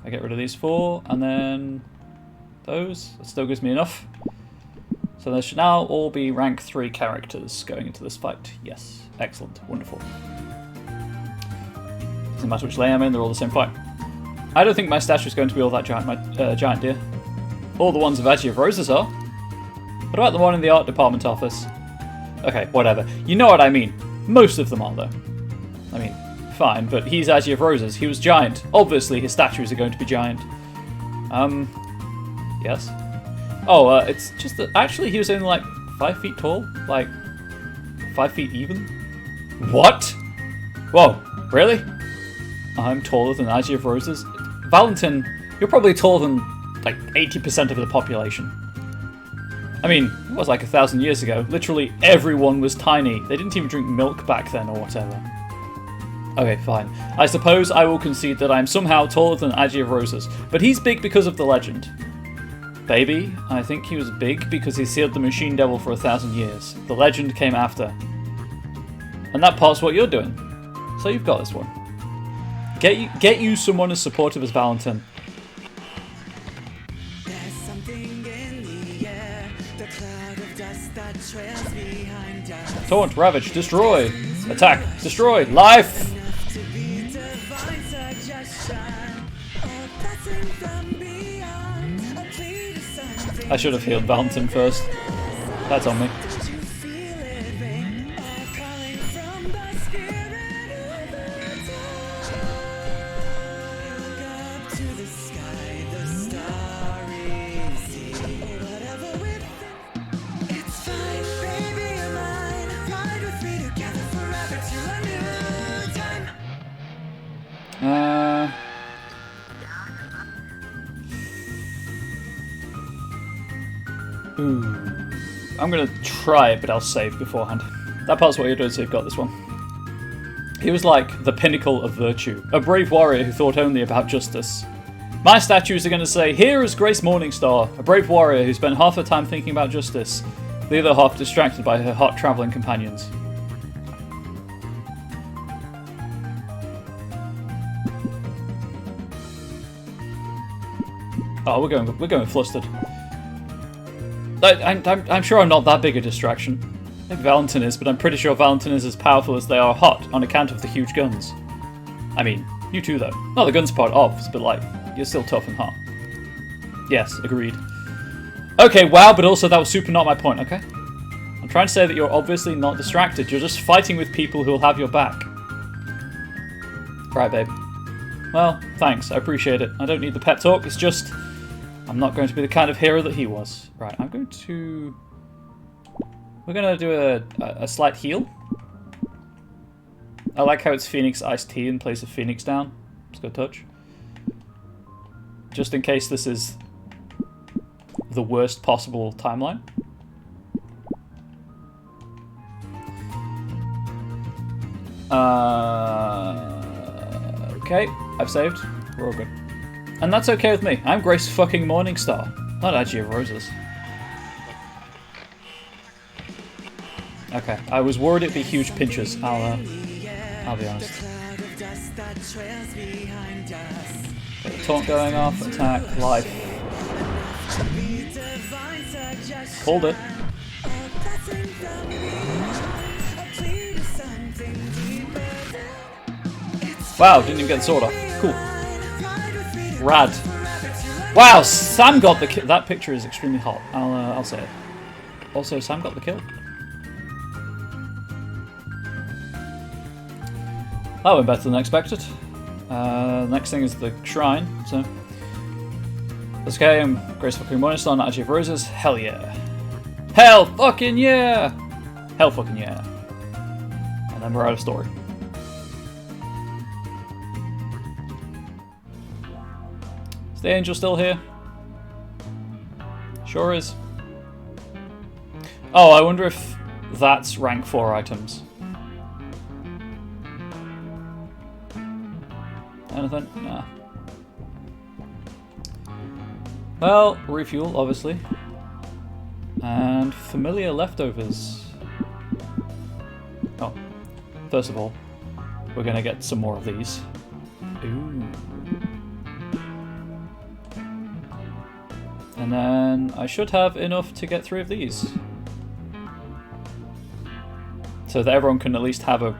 I get rid of these 4, and then those. That still gives me enough. So there should now all be rank 3 characters going into this fight. Yes. Excellent. Wonderful. Doesn't matter which lane I'm in, they're all the same fight. I don't think my statue is going to be all that giant, dear. All the ones of Agi of Roses are. What about the one in the art department office? Okay, whatever. You know what I mean. Most of them are, though. I mean, fine, but he's Agi of Roses. He was giant. Obviously, his statues are going to be giant. Yes? Oh, it's just that actually he was only like 5 feet tall. Like, 5 feet even. What? Whoa, really? I'm taller than Agi of Roses? Valentin, you're probably taller than like 80% of the population. I mean, it was like 1,000 years ago. Literally everyone was tiny. They didn't even drink milk back then or whatever. Okay, fine. I suppose I will concede that I'm somehow taller than Agi of Roses, but he's big because of the legend. Baby, I think he was big because he sealed the Machine Devil for 1,000 years. The legend came after. And that part's what you're doing. So you've got this one. Get you someone as supportive as Valentin. There's something in the air, the cloud of dust that trails behind us. Taunt, ravage, destroy, attack, destroy, life! Enough to be divine suggestion, a blessing from beyond, a plea to something. I should have healed Valentin first. That's on me. Did you feel it ring? A calling from the spirit of the dawn. Look up to the sky, the starry sea. Whatever we think, it's fine, baby, you're mine. Ride with me together forever to a new time. Ooh. I'm gonna try it, but I'll save beforehand. That part's what you're doing, so you've got this one. He was like the pinnacle of virtue, a brave warrior who thought only about justice. My statues are going to say, here is Grace Morningstar, a brave warrior who spent half her time thinking about justice, the other half distracted by her hot travelling companions. Oh, we're going flustered. I'm sure I'm not that big a distraction. I think Valentin is, but I'm pretty sure Valentin is as powerful as they are hot on account of the huge guns. I mean, you too though. Not the guns part of, but like, you're still tough and hot. Yes, agreed. Okay, wow, but also that was super not my point, okay? I'm trying to say that you're obviously not distracted, you're just fighting with people who'll have your back. Right, babe. Well, thanks, I appreciate it. I don't need the pep talk, it's just... I'm not going to be the kind of hero that he was. Right, I'm going to... We're going to do a slight heal. I like how it's Phoenix Iced Tea in place of Phoenix Down. It's a good touch. Just in case this is the worst possible timeline. Okay, I've saved. We're all good. And that's okay with me. I'm Grace fucking Morningstar, not Agi of Roses. Okay, I was worried it'd be huge pinches. I'll be honest. of dust that trails behind us. Get the taunt going off, attack, life. Be divine suggestion. Called it. A blessing from beyond. A plea to something deeper than. It's Wow, didn't even get the sword off. Cool. ride with me to Rad. Wow, Sam got the kill. That picture is extremely hot. I'll say it. Also, Sam got the kill. That went better than expected. Next thing is the shrine. So, let's go. Grace fucking bonus on Archie of Roses. Hell yeah. Hell fucking yeah. Hell fucking yeah. And then we're out of story. Is the angel still here? Sure is. Oh, I wonder if that's rank 4 items. Anything? Nah. Well, refuel, obviously. And familiar leftovers. Oh, first of all, we're gonna get some more of these. Ooh. And then I should have enough to get 3 of these. So that everyone can at least have a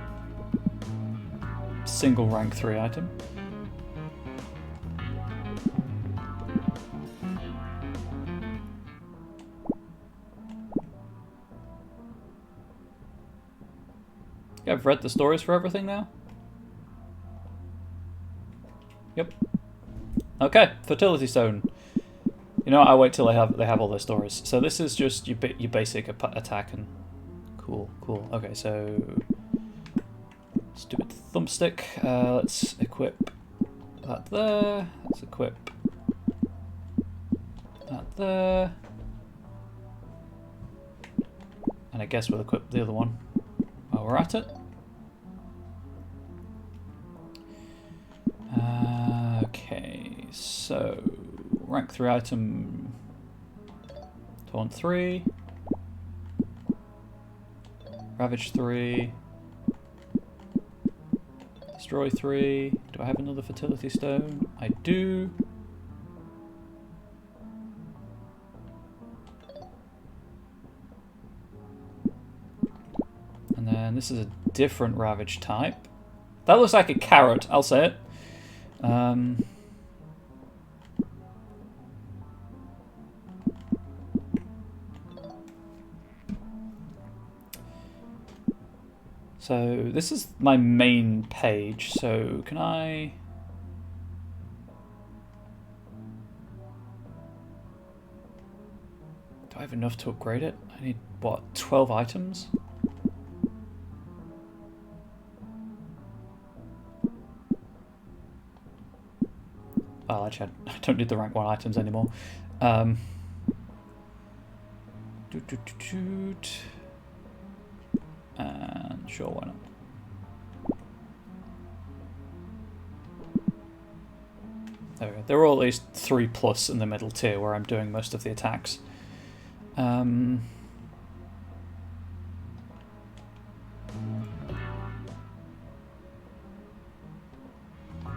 single rank 3 item. Yeah, I've read the stories for everything now. Yep. Okay, fertility stone. You know what, I'll wait till they have all their stories. So this is just your basic attack and cool. Okay, so stupid thumbstick. Let's equip that there. Let's equip that there. And I guess we'll equip the other one while we're at it. Okay, so rank 3 item, taunt 3, ravage 3, destroy 3. Do I have another fertility stone? I do. And then this is a different ravage type. That looks like a carrot, I'll say it. So this is my main page, so can I... Do I have enough to upgrade it? I need, what, 12 items? Well, actually, I don't need the rank 1 items anymore. And sure, why not? There we go. They're all at least 3+ in the middle tier where I'm doing most of the attacks.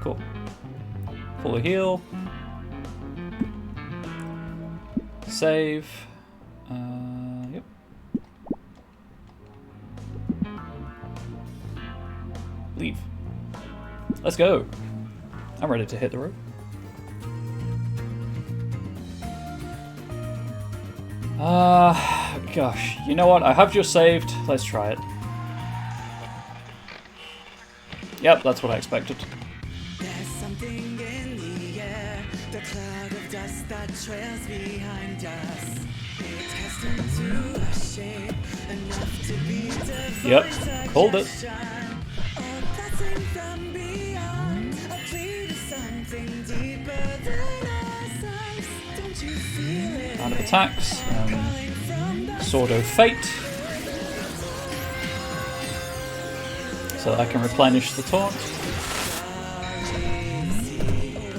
Cool. Fully heal. Save. Yep. Leave. Let's go. I'm ready to hit the road. Gosh. You know what? I have just saved. Let's try it. Yep, that's what I expected. There's something in the air, the cloud of dust that trails behind us. It cast into a shape enough to be divine. Yep, called it. A blessing from beyond, a plea to something deeper than ourselves. Don't you feel it? Round of attacks. Calling from the Sword of Fate. So that I can replenish the taunt.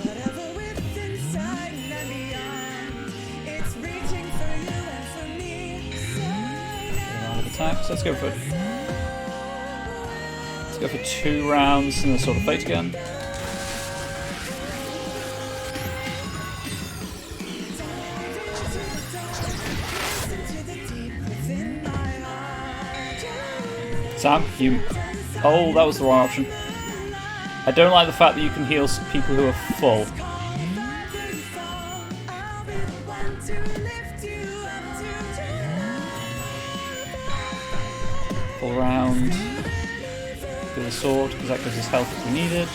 whatever with inside and beyond. It's reaching for you and for me. So Round of attacks. Let's go for Go for 2 rounds and then Sword of Fate again. Sam, you... Oh, that was the wrong option. I don't like the fact that you can heal people who are full. Full round. Do the sword, because that gives us health if we need it.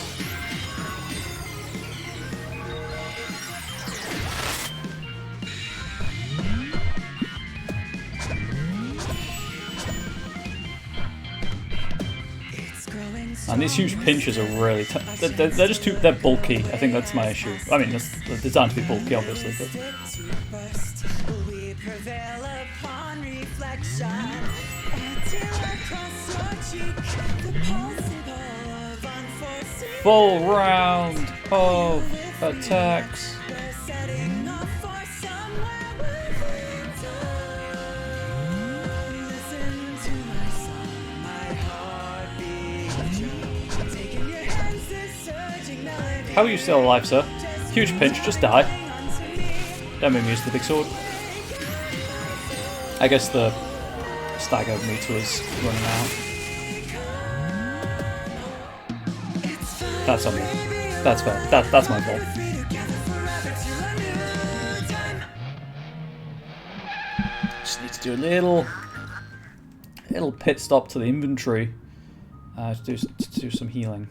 And these huge pinchers are really... they're just too... they're bulky. I think that's my issue. I mean, they're designed to be bulky, obviously, but... Full round of attacks. How are you still alive, sir? Huge pinch, just die. Don't make me use the big sword. I guess the stagger meter was running out. That's on me. That's fair. That's my fault. Just need to do a little pit stop to the inventory to do some healing.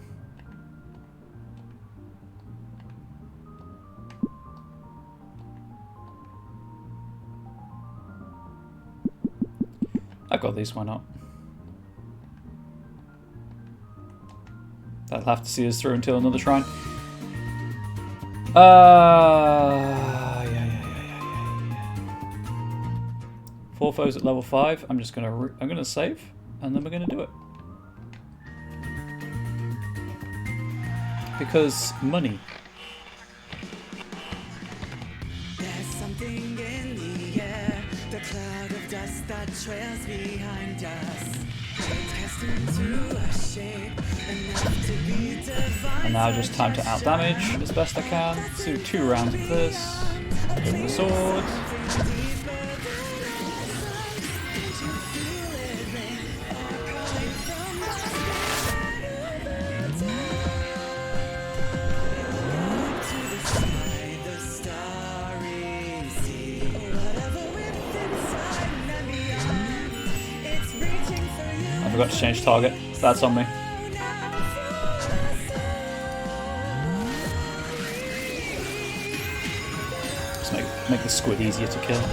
I've got these, why not? That'll have to see us through until another shrine. Yeah. 4 foes at level 5. I'm gonna save, and then we're gonna do it. Because money. There's something in the air, the cloud of dust that trails behind us. Cast into a shape enough to be divine. And now just time to out damage as best I can. Do 2 rounds of this. With the sword. I forgot to change target. That's on me. Just make the squid easier to kill.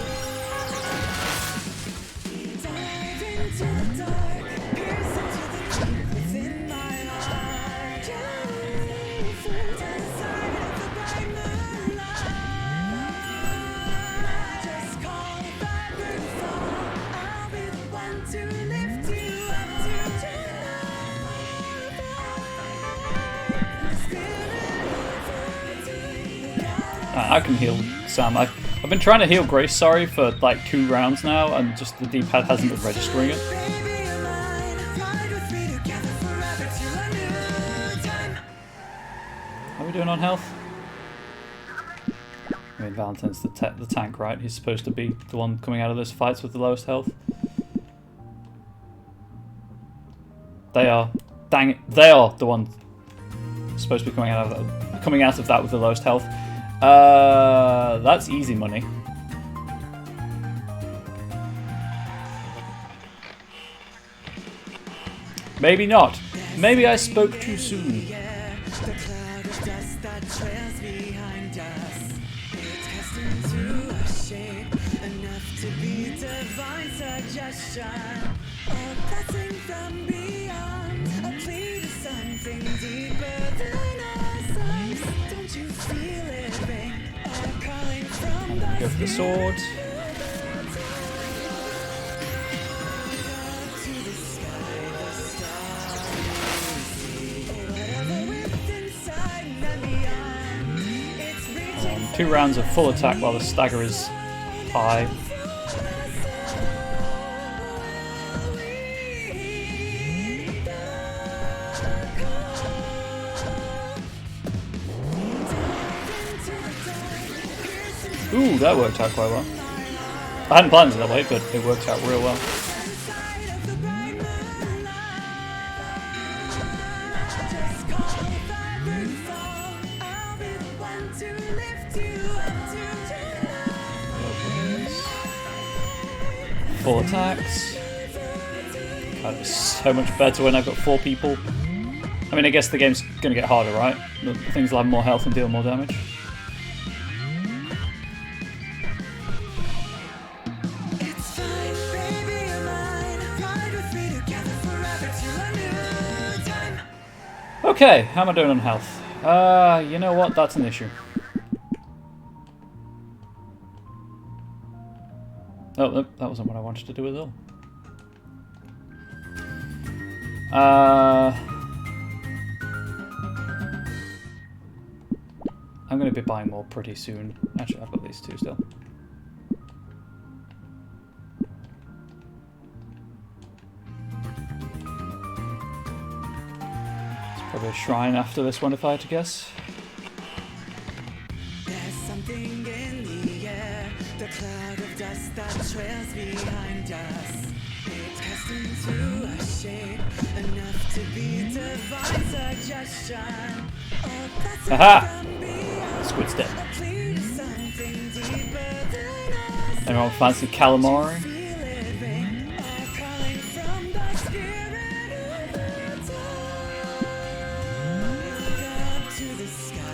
I can heal Sam. I've been trying to heal Grace, sorry, for like 2 rounds now, and just the D-pad hasn't been registering it. How are we doing on health? I mean, Valentine's the tank, right? He's supposed to be the one coming out of those fights with the lowest health. They are. Dang it. They are the one supposed to be coming out of that with the lowest health. That's easy money. Maybe not. Maybe I spoke too soon. Go for the sword. And 2 rounds of full attack while the stagger is high. Ooh, that worked out quite well. I hadn't planned it that way, but it worked out real well. Full attacks. God, it's so much better when I've got 4 people. I mean, I guess the game's gonna get harder, right? The things will have more health and deal more damage. Okay, how am I doing on health? You know what? That's an issue. Oh, that wasn't what I wanted to do at all. I'm going to be buying more pretty soon. Actually, I've got these 2 still. There's probably a shrine after this one if I had to guess. There's something in the air, the cloud of dust that trails behind us. It casts into a shape enough to be divine suggestion. Aha! Squid's dead. Anyone fancy calamari?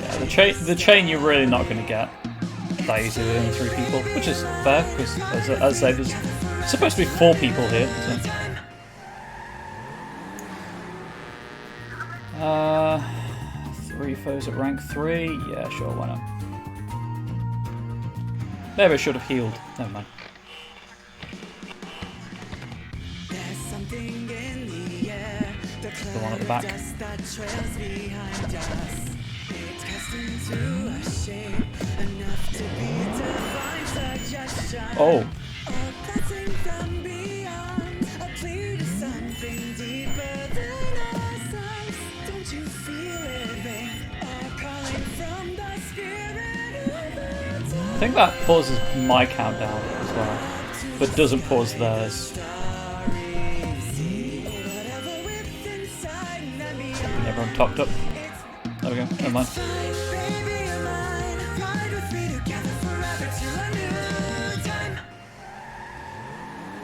Yeah, the chain you're really not going to get that easily with only 3 people, which is fair because, as I say, there's supposed to be 4 people here. So. 3 foes at rank 3? Yeah, sure, why not? Maybe I should have healed. Never mind. The one at the back. Oh. I think that pauses my countdown as well, but doesn't pause theirs. Everyone topped up. There we go, never mind.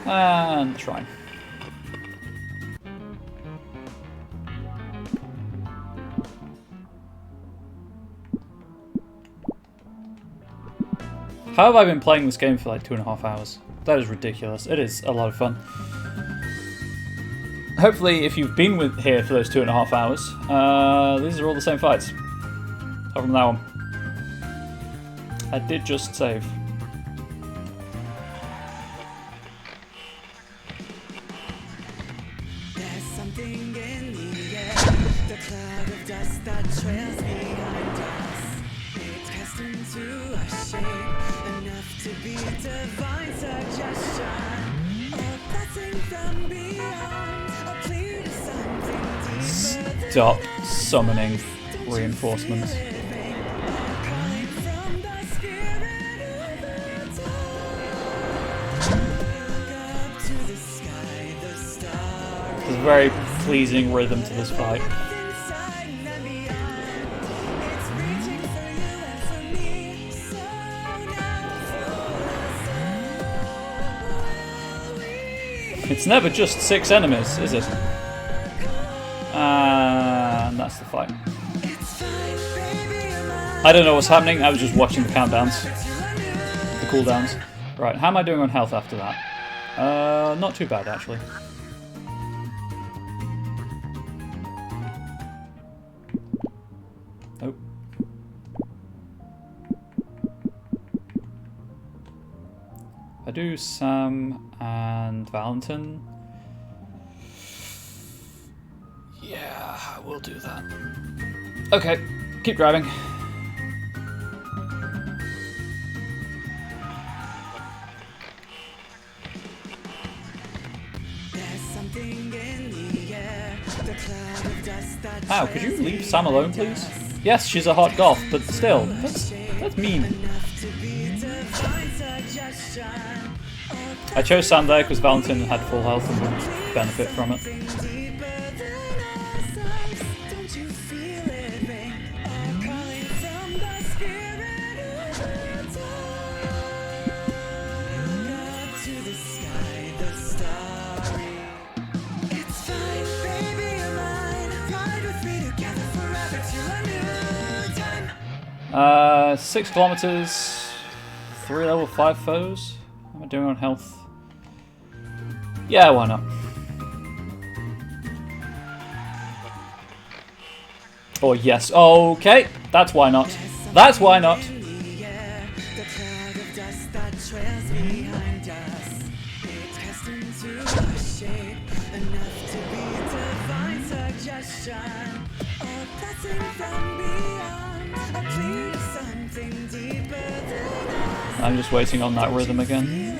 And shrine. How have I been playing this game for like 2.5 hours? That is ridiculous. It is a lot of fun. Hopefully, if you've been here for those 2.5 hours, these are all the same fights. Apart from that one. I did just save. There's something in the air, the cloud of dust that trails behind us. It casts into a shape enough to be divine suggestion. A blessing from beyond, a plea to something deeper. Stop summoning reinforcements. There's a very pleasing rhythm to this fight. It's never just 6 enemies, is it? And that's the fight. I don't know what's happening, I was just watching the countdowns. The cooldowns. Right, how am I doing on health after that? Not too bad, actually. Oh. I do Sam and Valentin. Yeah, I will do that. Okay, keep driving. Ow, could you leave Sam alone, please? Yes, she's a hot goth, but still, that's mean. I chose Sand there because Valentin had full health and would benefit from it. Uh, 6 kilometers, 3 level 5 foes. How am I doing on health? Yeah, why not? Oh, yes. Okay, that's why not. That's why not. I'm just waiting on that rhythm again.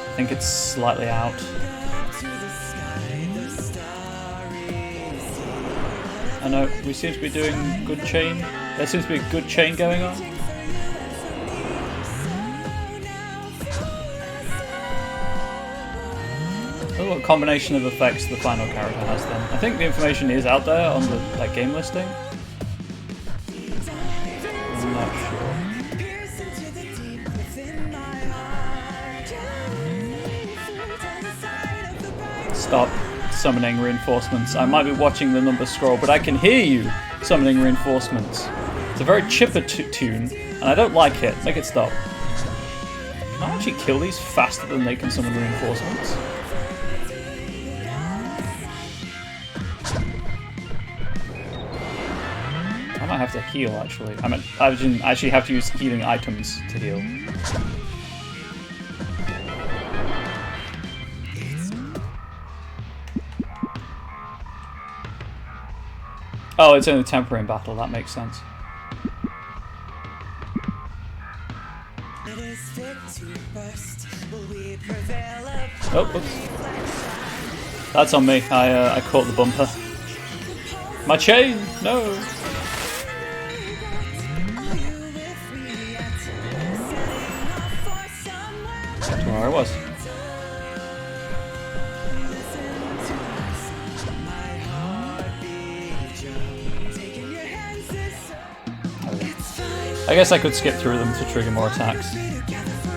I think it's slightly out. I know, we seem to be doing good chain. There seems to be a good chain going on. Oh, what combination of effects the final character has then. I think the information is out there on the game listing. I'm not sure. Stop summoning reinforcements. I might be watching the numbers scroll, but I can hear you summoning reinforcements. It's a very chipper tune, and I don't like it. Make it stop. Can I actually kill these faster than they can summon reinforcements? I might have to heal, actually. I actually have to use healing items to heal. Oh, it's only temporary in battle, that makes sense. Oh, oops. That's on me. I caught the bumper. My chain! No! That's where I was. I guess I could skip through them to trigger more attacks.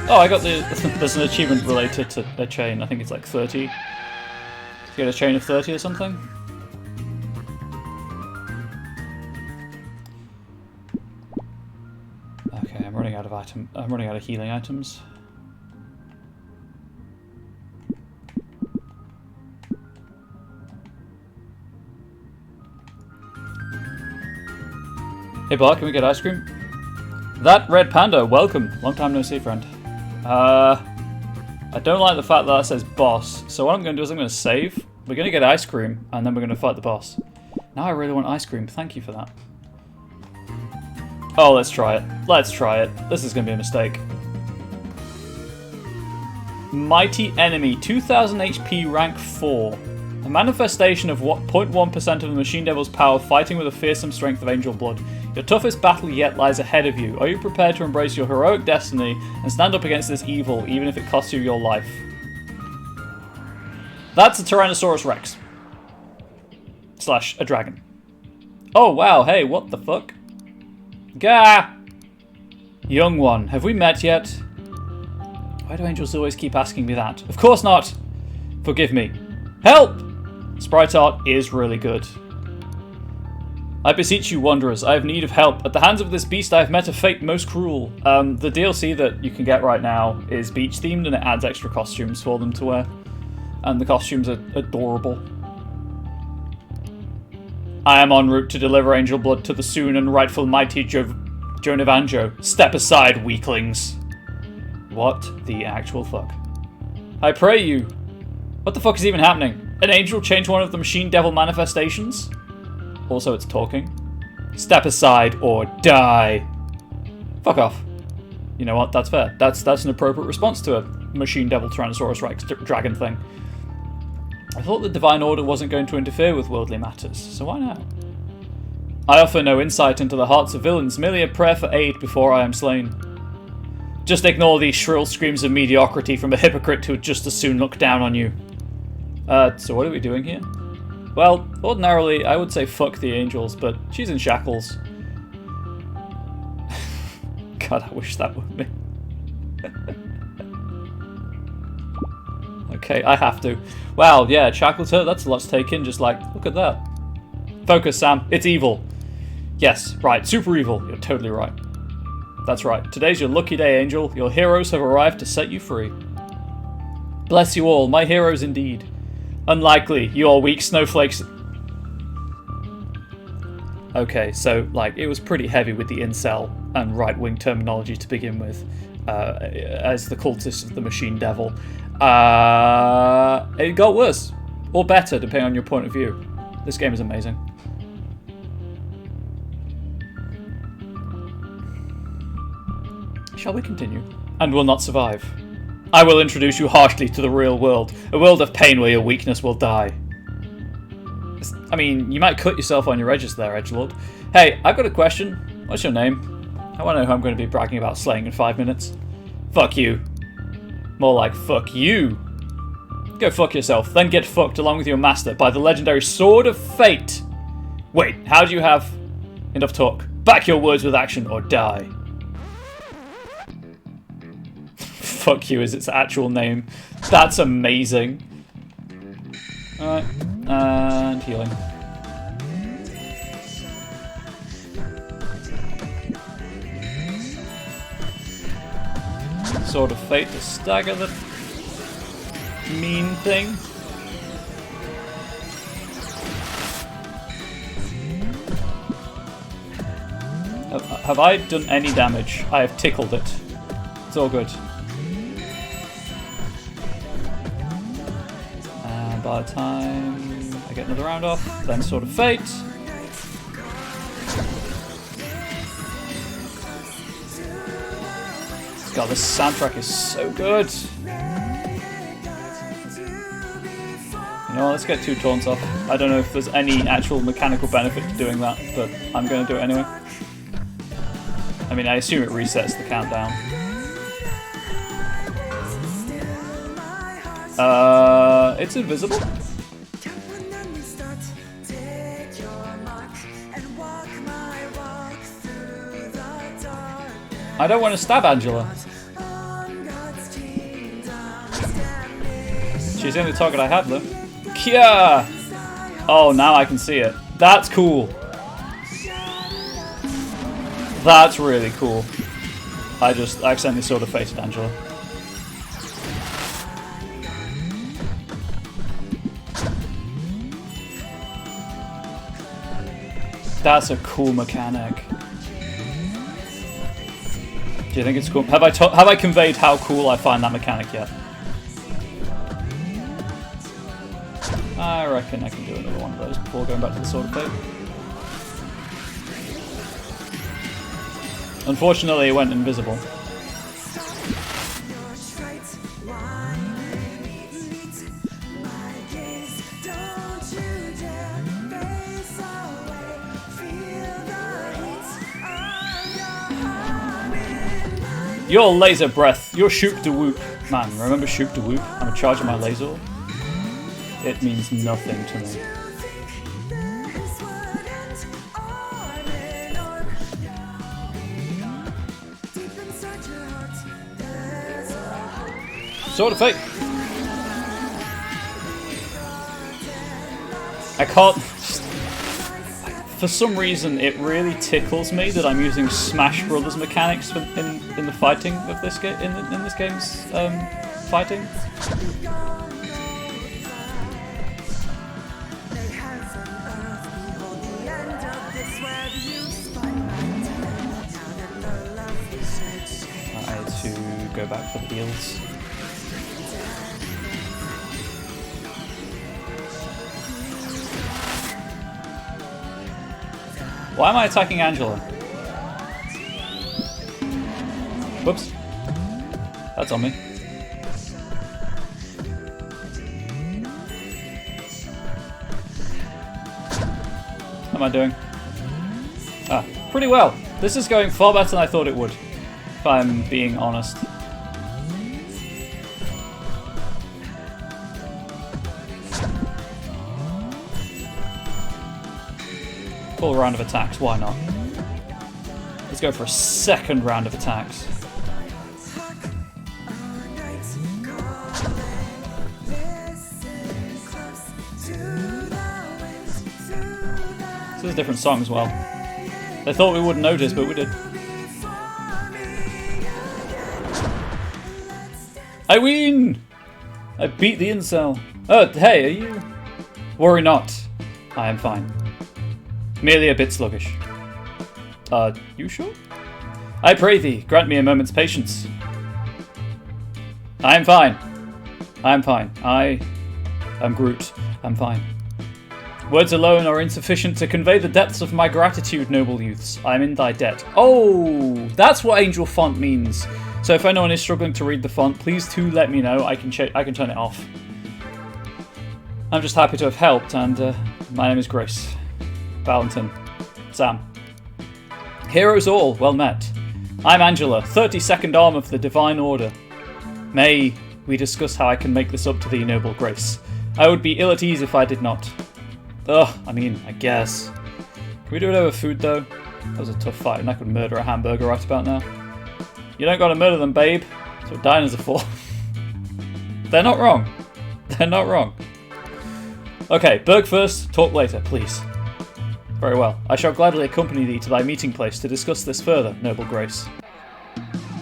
Oh, I got the... There's an achievement related to a chain. I think it's like 30. To get a chain of 30 or something. Okay, I'm running out of healing items. Hey Bart, can we get ice cream? That Red Panda, welcome. Long time no see, friend. I don't like the fact that that says boss, so what I'm going to do is I'm going to save. We're going to get ice cream, and then we're going to fight the boss. Now I really want ice cream, thank you for that. Oh, let's try it. Let's try it. This is going to be a mistake. Mighty Enemy, 2000 HP, rank 4. A manifestation of 0.1% of the Machine Devil's power, fighting with the fearsome strength of angel blood. Your toughest battle yet lies ahead of you. Are you prepared to embrace your heroic destiny and stand up against this evil, even if it costs you your life? That's a Tyrannosaurus Rex. / a dragon. Oh wow, hey, what the fuck? Gah! Young one, have we met yet? Why do angels always keep asking me that? Of course not! Forgive me. Help! Sprite art is really good. I beseech you, wanderers, I have need of help. At the hands of this beast I have met a fate most cruel. The DLC that you can get right now is beach themed and it adds extra costumes for them to wear. And the costumes are adorable. I am en route to deliver angel blood to the soon and rightful mighty Jonavanjo. Step aside, weaklings. What the actual fuck? I pray you. What the fuck is even happening? An angel changed one of the Machine Devil manifestations? Also, it's talking. Step aside or die. Fuck off. You know what? That's fair. That's an appropriate response to a Machine Devil Tyrannosaurus Rex dragon thing. I thought the Divine Order wasn't going to interfere with worldly matters, so why now? I offer no insight into the hearts of villains, merely a prayer for aid before I am slain. Just ignore these shrill screams of mediocrity from a hypocrite who would just as soon look down on you. So what are we doing here? Well, ordinarily I would say fuck the angels, but she's in shackles. God, I wish that were me. Okay, I have to. Wow, yeah, shackled her, that's a lot to take in, just like, look at that. Focus, Sam, it's evil. Yes, right, super evil, you're totally right. That's right, today's your lucky day, Angel. Your heroes have arrived to set you free. Bless you all, my heroes indeed. Unlikely, you all weak snowflakes. Okay, so, like, it was pretty heavy with the incel and right-wing terminology to begin with, as the cultist of the Machine Devil. It got worse, or better, depending on your point of view. This game is amazing. Shall we continue? And will not survive. I will introduce you harshly to the real world, a world of pain where your weakness will die. I mean, you might cut yourself on your edges there, edgelord. Hey, I've got a question. What's your name? I want to know who I'm going to be bragging about slaying in 5 minutes. Fuck you. More like fuck you. Go fuck yourself, then get fucked along with your master by the legendary Sword of Fate. Wait, how do you have... Enough talk. Back your words with action or die. Fuck you is its actual name. That's amazing. Alright, and healing. Sword of Fate to stagger the mean thing. Have I done any damage? I have tickled it. It's all good. And by the time I get another round off, then Sword of Fate. God, this soundtrack is so good. You know what, let's get 2 taunts off. I don't know if there's any actual mechanical benefit to doing that, but I'm going to do it anyway. I mean, I assume it resets the countdown. It's invisible? I don't want to stab Angela. She's the only target I have, though. Kia! Oh, now I can see it. That's cool. That's really cool. I just accidentally sort of faced Angela. That's a cool mechanic. Do you think it's cool? Have I conveyed how cool I find that mechanic yet? I reckon I can do another one of those before going back to the Sword of Fate. Unfortunately, it went invisible. Your laser breath, your shoop de whoop. Man, remember shoop de whoop? I'm in charge of my laser. It means nothing to me. Sword of Fate. I can't. For some reason, it really tickles me that I'm using Smash Brothers mechanics in the fighting of this game. In this game's fighting. I had to go back for the heals. Why am I attacking Angela? Whoops. That's on me. What am I doing? Ah, pretty well. This is going far better than I thought it would, if I'm being honest. Full round of attacks, why not? Let's go for a second round of attacks. This is a different song as well. They thought we wouldn't notice, but we did. I win! I beat the incel. Oh, hey, are you? Worry not. I am fine. Merely a bit sluggish. You sure? I pray thee, grant me a moment's patience. I am fine. I am fine. I am Groot. I'm fine. Words alone are insufficient to convey the depths of my gratitude, noble youths. I am in thy debt. Oh, that's what Angel Font means. So if anyone is struggling to read the font, please do let me know. I can turn it off. I'm just happy to have helped, and my name is Grace. Valentin. Sam. Heroes all, well met. I'm Angela, 32nd Arm of the Divine Order. May we discuss how I can make this up to thee, noble Grace. I would be ill at ease if I did not. Ugh, I mean, I guess. Can we do it over food, though? That was a tough fight, and I could murder a hamburger right about now. You don't gotta murder them, babe. That's what diners are for. They're not wrong. They're not wrong. Okay, Berg first, talk later, please. Very well. I shall gladly accompany thee to thy meeting place to discuss this further, noble Grace.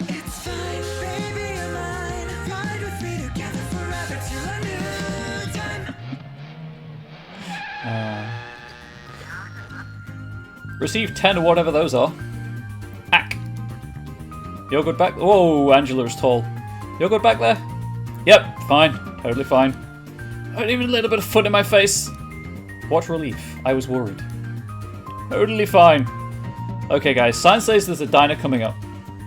It's fine, baby, you're mine. Ride with me together forever till a new time. Receive 10 or whatever those are. Ack. You're good back? Whoa, Angela is tall. You're good back there? Yep, fine. Totally fine. Even a little bit of fun in my face. What relief. I was worried. Totally fine. Okay, guys. Sign says there's a diner coming up.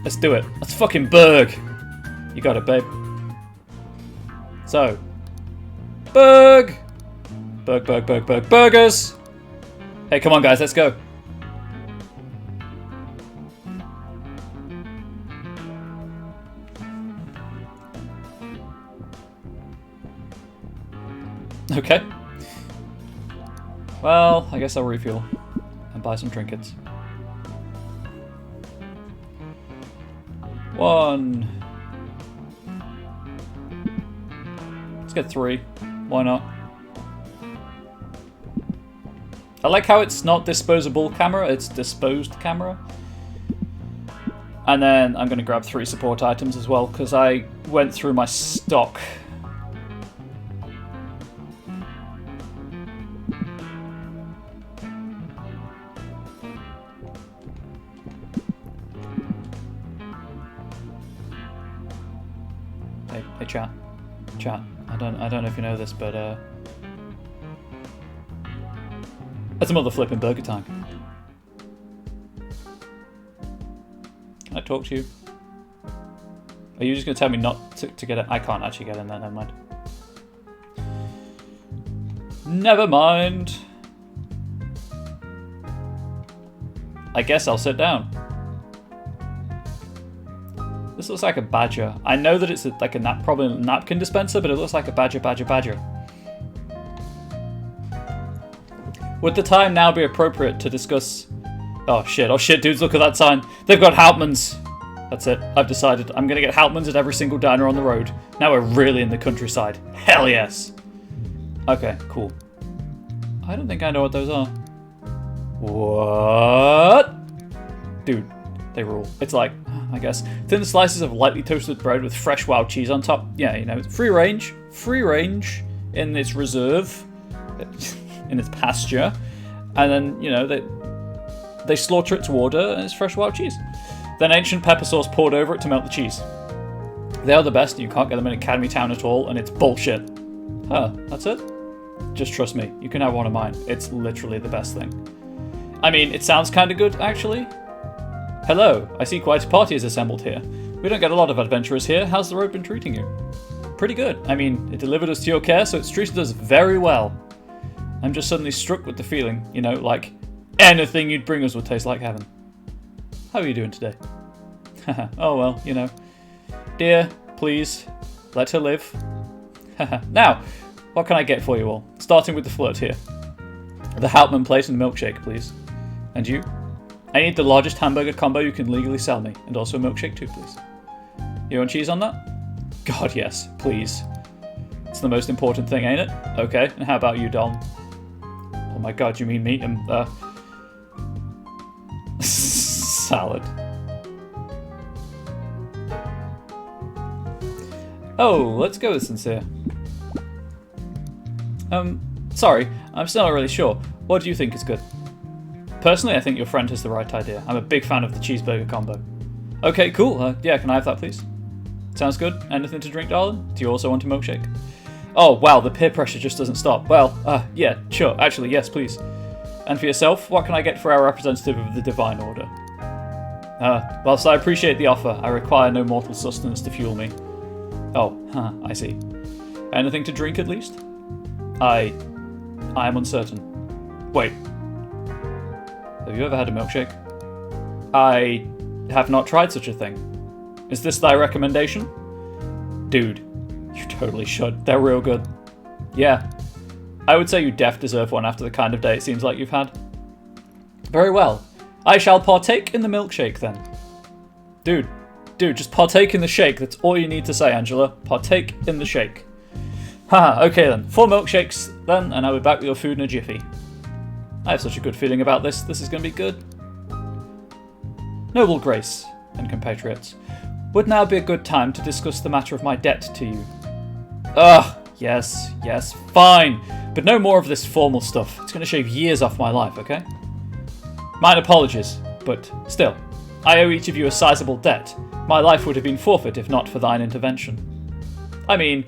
Let's do it. Let's fucking Berg. You got it, babe. So. Berg. Berg, Berg, Berg, Berg. Burgers. Hey, come on, guys. Let's go. Okay. Well, I guess I'll refuel and buy some trinkets. 1. Let's get 3. Why not? I like how it's not disposable camera, it's disposed camera. And then I'm going to grab 3 support items as well, because I went through my stock. Hey chat. Chat. I don't know if you know this, but it's a mother flipping burger time. Can I talk to you? Are you just gonna tell me not to get it? I can't actually get in there, never mind. Never mind. I guess I'll sit down. This looks like a badger. I know that it's like a probably a napkin dispenser, but it looks like a badger. Would the time now be appropriate to discuss... Oh shit, dudes, look at that sign. They've got Hauptmann's. That's it. I've decided. I'm going to get Hauptmann's at every single diner on the road. Now we're really in the countryside. Hell yes. Okay, cool. I don't think I know what those are. What? Dude, they rule. It's like... I guess. Thin slices of lightly toasted bread with fresh wild cheese on top. Yeah, you know, it's free range in its reserve, in its pasture, and then, you know, they slaughter it to order, and it's fresh wild cheese. Then ancient pepper sauce poured over it to melt the cheese. They are the best, and you can't get them in Academy Town at all, and it's bullshit. Huh, that's it? Just trust me, you can have one of mine. It's literally the best thing. I mean, it sounds kind of good, actually. Hello, I see quite a party is assembled here. We don't get a lot of adventurers here. How's the road been treating you? Pretty good. I mean, it delivered us to your care, so it's treated us very well. I'm just suddenly struck with the feeling, you know, like, Anything you'd bring us would taste like heaven. How are you doing today? Oh well, you know. Dear, please, let her live. Now, what can I get for you all? Starting with the flirt here. The Hauptmann plate and milkshake, please. And you? I need the largest hamburger combo you can legally sell me, and also a milkshake too, please. You want cheese on that? God, yes, please. It's the most important thing, ain't it? Okay, and how about you, Dom? Oh my god, you mean meat and, salad. Oh, let's go with sincere. Sorry, I'm still not really sure. What do you think is good? Personally, I think your friend has the right idea. I'm a big fan of the cheeseburger combo. Okay, cool. Yeah, can I have that, please? Sounds good. Anything to drink, darling? Do you also want a milkshake? Oh, wow, the peer pressure just doesn't stop. Well, yeah, sure. Actually, yes, please. And for yourself, what can I get for our representative of the Divine Order? Whilst I appreciate the offer, I require no mortal sustenance to fuel me. Oh, I see. Anything to drink, at least? I am uncertain. Wait. Have you ever had a milkshake? I have not tried such a thing. Is this thy recommendation? Dude, you totally should. They're real good. Yeah. I would say you def deserve one after the kind of day it seems like you've had. Very well. I shall partake in the milkshake then. Dude, just partake in the shake. That's all you need to say, Angela. Partake in the shake. Haha, okay then. 4 milkshakes then, and I'll be back with your food in a jiffy. I have such a good feeling about this. This is going to be good. Noble Grace and compatriots, would now be a good time to discuss the matter of my debt to you. Ugh, yes, fine. But no more of this formal stuff. It's going to shave years off my life, okay? Mine apologies, but still, I owe each of you a sizable debt. My life would have been forfeit if not for thine intervention. I mean,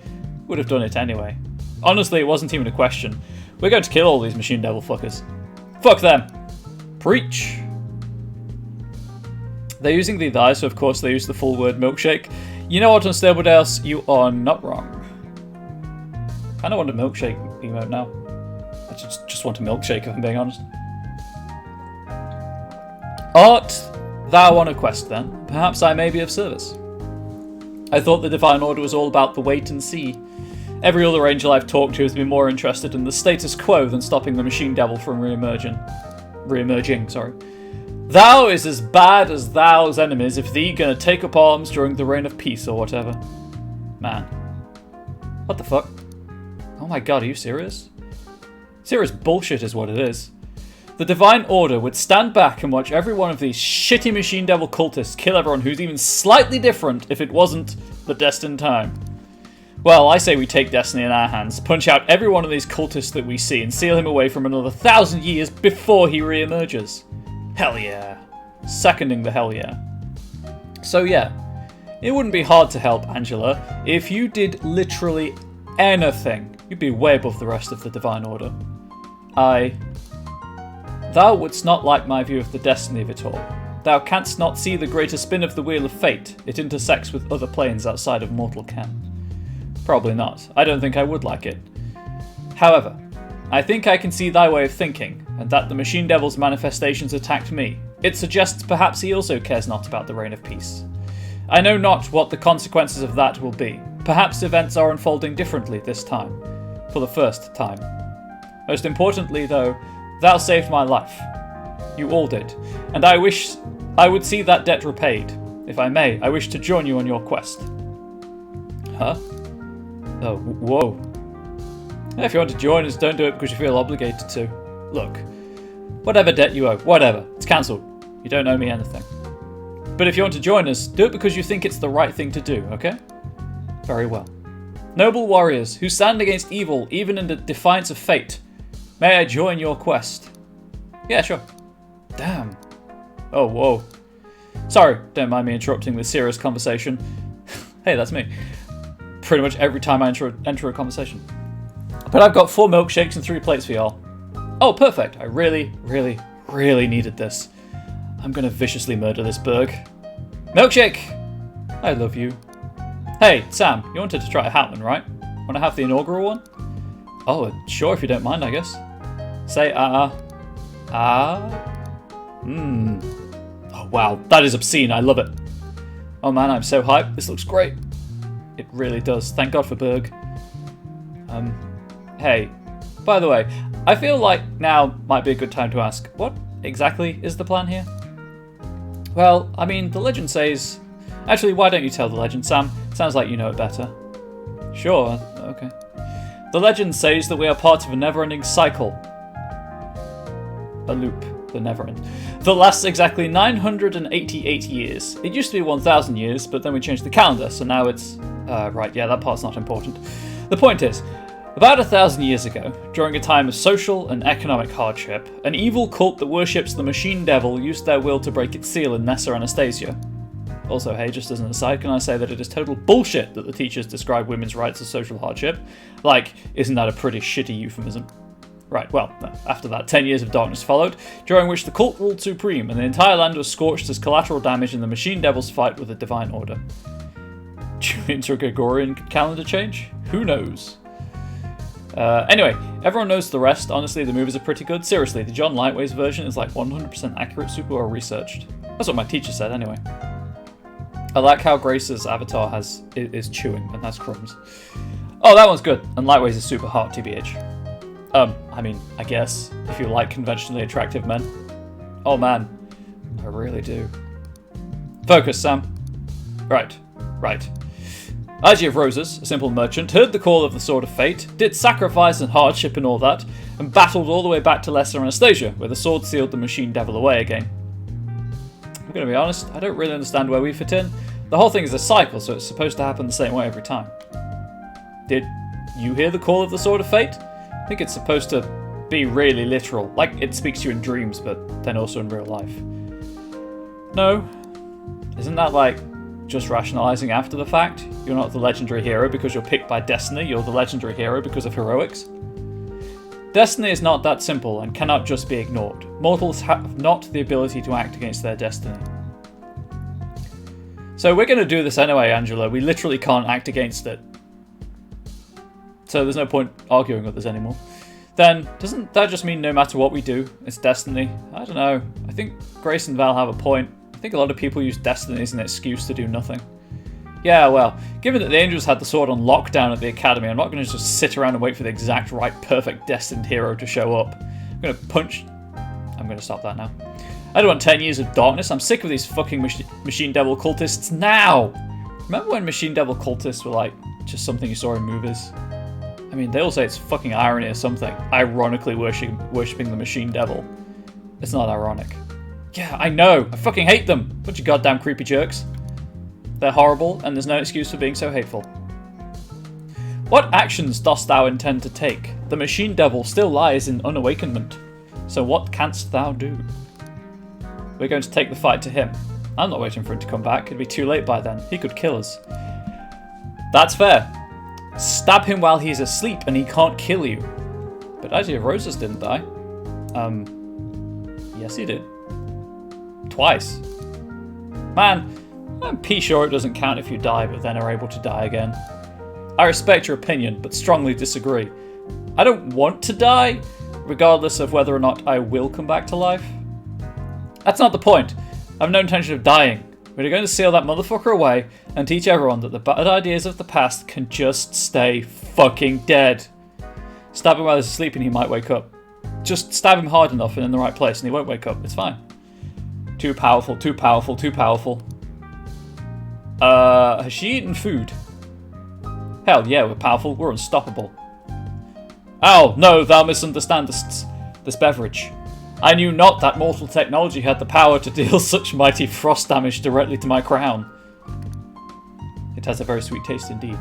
would have done it anyway. Honestly, it wasn't even a question. We're going to kill all these machine devil fuckers. Fuck them! Preach! They're using the thy, so of course they use the full word milkshake. You know what, Unstable Dales? You are not wrong. I kinda want a milkshake emote now. I just want a milkshake if I'm being honest. Art thou on a quest then? Perhaps I may be of service. I thought the Divine Order was all about the wait and see. Every other angel I've talked to has been more interested in the status quo than stopping the machine devil from re-emerging. Thou is as bad as thou's enemies if thee gonna take up arms during the reign of peace or whatever. Man. What the fuck? Oh my god, are you serious? Serious bullshit is what it is. The Divine Order would stand back and watch every one of these shitty machine devil cultists kill everyone who's even slightly different if it wasn't the destined time. Well, I say we take destiny in our hands, punch out every one of these cultists that we see and seal him away from another 1,000 years before he re-emerges. Hell yeah. Seconding the hell yeah. So yeah, it wouldn't be hard to help, Angela. If you did literally anything, you'd be way above the rest of the Divine Order. Thou wouldst not like my view of the destiny of it all. Thou canst not see the greater spin of the wheel of fate. It intersects with other planes outside of mortal ken. Probably not. I don't think I would like it. However, I think I can see thy way of thinking, and that the Machine Devil's manifestations attacked me. It suggests perhaps he also cares not about the reign of peace. I know not what the consequences of that will be. Perhaps events are unfolding differently this time. For the first time. Most importantly, though, thou saved my life. You all did. And I wish I would see that debt repaid. If I may, I wish to join you on your quest. Huh? Oh, whoa. If you want to join us, don't do it because you feel obligated to. Look, whatever debt you owe, whatever, it's cancelled. You don't owe me anything. But if you want to join us, do it because you think it's the right thing to do, okay? Very well. Noble warriors who stand against evil even in the defiance of fate, may I join your quest? Yeah, sure. Damn. Oh, whoa. Sorry, don't mind me interrupting this serious conversation. Hey, that's me. Pretty much every time I enter a conversation. But I've got 4 milkshakes and 3 plates for y'all. Oh, perfect. I really, really, really needed this. I'm gonna viciously murder this Berg. Milkshake! I love you. Hey, Sam, you wanted to try a Hauptmann, right? Wanna have the inaugural one? Oh, sure, if you don't mind, I guess. Say Ah. Oh, wow. That is obscene. I love it. Oh, man, I'm so hyped. This looks great. It really does. Thank God for Berg. Hey. By the way, I feel like now might be a good time to ask, what exactly is the plan here? Well, I mean, the legend says... Actually, why don't you tell the legend, Sam? Sounds like you know it better. Sure, okay. The legend says that we are part of a never-ending cycle. A loop, the never-end. That lasts exactly 988 years. It used to be 1,000 years, but then we changed the calendar, so now it's... right, yeah, that part's not important. The point is, about 1,000 years ago, during a time of social and economic hardship, an evil cult that worships the machine devil used their will to break its seal in Nessa Anastasia. Also, hey, just as an aside, can I say that it is total bullshit that the teachers describe women's rights as social hardship? Like, isn't that a pretty shitty euphemism? Right, well, after that, 10 years of darkness followed, during which the cult ruled supreme and the entire land was scorched as collateral damage in the machine devil's fight with the divine order. Into a Gregorian calendar change? Who knows? Anyway, everyone knows the rest. Honestly, the movies are pretty good. Seriously, the John Lightways version is like 100% accurate, super well researched. That's what my teacher said, anyway. I like how Grace's avatar is chewing, and has crumbs. Oh, that one's good, and Lightways is super hot, TBH. I mean, I guess, if you like conventionally attractive men. Oh man, I really do. Focus, Sam. Right. Ig of Roses, a simple merchant, heard the call of the Sword of Fate, did sacrifice and hardship and all that, and battled all the way back to Lesser Anastasia, where the sword sealed the machine devil away again. I'm gonna be honest, I don't really understand where we fit in. The whole thing is a cycle, so it's supposed to happen the same way every time. Did you hear the call of the Sword of Fate? I think it's supposed to be really literal, like it speaks to you in dreams, but then also in real life. No? Isn't that like just rationalizing after the fact? You're not the legendary hero because you're picked by destiny, you're the legendary hero because of heroics? Destiny is not that simple and cannot just be ignored. Mortals have not the ability to act against their destiny. So we're going to do this anyway, Angela. We literally can't act against it. So there's no point arguing with this anymore. Then, doesn't that just mean no matter what we do, it's destiny? I don't know. I think Grace and Val have a point. I think a lot of people use destiny as an excuse to do nothing. Yeah, well, given that the Angels had the sword on lockdown at the Academy, I'm not going to just sit around and wait for the exact right, perfect, destined hero to show up. I'm going to stop that now. I don't want 10 years of darkness. I'm sick of these fucking Machine Devil cultists now! Remember when Machine Devil cultists were like, just something you saw in movies? I mean, they all say it's fucking irony or something. Ironically worshipping the Machine Devil. It's not ironic. Yeah, I know! I fucking hate them! Bunch of goddamn creepy jerks. They're horrible, and there's no excuse for being so hateful. What actions dost thou intend to take? The Machine Devil still lies in unawakenment. So what canst thou do? We're going to take the fight to him. I'm not waiting for him to come back. It'd be too late by then. He could kill us. That's fair. Stab him while he's asleep and he can't kill you. But Ig of Roses didn't die. Yes he did. Twice. Man, I'm pretty sure it doesn't count if you die but then are able to die again. I respect your opinion, but strongly disagree. I don't want to die, regardless of whether or not I will come back to life. That's not the point. I have no intention of dying. We're going to seal that motherfucker away and teach everyone that the bad ideas of the past can just stay fucking dead. Stab him while he's asleep and he might wake up. Just stab him hard enough and in the right place and he won't wake up. It's fine. Too powerful, too powerful, too powerful. Has she eaten food? Hell yeah, we're powerful. We're unstoppable. Ow, no, thou misunderstandest this beverage. I knew not that mortal technology had the power to deal such mighty frost damage directly to my crown. It has a very sweet taste indeed.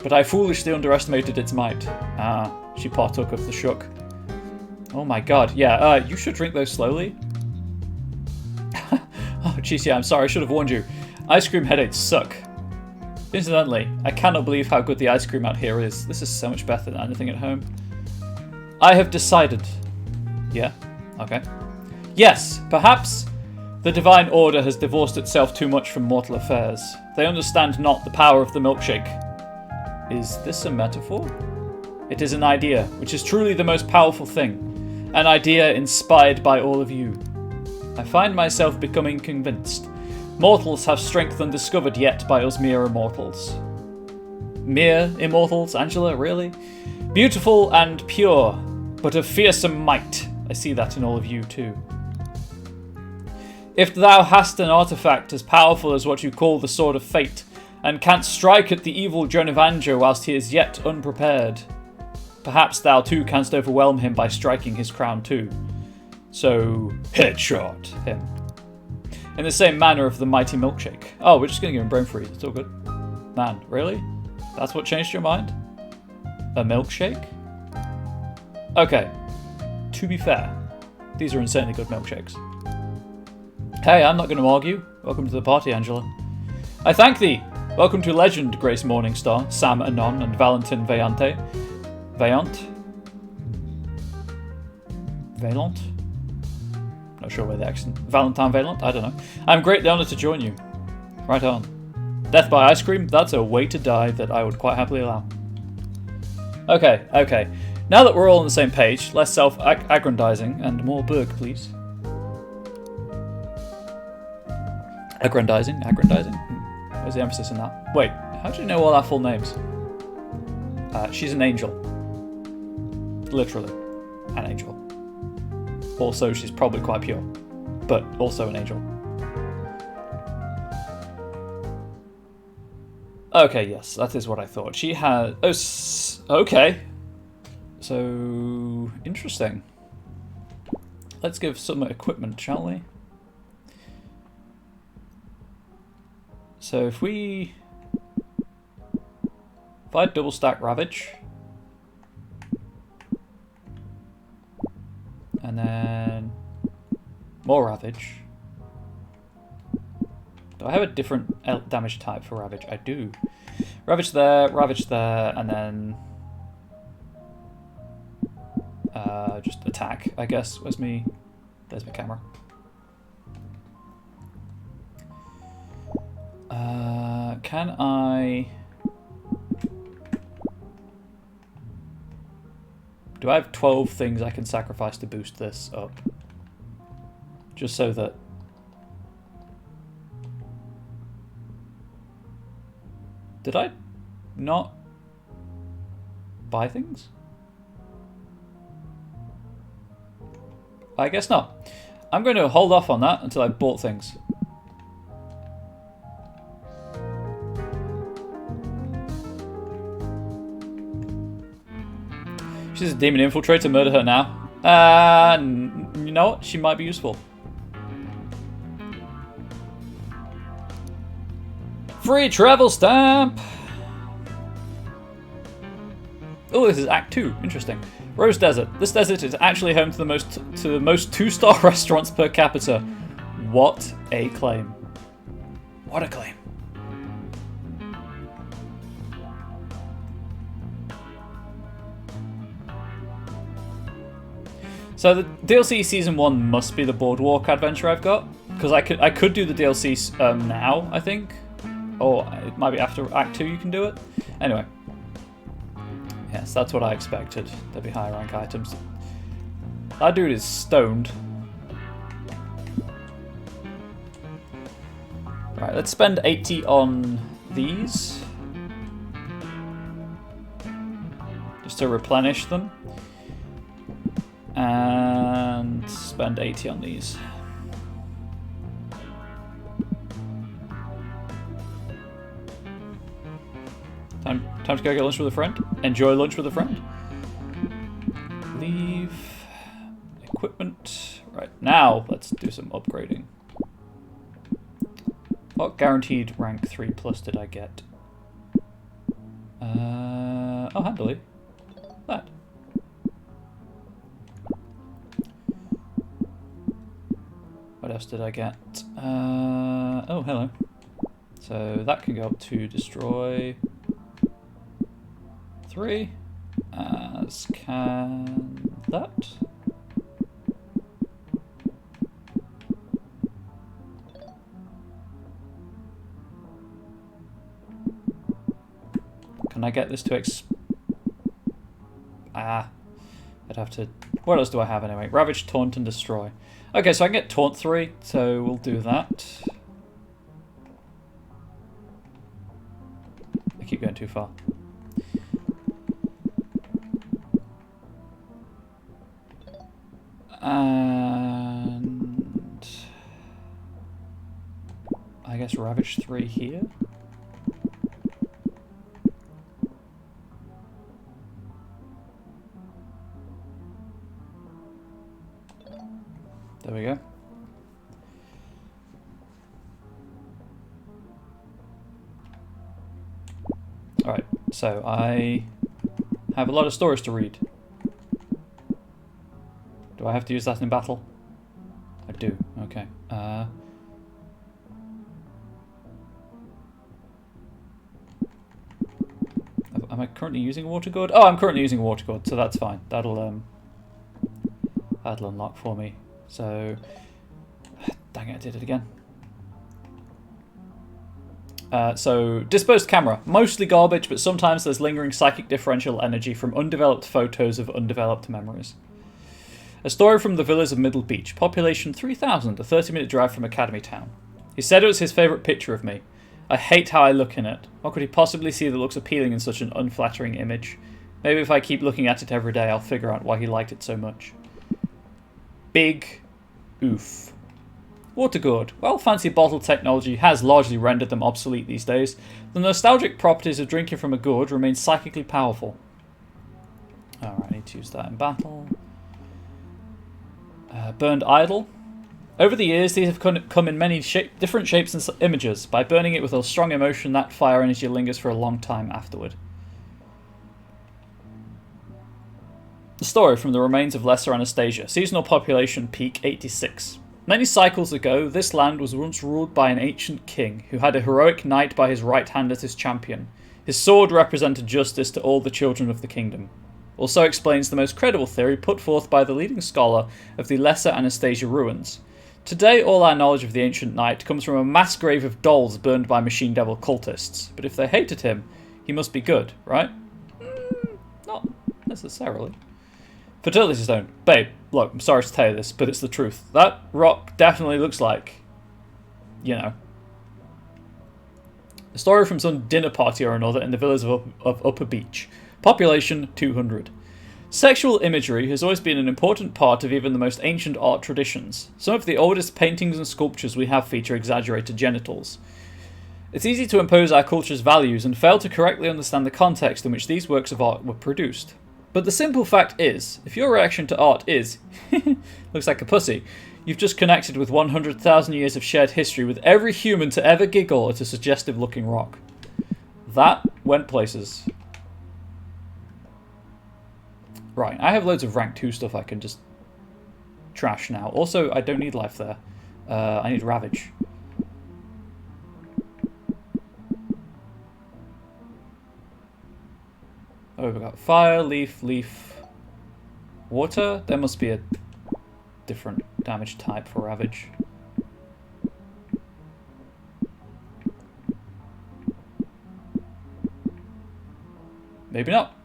But I foolishly underestimated its might. Ah, she partook of the shook. Oh my god, yeah, you should drink those slowly. Oh jeez, yeah, I'm sorry, I should have warned you. Ice cream headaches suck. Incidentally, I cannot believe how good the ice cream out here is. This is so much better than anything at home. I have decided. Yeah? Okay. Yes, perhaps the Divine Order has divorced itself too much from mortal affairs. They understand not the power of the milkshake. Is this a metaphor? It is an idea, which is truly the most powerful thing. An idea inspired by all of you. I find myself becoming convinced. Mortals have strength undiscovered yet by us mere immortals. Mere immortals, Angela, really? Beautiful and pure, but of fearsome might. I see that in all of you too. If thou hast an artifact as powerful as what you call the Sword of Fate, and canst strike at the evil Jonavanger whilst he is yet unprepared, perhaps thou too canst overwhelm him by striking his crown too. So, headshot him. In the same manner of the mighty milkshake. Oh, we're just going to give him brain freeze. It's all good. Man, really? That's what changed your mind? A milkshake? Okay. To be fair, these are insanely good milkshakes. Hey, I'm not going to argue. Welcome to the party, Angela. I thank thee. Welcome to Legend, Grace Morningstar, Sam Anon, and Valentin Veillante. Vaillant? Not sure where the accent. Valentine Vaillant? I don't know. I'm greatly honoured to join you. Right on. Death by ice cream? That's a way to die that I would quite happily allow. Okay. Now that we're all on the same page, less self-aggrandizing and more Berg, please. Aggrandizing? Where's the emphasis in that? Wait, how do you know all our full names? She's an angel. Literally, an angel. Also, she's probably quite pure, but also an angel. Okay, yes, that is what I thought. She had... Oh, okay. So, interesting. Let's give some equipment, shall we? So if I double stack Ravage, and then more Ravage. Do I have a different damage type for Ravage? I do. Ravage there, and then just attack, I guess. There's my camera. Can I... Do I have 12 things I can sacrifice to boost this up? Just so that... Did I not buy things? I guess not. I'm going to hold off on that until I bought things. She's a demon infiltrator, murder her now. You know what? She might be useful. Free travel stamp! Oh, this is Act 2. Interesting. Rose Desert. This desert is actually home to the most 2-star restaurants per capita. What a claim. What a claim. So the DLC Season 1 must be the Boardwalk adventure I've got, because I could do the DLC now, I think. Or it might be after Act 2 you can do it. Anyway. Yes, that's what I expected. There'd be higher rank items. That dude is stoned. Right, let's spend 80 on these. Just to replenish them. And spend 80 on these. Time to go get lunch with a friend. Enjoy lunch with a friend. Leave. Equipment. Right, now let's do some upgrading. What guaranteed rank 3+ did I get? Oh, handily. That. What else did I get? Oh, hello. So that can go up to destroy 3, as can that. Can I get this to I'd have to What else do I have anyway? Ravage, Taunt, and Destroy. Okay, so I can get Taunt 3, so we'll do that. I keep going too far. And I guess Ravage 3 here. There we go. Alright, so I have a lot of stories to read. Do I have to use that in battle? I do, okay. Am I currently using a water gourd? Oh, I'm currently using a water gourd, so that's fine. That'll unlock for me. So, dang it, I did it again. So, disposed camera. Mostly garbage, but sometimes there's lingering psychic differential energy from undeveloped photos of undeveloped memories. A story from the villas of Middle Beach. Population 3,000, a 30-minute drive from Academy Town. He said it was his favourite picture of me. I hate how I look in it. What could he possibly see that looks appealing in such an unflattering image? Maybe if I keep looking at it every day, I'll figure out why he liked it so much. Big oof. Water gourd. While fancy bottle technology has largely rendered them obsolete these days, the nostalgic properties of drinking from a gourd remain psychically powerful. Alright, I need to use that in battle. Burned idol. Over the years, these have come in many different shapes and images. By burning it with a strong emotion, that fire energy lingers for a long time afterward. The story from the remains of Lesser Anastasia. Seasonal population peak 86. Many cycles ago, this land was once ruled by an ancient king who had a heroic knight by his right hand as his champion. His sword represented justice to all the children of the kingdom. Also explains the most credible theory put forth by the leading scholar of the Lesser Anastasia ruins. Today, all our knowledge of the ancient knight comes from a mass grave of dolls burned by Machine Devil cultists. But if they hated him, he must be good, right? Not necessarily. Fertility stone. Babe, look, I'm sorry to tell you this, but it's the truth. That rock definitely looks like, you know, a story from some dinner party or another in the villas of Upper Beach. Population 200. Sexual imagery has always been an important part of even the most ancient art traditions. Some of the oldest paintings and sculptures we have feature exaggerated genitals. It's easy to impose our culture's values and fail to correctly understand the context in which these works of art were produced. But the simple fact is, if your reaction to art is, looks like a pussy, you've just connected with 100,000 years of shared history with every human to ever giggle at a suggestive looking rock. That went places. Right, I have loads of rank 2 stuff I can just trash now. Also, I don't need life there. I need Ravage. Oh, we've got fire, leaf, water. There must be a different damage type for Ravage. Maybe not.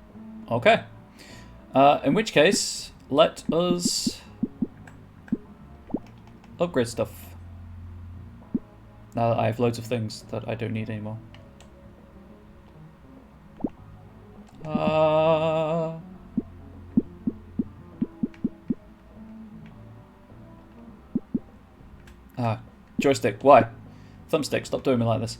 Okay. In which case, let us upgrade stuff. Now that I have loads of things that I don't need anymore. Joystick, why? Thumbstick, stop doing me like this.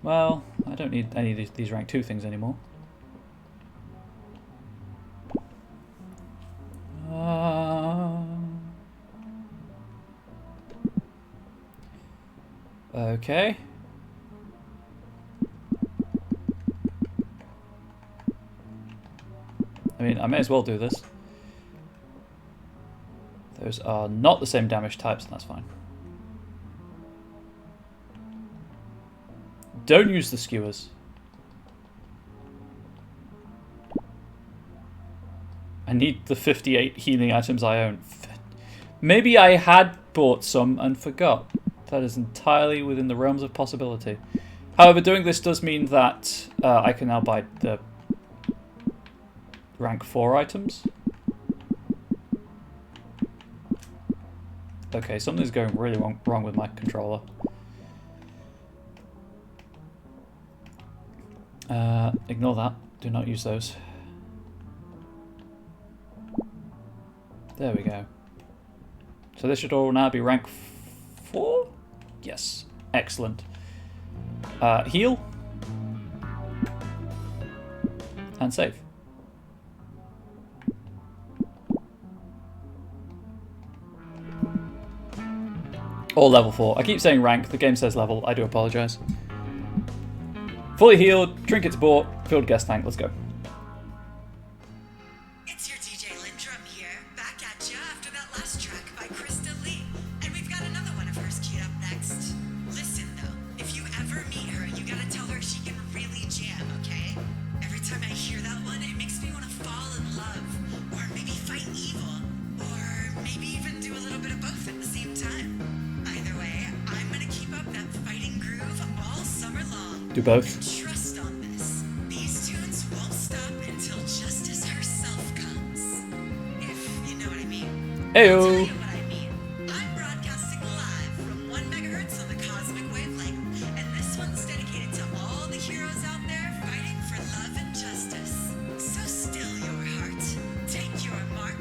Well, I don't need any of these rank 2 things anymore. Okay. I mean, I may as well do this. Those are not the same damage types, and that's fine. Don't use the skewers. I need the 58 healing items I own. Maybe I had bought some and forgot. That is entirely within the realms of possibility. However, doing this does mean that I can now buy the rank 4 items. Okay, something's going really wrong with my controller. Ignore that. Do not use those. There we go. So this should all now be rank 4? Yes. Excellent. Heal. And save. Or level 4. I keep saying rank, the game says level, I do apologise. Fully healed, trinkets bought, filled guest tank, let's go. It's your DJ Lindrum here, back at ya after that last track by Krista Lee. And we've got another one of hers queued up next. Listen though, if you ever meet her, you gotta tell her she can really jam, okay? Every time I hear that one, it makes me want to fall in love. Or maybe fight evil. Or maybe even do a little bit of both at the same time. Either way, I'm gonna keep up that fighting groove all summer long. Do both. Trust on this. These tunes won't stop until justice herself comes. If you know what I mean. I'll tell Heyo! you what I mean. I'm broadcasting live from 1 megahertz on the cosmic wavelength, and this one's dedicated to all the heroes out there fighting for love and justice. So still your heart. Take your mark.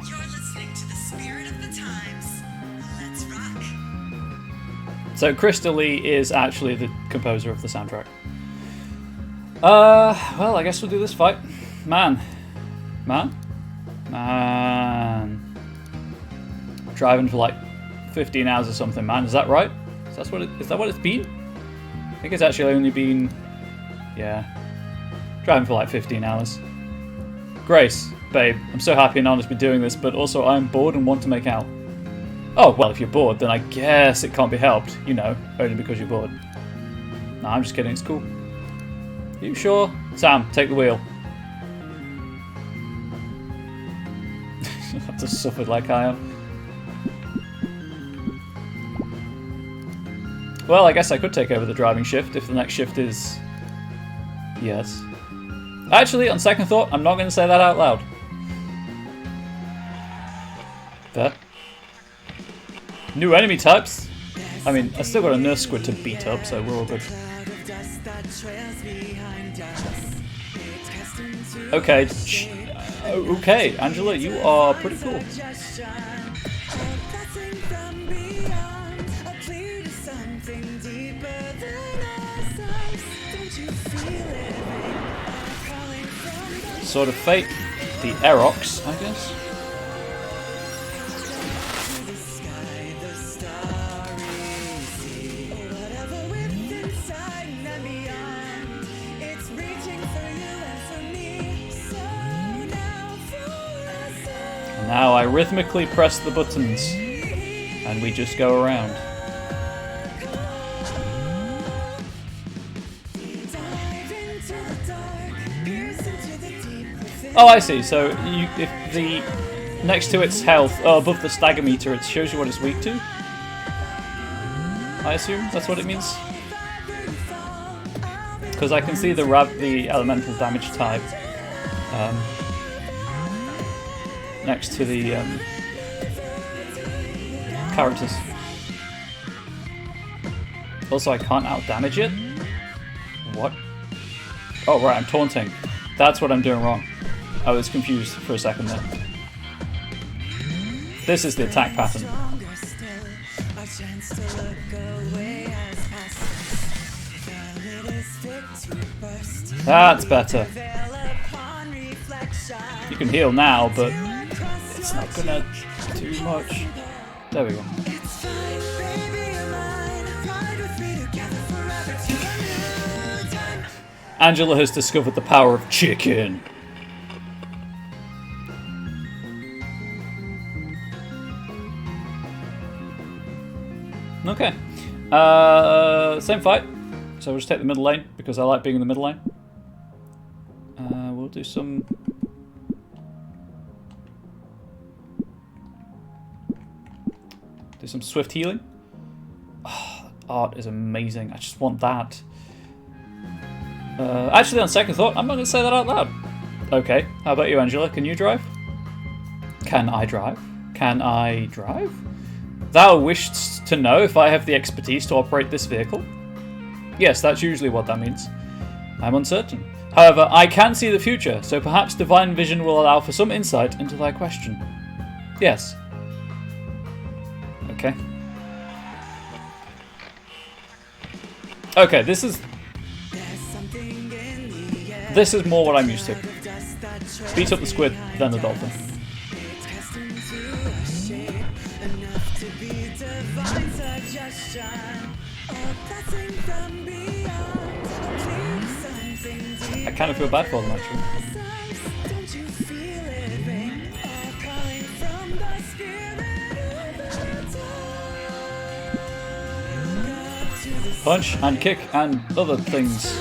You're listening to the spirit of the times. Let's rock. So Krista Lee is actually the composer of the soundtrack. Well, I guess we'll do this fight. Man. Driving for like 15 hours or something, man. Is that right? Is that what it's been? I think it's actually only been... Yeah. Driving for like 15 hours. Grace, babe, I'm so happy and honoured to be doing this, but also I'm bored and want to make out. Oh, well, if you're bored, then I guess it can't be helped. You know, only because you're bored. No, I'm just kidding, it's cool. Are you sure? Sam, take the wheel. You have to suffer like I am. Well, I guess I could take over the driving shift if the next shift is... Yes. Actually, on second thought, I'm not going to say that out loud. There. New enemy types. I mean, I still got a nurse squid to beat up, so we're all good. Okay, okay, Angela, you are pretty cool. Sword of Fate, the Erox, I guess. Now I rhythmically press the buttons, and we just go around. Oh, I see. So if the next to its health, above the stagger meter, it shows you what it's weak to. I assume that's what it means. Because I can see the elemental damage type. Next to the characters. Also, I can't out-damage it? What? Oh, right, I'm taunting. That's what I'm doing wrong. I was confused for a second there. This is the attack pattern. That's better. You can heal now, but it's not gonna do much. There we go. Angela has discovered the power of chicken. Okay. Same fight. So we'll just take the middle lane because I like being in the middle lane. We'll do some... Do some swift healing. Oh, art is amazing. I just want that. Actually, on second thought, I'm not going to say that out loud. Okay, how about you, Angela? Can you drive? Can I drive? Can I drive? Thou wishest to know if I have the expertise to operate this vehicle? Yes, that's usually what that means. I'm uncertain. However, I can see the future, so perhaps divine vision will allow for some insight into thy question. Yes. Okay. Okay, this is more what I'm used to. Beat up the squid, then the dolphin. I kind of feel bad for them, actually. Punch and kick and other things.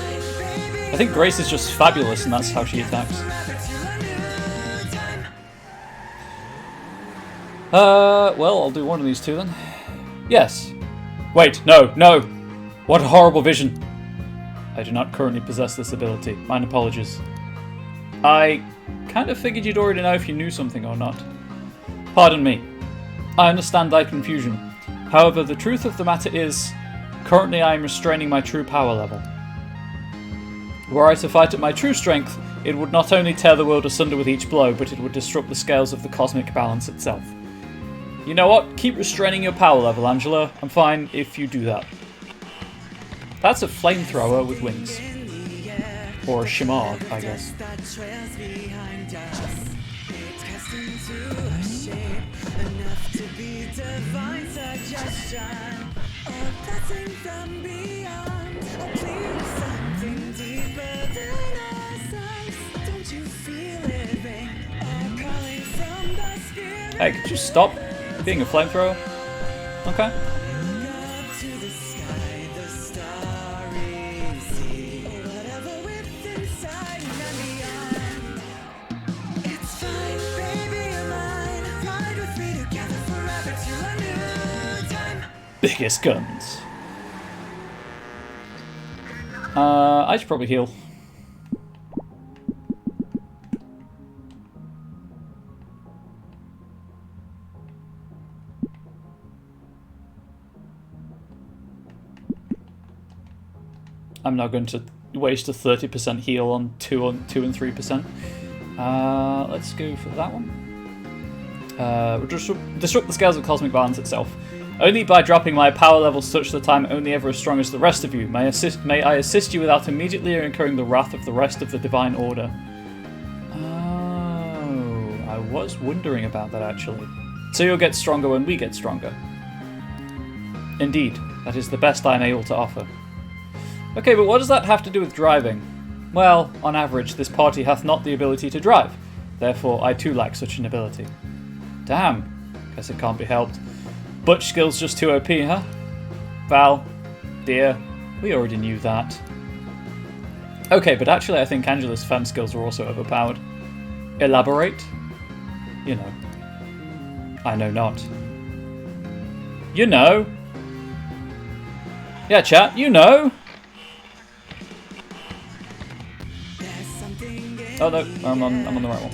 I think Grace is just fabulous and that's how she attacks. Well, I'll do one of these two then. Yes. Wait, no, no! What a horrible vision! I do not currently possess this ability. Mine apologies. I kind of figured you'd already know if you knew something or not. Pardon me. I understand thy confusion. However, the truth of the matter is, currently I am restraining my true power level. Were I to fight at my true strength, it would not only tear the world asunder with each blow, but it would disrupt the scales of the cosmic balance itself. You know what? Keep restraining your power level, Angela. I'm fine if you do that. That's a flamethrower with wings. Or a shimard, I guess. Hey, could you stop being a flamethrower? Okay. Biggest guns. I should probably heal. I'm not going to waste a 30% heal on 2 and 3%. Let's go for that one. Disrupt the scales of cosmic balance itself. Only by dropping my power level such that I'm only ever as strong as the rest of you may I assist you without immediately incurring the wrath of the rest of the Divine Order. Oh, I was wondering about that actually. So you'll get stronger when we get stronger. Indeed, that is the best I am able to offer. Okay, but what does that have to do with driving? Well, on average, this party hath not the ability to drive. Therefore, I too lack such an ability. Damn. Guess it can't be helped. Butch skill's just too OP, huh? Val, dear, we already knew that. Okay, but actually I think Angela's femme skills are also overpowered. Elaborate? You know. I know not. You know. Yeah, chat, you know. Oh no, I'm on the right one.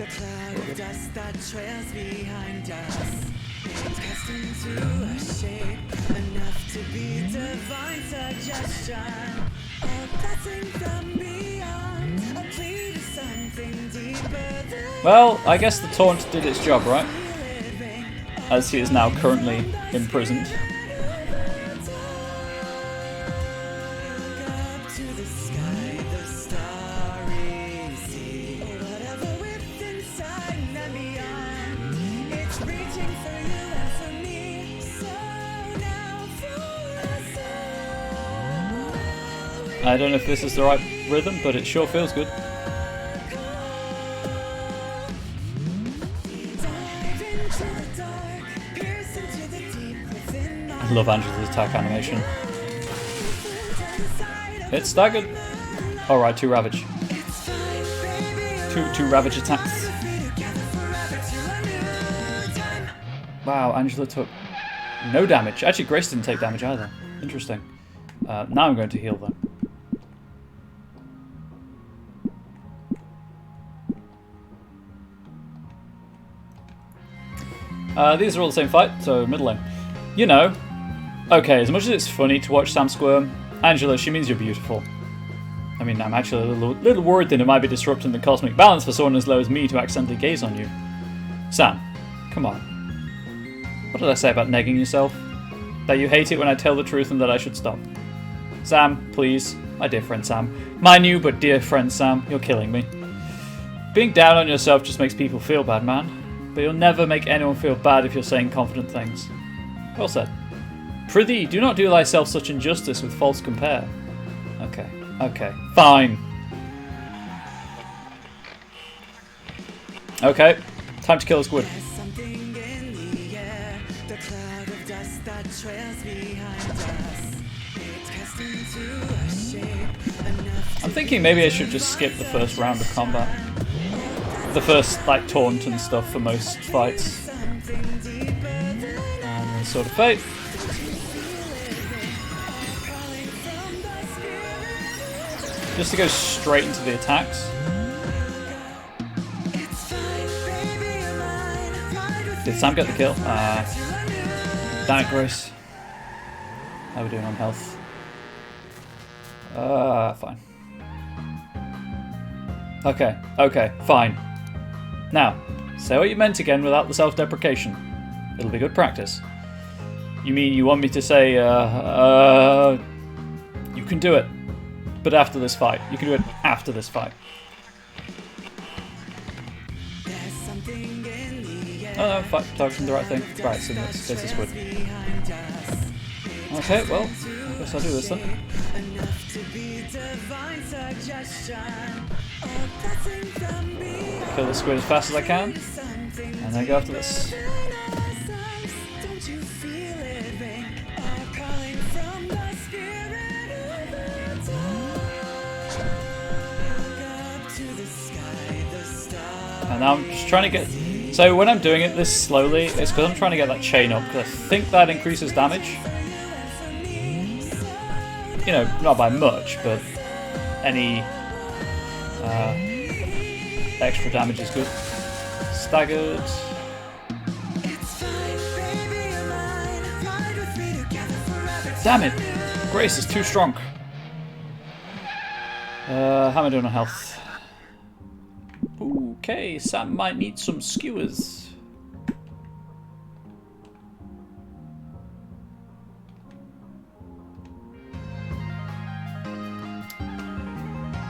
Well, I guess the taunt did its job, right? As he is now currently imprisoned. I don't know if this is the right rhythm, but it sure feels good. I love Angela's attack animation. It's staggered. Alright, 2 Ravage. Two Ravage attacks. Wow, Angela took no damage. Actually, Grace didn't take damage either. Interesting. Now I'm going to heal though. These are all the same fight, so middle lane. You know, okay, as much as it's funny to watch Sam squirm, Angela, she means you're beautiful. I mean, I'm actually a little worried that it might be disrupting the cosmic balance for someone as low as me to accidentally gaze on you. Sam, come on. What did I say about negging yourself? That you hate it when I tell the truth and that I should stop. Sam, please. My dear friend Sam. My new but dear friend Sam, you're killing me. Being down on yourself just makes people feel bad, man. But you'll never make anyone feel bad if you're saying confident things. Well said. Prithee, do not do thyself such injustice with false compare. Okay, okay, fine. Okay, time to kill a squid. I'm thinking maybe I should just skip the first round of combat. The first, like, taunt and stuff for most fights. And then Sword of Fate. Just to go straight into the attacks. Did Sam get the kill? Damn it, Grace. How are we doing on health? Fine. Okay, okay, fine. Now, say what you meant again without the self-deprecation. It'll be good practice. You mean you want me to say, you can do it, but after this fight. You can do it after this fight. Oh no, fuck, targeting the right thing. Right, so let's go to squid. Okay, well, I guess I'll do this then. Kill the squid as fast as I can, and then go after this. And now I'm just trying to get... So when I'm doing it this slowly, it's because I'm trying to get that chain up, because I think that increases damage. You know, not by much, but any extra damage is good. Staggered. Damn it! Grace is too strong. How am I doing on health? Okay, Sam might need some skewers.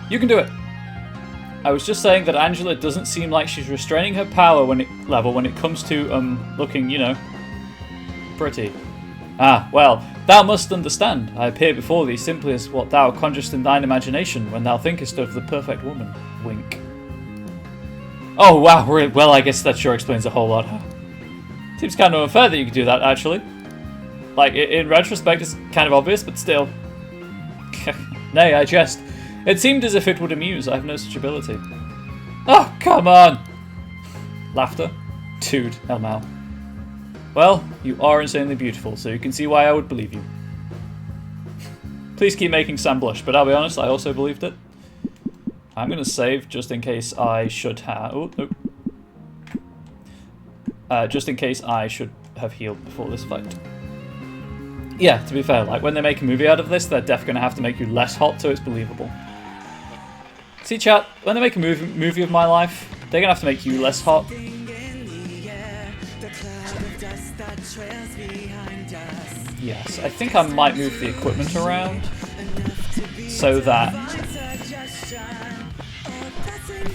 You can do it. I was just saying that Angela doesn't seem like she's restraining her power when it comes to looking, you know, pretty. Ah, well, thou must understand. I appear before thee simply as what thou conjurest in thine imagination when thou thinkest of the perfect woman. Wink. Oh wow, well I guess that sure explains a whole lot. Seems kind of unfair that you could do that, actually. Like, in retrospect it's kind of obvious, but still. Nay, I jest. It seemed as if it would amuse. I have no such ability. Oh, come on! Laughter. Dude, Elmau. Well, you are insanely beautiful, so you can see why I would believe you. Please keep making Sam blush, but I'll be honest, I also believed it. I'm going to save just in case I should have... Oh, nope. Just in case I should have healed before this fight. Yeah, to be fair, like, when they make a movie out of this, they're definitely going to have to make you less hot so it's believable. See, chat, when they make a movie of my life, they're going to have to make you less hot. Yes, I think I might move the equipment around so that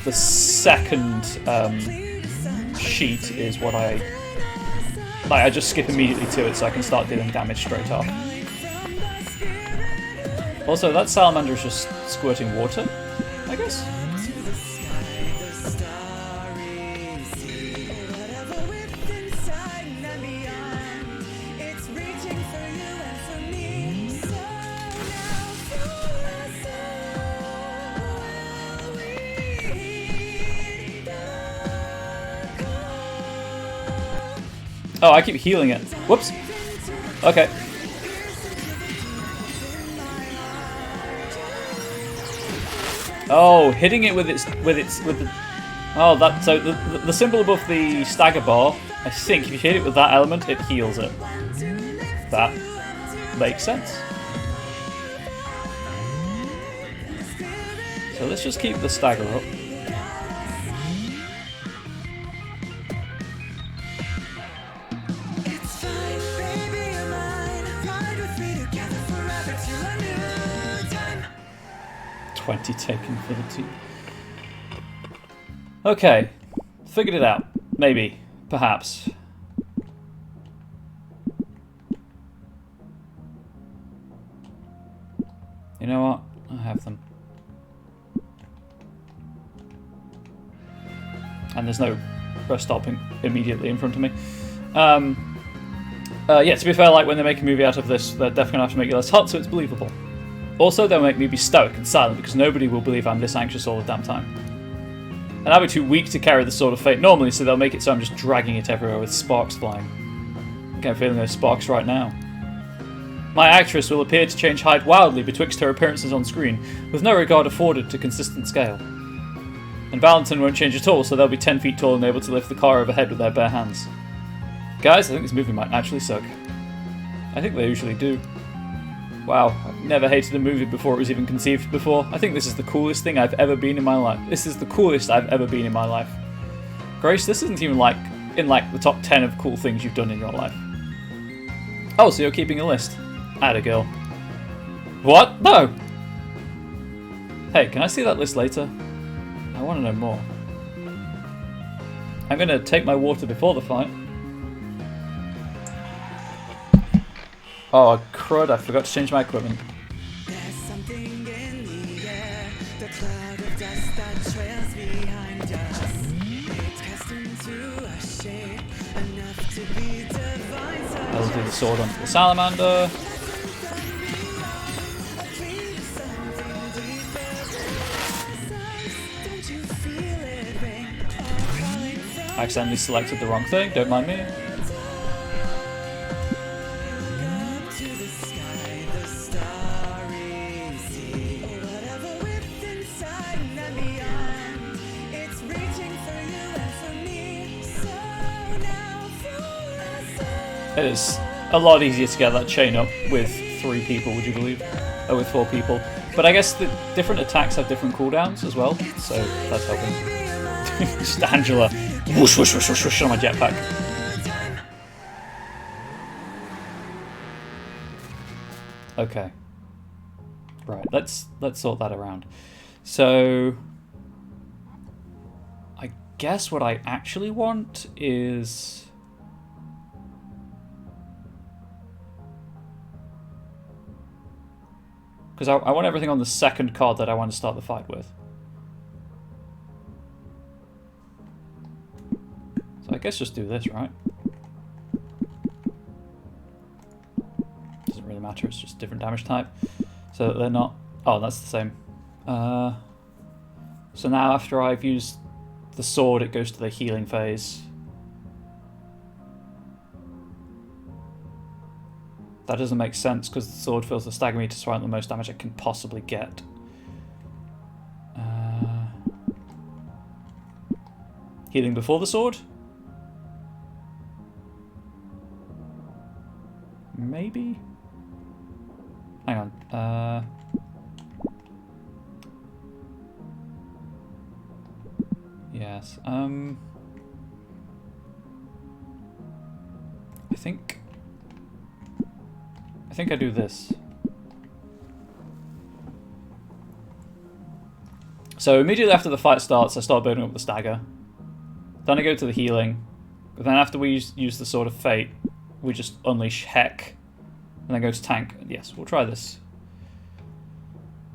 the second sheet is what I just skip immediately to it so I can start dealing damage straight off. Also, that salamander is just squirting water, I guess? Oh, I keep healing it. Whoops. Okay. Oh, hitting it with the... Oh, that so the symbol above the stagger bar, I think if you hit it with that element, it heals it. That makes sense. So let's just keep the stagger up. It's fine, baby, you're mine. Ride with me together forever till a new time. 20 taken for the team. Okay, figured it out. Maybe, perhaps. You know what? I have them. And there's no rest stop immediately in front of me. Yeah, to be fair, like when they make a movie out of this, they're definitely gonna have to make it less hot so it's believable. Also, they'll make me be stoic and silent because nobody will believe I'm this anxious all the damn time. And I'll be too weak to carry the Sword of Fate normally, so they'll make it so I'm just dragging it everywhere with sparks flying. I think I'm feeling those sparks right now. My actress will appear to change height wildly betwixt her appearances on screen, with no regard afforded to consistent scale. And Valentin won't change at all, so they'll be 10 feet tall and able to lift the car overhead with their bare hands. Guys, I think this movie might actually suck. I think they usually do. Wow, I've never hated a movie before it was even conceived before. I think this is the coolest thing I've ever been in my life. This is the coolest I've ever been in my life. Grace, this isn't even like in like the top 10 of cool things you've done in your life. Oh, so you're keeping a list. Atta girl. What? No! Hey, can I see that list later? I want to know more. I'm going to take my water before the fight. Oh, crud, I forgot to change my equipment. There's something in the air, the cloud of dust that trails behind us. It's cast into a shape enough to be divine. I'll do the sword onto the salamander. I accidentally selected the wrong thing, don't mind me. It is a lot easier to get that chain up with 3 people, would you believe? Or with 4 people. But I guess the different attacks have different cooldowns as well, so that's helping. Just Angela. Whoosh, whoosh, whoosh, whoosh, whoosh on my jetpack. Okay. Right, let's sort that around. So I guess what I actually want is because I want everything on the second card that I want to start the fight with. So I guess just do this, right? Doesn't really matter, it's just different damage type. So that they're not... Oh, that's the same. So now after I've used the sword, it goes to the healing phase. That doesn't make sense because the sword fills the stagger meter, so I want the most damage I can possibly get. Healing before the sword? Maybe? Hang on. Yes. I think I do this. So immediately after the fight starts, I start building up the stagger. Then I go to the healing. But then after we use the Sword of Fate, we just unleash Heck. And then go to tank. Yes, we'll try this.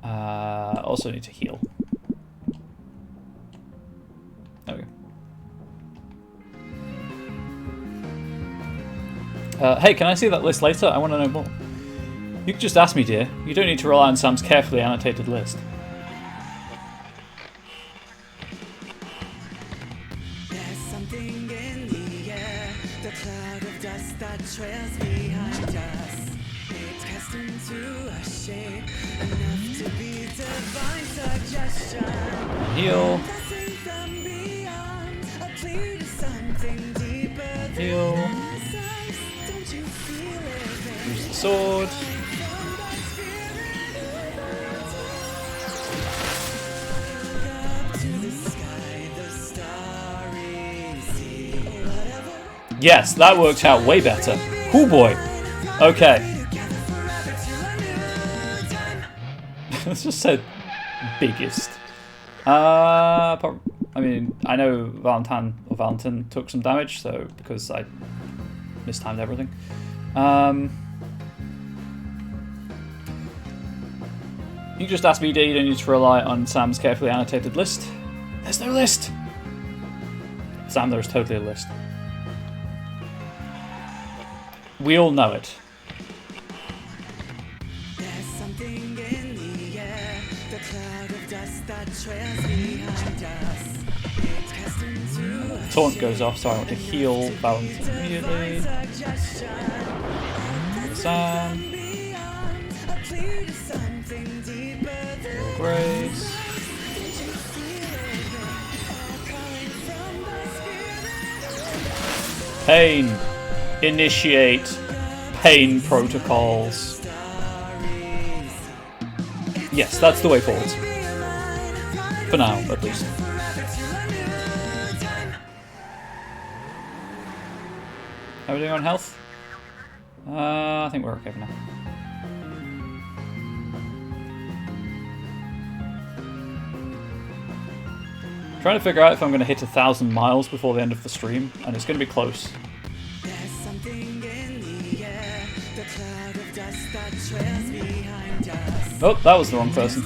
Also need to heal. There we go. Hey, can I see that list later? I want to know more. You can just ask me, dear. You don't need to rely on Sam's carefully annotated list. There's something in the air, the cloud of dust that trails behind us. It's cast into a shape enough to be divine suggestion. Heal. Blessing from beyond. clear to something deeper Heal. than ourselves. Don't you feel it? Use the sword. Yes, that worked out way better. Oh boy. Okay. Let's just say biggest. I mean, I know Valentin took some damage, so because I mistimed everything. You just asked BD, you don't need to rely on Sam's carefully annotated list. There's no list! Sam, there's totally a list. We all know it. There's something in the air, the cloud of dust that trails behind us. It casts into a Taunt goes off, so I want to heal Valentin immediately. Sam. Grace. Pain. Initiate pain protocols. Yes, that's the way forward. For now, at least. How are we doing on health? I think we're okay for now. Trying to figure out if I'm going to hit 1,000 miles before the end of the stream, and it's going to be close. Oh, that was the wrong person.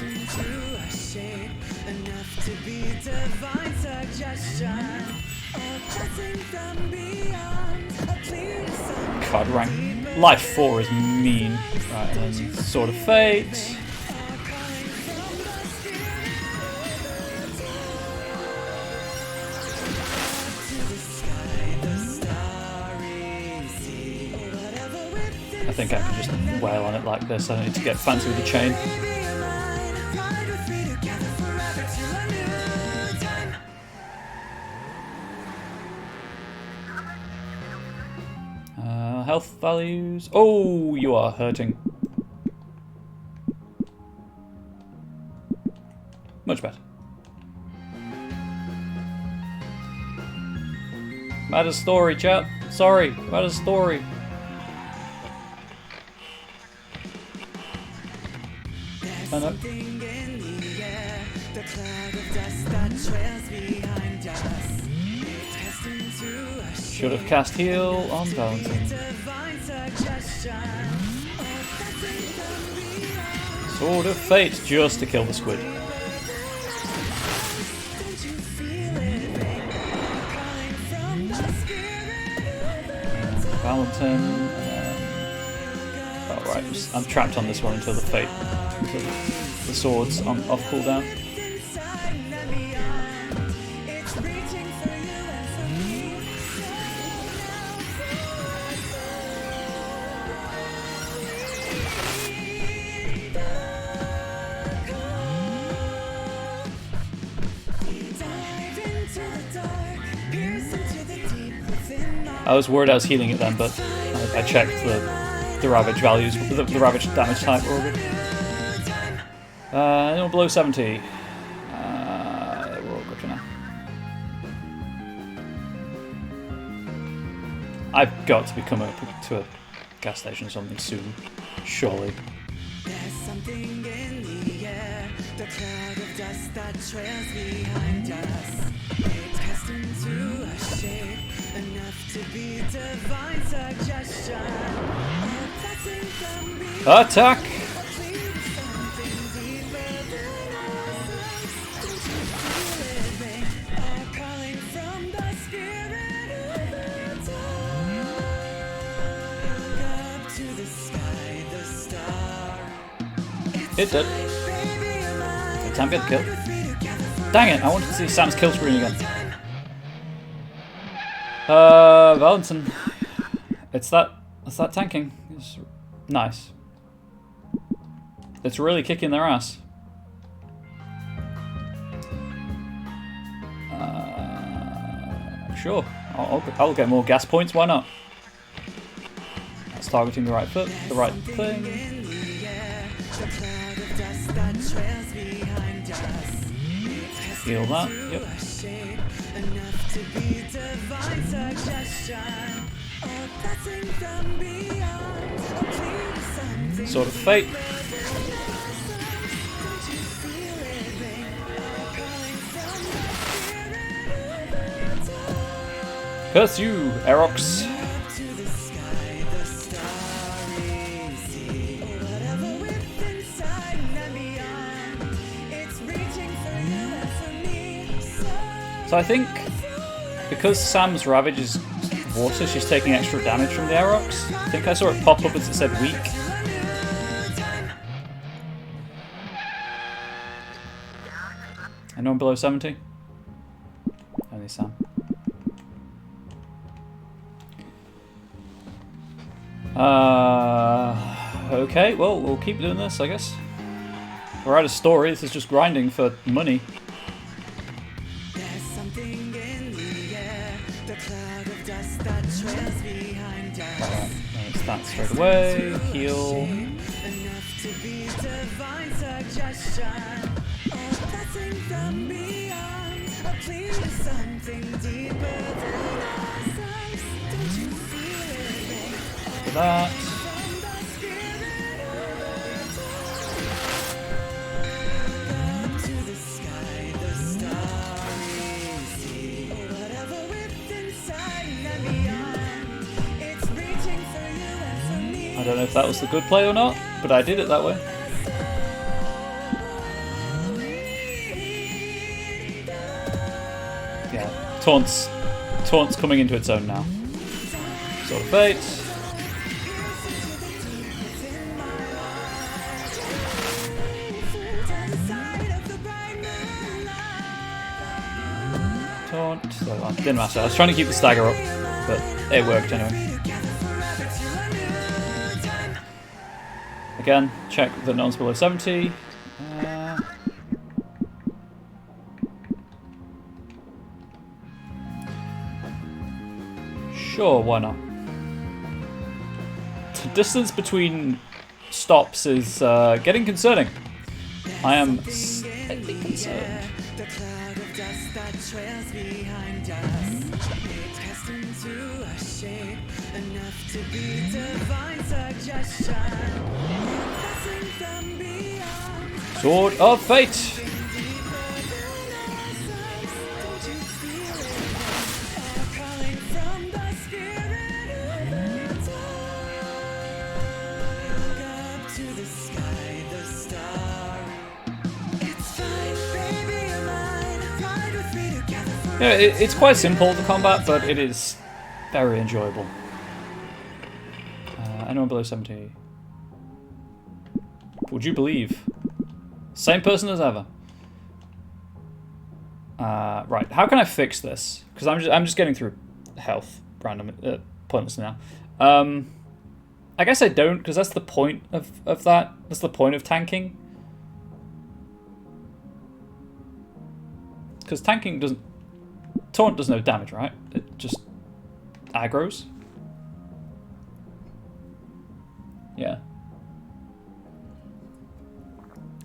God, rank life 4 is mean. Right, and then Sword of Fate. I think I can just wail on it like this. I don't need to get fancy with the chain. Health values. Oh, you are hurting. Much better. Matter story, chat. Sorry, matter story. Stand up. Should have cast heal on Valentin. Sword of Fate just to kill the squid. Valentin. Oh right, I'm trapped on this one until the fate, until the sword's on off cooldown. I was worried I was healing it then, but I checked the ravage values, the ravage damage type were all good. Anyone below 70? We're all good for now. I've got to be coming up to a gas station or something soon, surely. There's something in the air, the cloud of dust that trails behind us. It casts into a shape enough to be divine suggestion. Attack! It did. Did Sam get the kill? Dang it, I wanted to see Sam's kill screen again. Valentin. It's that tanking. It's nice. It's really kicking their ass. Sure. I'll get more gas points. Why not? That's targeting the right foot, the right thing. Heal that. Yep. Sword of Fate. Curse you, Erox. So I think because Sam's Ravage is water, she's taking extra damage from the Erox. I think I saw it pop up as it said weak. Anyone below 70? Only Sam. Okay, well, we'll keep doing this, I guess. We're out of story, this is just grinding for money. Alright, there's that straight away. Heal. For that. I don't know if that was the good play or not, but I did it that way. Yeah, Taunt's coming into its own now. Sword of Fate. Taunt. So didn't matter. I was trying to keep the stagger up, but it worked anyway. Again, check that no one's below 70. Sure, why not? The distance between stops is getting concerning. I am slightly concerned. Sword of Fate. Yeah, it's quite simple, the combat, but it is very enjoyable. Anyone below 70? Would you believe? Same person as ever. Right, how can I fix this? Because I'm just getting through health random pointlessly now. I guess I don't, because that's the point of that. That's the point of tanking. Because tanking doesn't... Taunt does no damage, right? It just aggroes. Yeah.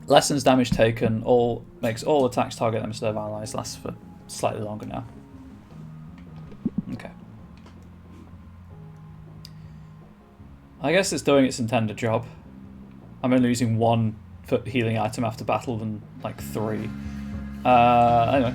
Lessens damage taken, makes all attacks target them instead of allies, lasts for slightly longer now. Okay. I guess it's doing its intended job. I'm only using one for healing item after battle than like 3. Anyway.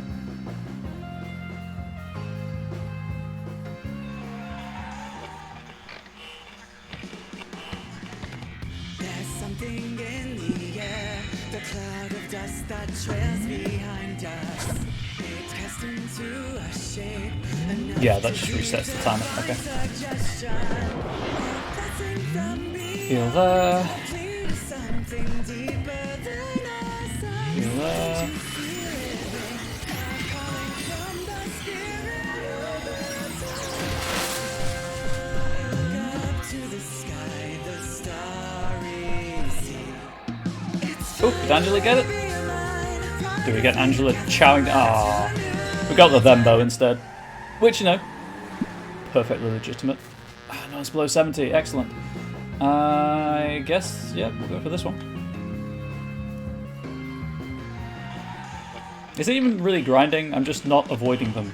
Yeah, that just resets the timer. Okay. Heal there. Heal there. Oh, did Angela get it? Did we get Angela chowing? Ah, we got the Thembo instead. Which, you know, perfectly legitimate. No, it's below 70. Excellent. I guess, yeah, we'll go for this one. Is it even really grinding? I'm just not avoiding them.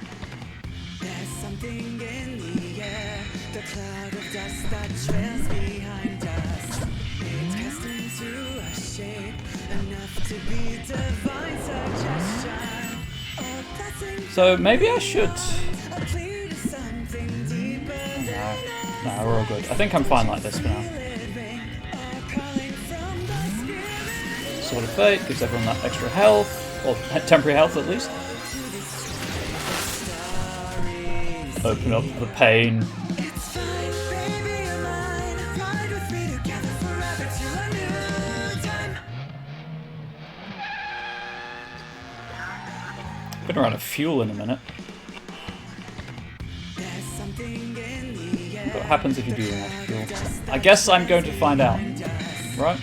There's something in the air, the cloud of dust that trails behind us. It cast into a shape, enough to be divine suggestion. A blessing So maybe I should... a plea to something deeper than Nah, we're all good. I think I'm fine like this for now. living, a calling from the spirit. Sword of Fate gives everyone that extra health, or temporary health at least. Open up the pain. It's fine, baby, you're mine. Ride with me together forever till a new time. Gonna run out of fuel in a minute. There's something in the air. What happens if you do run out of fuel? I guess I'm going to find out. Right?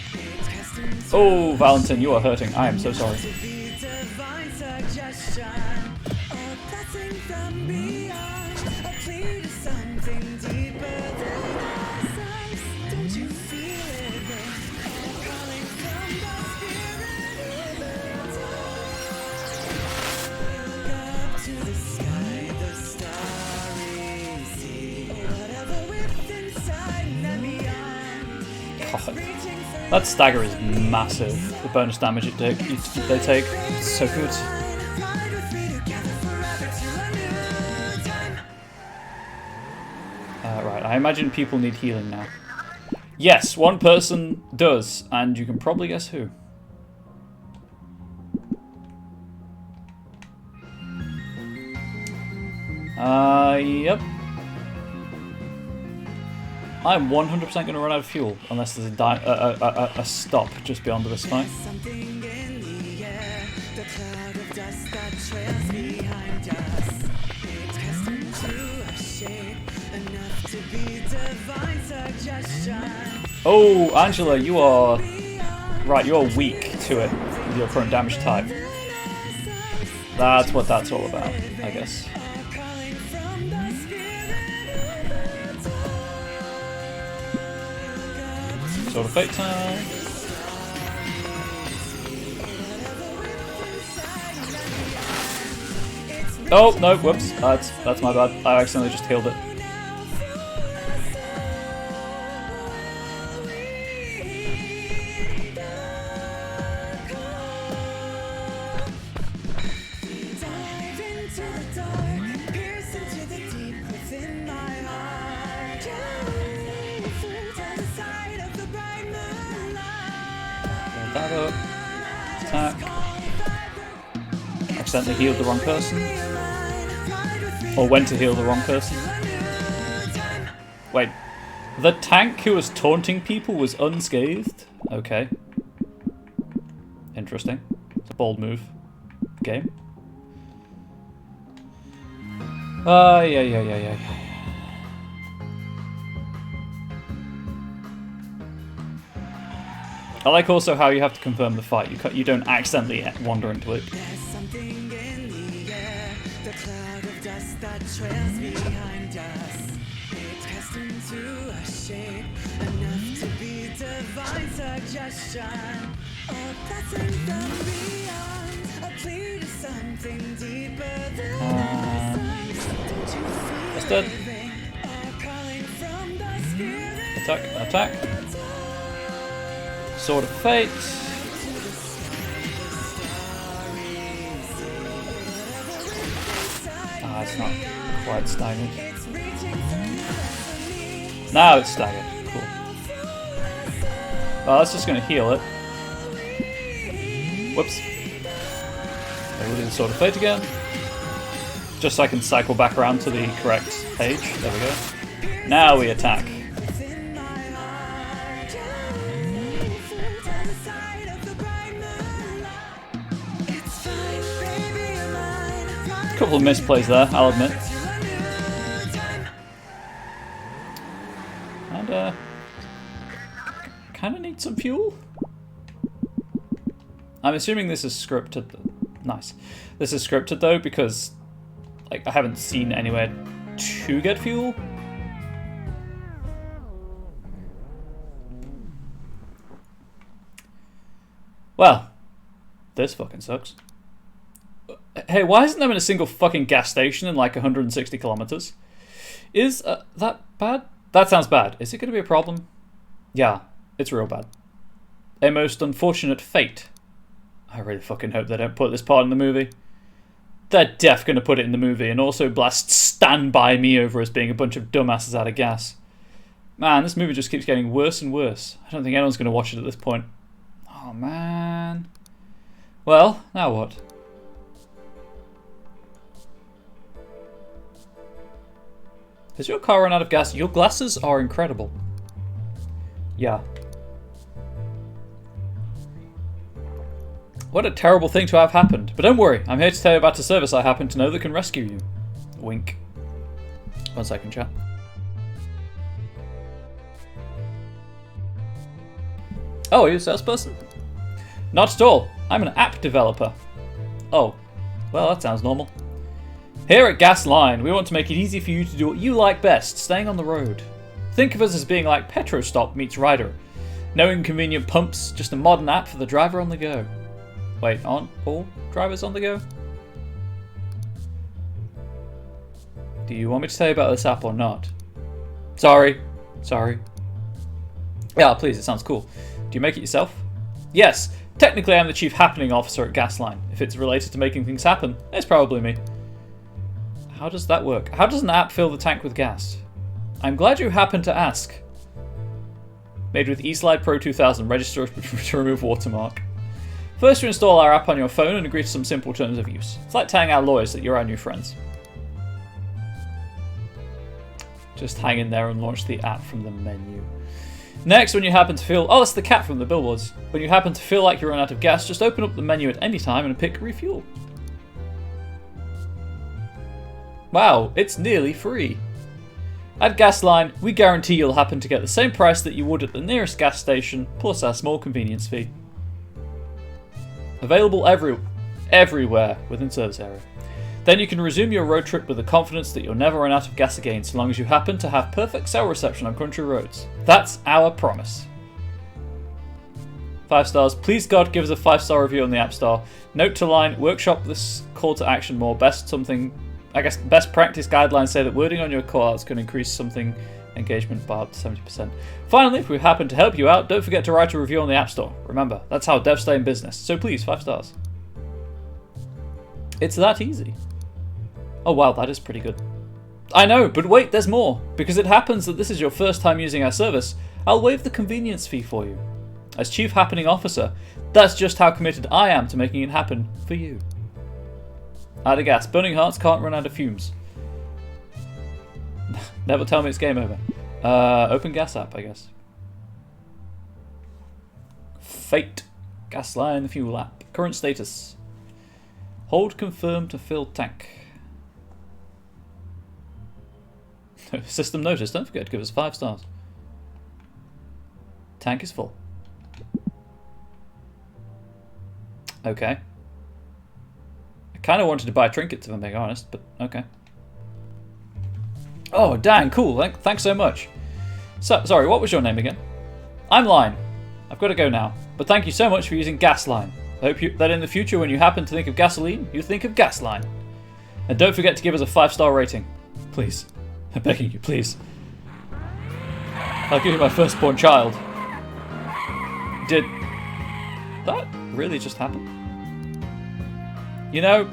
Oh, Valentin, you are hurting. I am so sorry. Be divine suggestion. A blessing from beyond. A plea to something deeper than ourselves. Don't you feel it, babe? A calling from the spirit within us. Look up to the sky, the starry sea. Whatever within inside and beyond. It's God. reaching for That stagger is massive. The bonus damage they take. It's so good. ride with me together forever till a new time. Right, I imagine people need healing now. Yes, one person does, and you can probably guess who. Yep. I'm 100% going to run out of fuel unless there's a stop just beyond this fight. Something in the air, the cloud of dust that trails behind us. It's cast into a shape, enough to be divine suggestion. Oh, Angela, you are... Right, you're weak to it with your current damage type. That's what that's all about, I guess. A calling from the spirit within us. Sword of Fate time. Oh, no, whoops. That's my bad. I accidentally just healed it. Dive into the dark, pierce into the deep within my heart. Journey through to the side of the bright moonlight. Build that up. Attack. Accidentally healed the wrong person. Or went to heal the wrong person. Wait. The tank who was taunting people was unscathed? Okay. Interesting. It's a bold move. Game. Yeah. I like also how you have to confirm the fight. You don't accidentally wander into it. There's something in the air, the cloud of dust that trails behind us. It's cast into a shape, enough to be divine suggestion. A blessing from beyond, a plea to something deeper than ourselves. Don't you feel That's dead. it, babe? A calling from the spirit. Attack. Sword of Fate. Ah, it's not quite staggered. It's reaching for your destiny. Now it's staggered. Cool. Well, that's just going to heal it. Whoops. Okay, we'll do the Sword of Fate again. Just so I can cycle back around to the correct page. There we go. Now we attack. Within my heart, journey through to the side of the bright moonlight. It's fine, baby, you're mine. Ride Couple of misplays there, I'll admit. till a new time. And, kind of need some fuel. I'm assuming this is scripted. Nice. This is scripted though because Like, I haven't seen anywhere to get fuel. Well, this fucking sucks. Hey, why isn't there a single fucking gas station in like 160 kilometers? Is that bad? That sounds bad. Is it going to be a problem? Yeah, it's real bad. A most unfortunate fate. I really fucking hope they don't put this part in the movie. They're def going to put it in the movie and also blast Stand By Me over us being a bunch of dumbasses out of gas. Man, this movie just keeps getting worse and worse. I don't think anyone's going to watch it at this point. Oh, man. Well, now what? Has your car run out of gas? Your glasses are incredible. Yeah. What a terrible thing to have happened. But don't worry, I'm here to tell you about a service I happen to know that can rescue you. Wink. 1 second, chat. Oh, are you a salesperson? Not at all. I'm an app developer. Oh, well, that sounds normal. Here at Gasline, we want to make it easy for you to do what you like best, staying on the road. Think of us as being like PetroStop meets Ryder. No inconvenient pumps, just a modern app for the driver on the go. Wait, aren't all drivers on the go? Do you want me to tell you about this app or not? Sorry. Yeah, please, it sounds cool. Do you make it yourself? Yes, technically I'm the chief happening officer at Gasline. If it's related to making things happen, it's probably me. How does that work? How does an app fill the tank with gas? I'm glad you happened to ask. Made with eSlide Pro 2000, register to remove watermark. First, you install our app on your phone and agree to some simple terms of use. It's like telling our lawyers that you're our new friends. Just hang in there and launch the app from the menu. Next, when you happen to feel... Oh, that's the cat from the billboards. When you happen to feel like you run out of gas, just open up the menu at any time and pick Refuel. Wow, it's nearly free. At Gasline, we guarantee you'll happen to get the same price that you would at the nearest gas station, plus our small convenience fee. Available everywhere within service area. Then you can resume your road trip with the confidence that you'll never run out of gas again, so long as you happen to have perfect cell reception on country roads. That's our promise. 5 stars. Please God, give us a 5-star review on the App Store. Note to line, workshop this call to action more. Best practice guidelines say that wording on your callouts can increase something engagement by up to 70%. Finally, if we happen to help you out, don't forget to write a review on the App Store. Remember, that's how devs stay in business. So please, 5 stars. It's that easy. Oh wow, that is pretty good. I know, but wait, there's more. Because it happens that this is your first time using our service, I'll waive the convenience fee for you. As Chief Happening Officer, that's just how committed I am to making it happen for you. Out of gas. Burning hearts can't run out of fumes. Never tell me it's game over. Open gas app, I guess. Fate. Gasline fuel app. Current status. Hold confirm to fill tank. System notice. Don't forget to give us 5 stars. Tank is full. Okay. I kind of wanted to buy trinkets if I'm being honest, but okay. Oh, dang, cool. Thanks so much. So, sorry, what was your name again? I'm Line. I've got to go now, but thank you so much for using Gasline. I hope that in the future when you happen to think of gasoline, you think of Gasline. And don't forget to give us a 5-star rating. Please. I'm begging you, please. I'll give you my firstborn child. Did that really just happen? You know,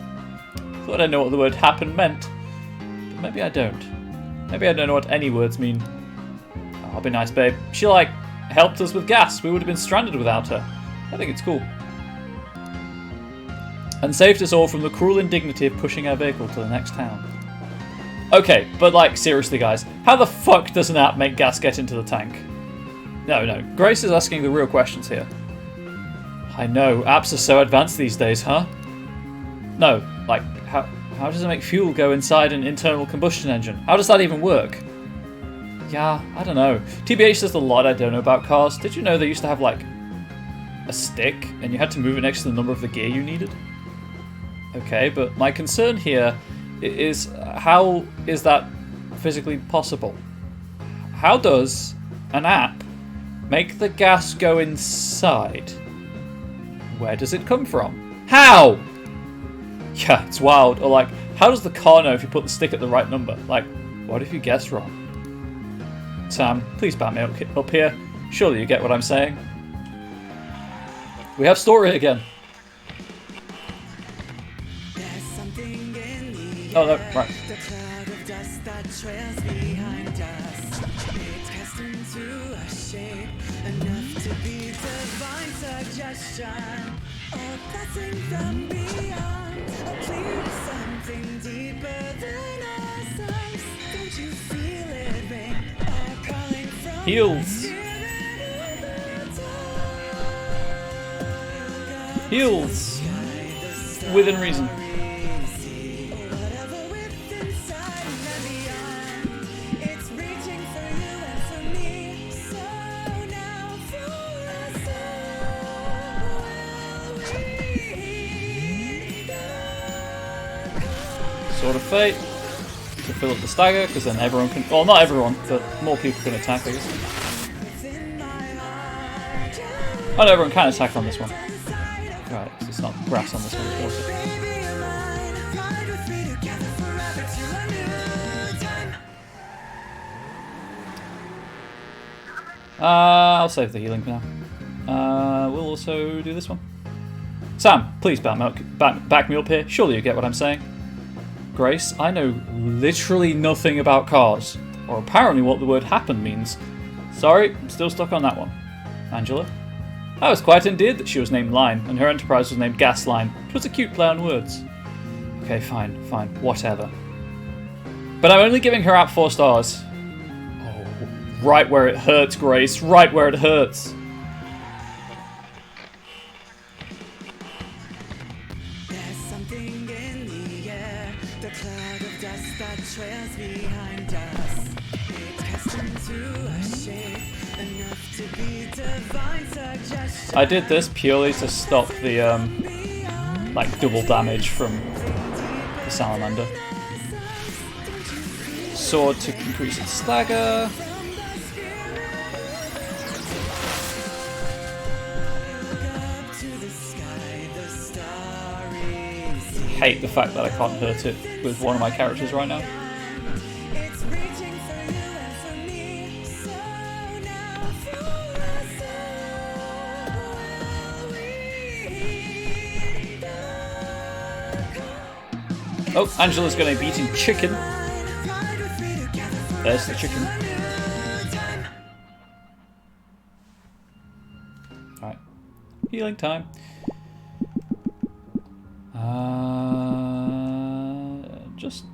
I thought I know what the word happen meant, but maybe I don't. Maybe I don't know what any words mean. Oh, I'll be nice, babe. She, like, helped us with gas. We would have been stranded without her. I think it's cool. And saved us all from the cruel indignity of pushing our vehicle to the next town. Okay, but like, seriously guys, how the fuck does an app make gas get into the tank? No, Grace is asking the real questions here. I know, apps are so advanced these days, huh? No, like, how does it make fuel go inside an internal combustion engine? How does that even work? Yeah, I don't know. TBH says a lot I don't know about cars. Did you know they used to have, like, a stick, and you had to move it next to the number of the gear you needed? Okay, but my concern here how is that physically possible? How does an app make the gas go inside? Where does it come from? How? Yeah, it's wild. Or like, how does the car know if you put the stick at the right number? Like, what if you guess wrong? Sam, please back me up here. Surely you get what I'm saying. We have story again. Oh, no, right. The cloud of dust that trails behind us. It cast into a shape enough to be divine suggestion. A blessing from beyond. A clue to something deeper than ourselves. Don't you feel it ring? A calling from Heals. Heals. Within reason. Sword of Fate to fill up the stagger, because then everyone can. Well, not everyone, but more people can attack, I guess. Oh, no, everyone can attack on this one. Right, so it's not grass on this one, it's water. I'll save the healing for now. We'll also do this one. Sam, please back me up here. Surely you get what I'm saying. Grace, I know literally nothing about cars, or apparently what the word happen means. Sorry, I'm still stuck on that one. Angela? I was quite endeared that she was named Line, and her enterprise was named Gasline. It was a cute play on words. Okay, fine, whatever. But I'm only giving her app 4 stars. Oh, right where it hurts, Grace, right where it hurts. I did this purely to stop the like double damage from the salamander. Sword to increase its stagger. Hate the fact that I can't hurt it with one of my characters right now. Oh, Angela's going to be eating chicken. There's the chicken. Alright. Healing time. Just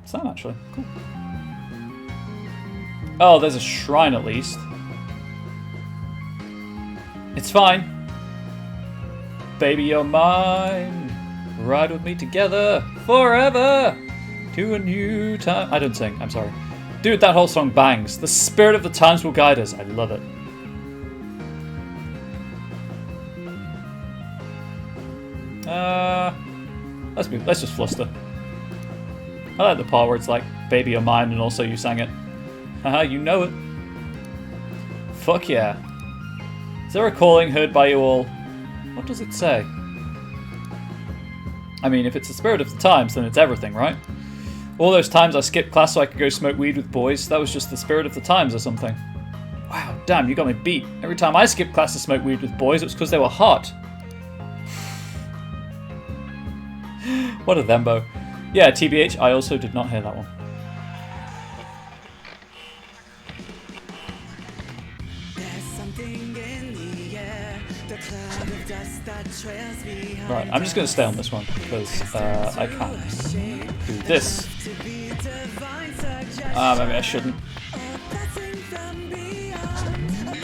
Sam, actually. Cool. Oh, there's a shrine at least. It's fine. Baby, you're mine. Ride with me together forever to a new time. I don't sing, I'm sorry. Dude, that whole song bangs. The spirit of the times will guide us. I love it. Let's just fluster. I like the part where it's like, baby, you're mine, and also you sang it. Haha, you know it. Fuck yeah. Is there a calling heard by you all? What does it say? I mean, if it's the spirit of the times, then it's everything, right? All those times I skipped class so I could go smoke weed with boys, that was just the spirit of the times or something. Wow, damn, you got me beat. Every time I skipped class to smoke weed with boys, it was because they were hot. What a thembo. Yeah, TBH, I also did not hear that one. Right, I'm just going to stay on this one because I can do this. Maybe I shouldn't.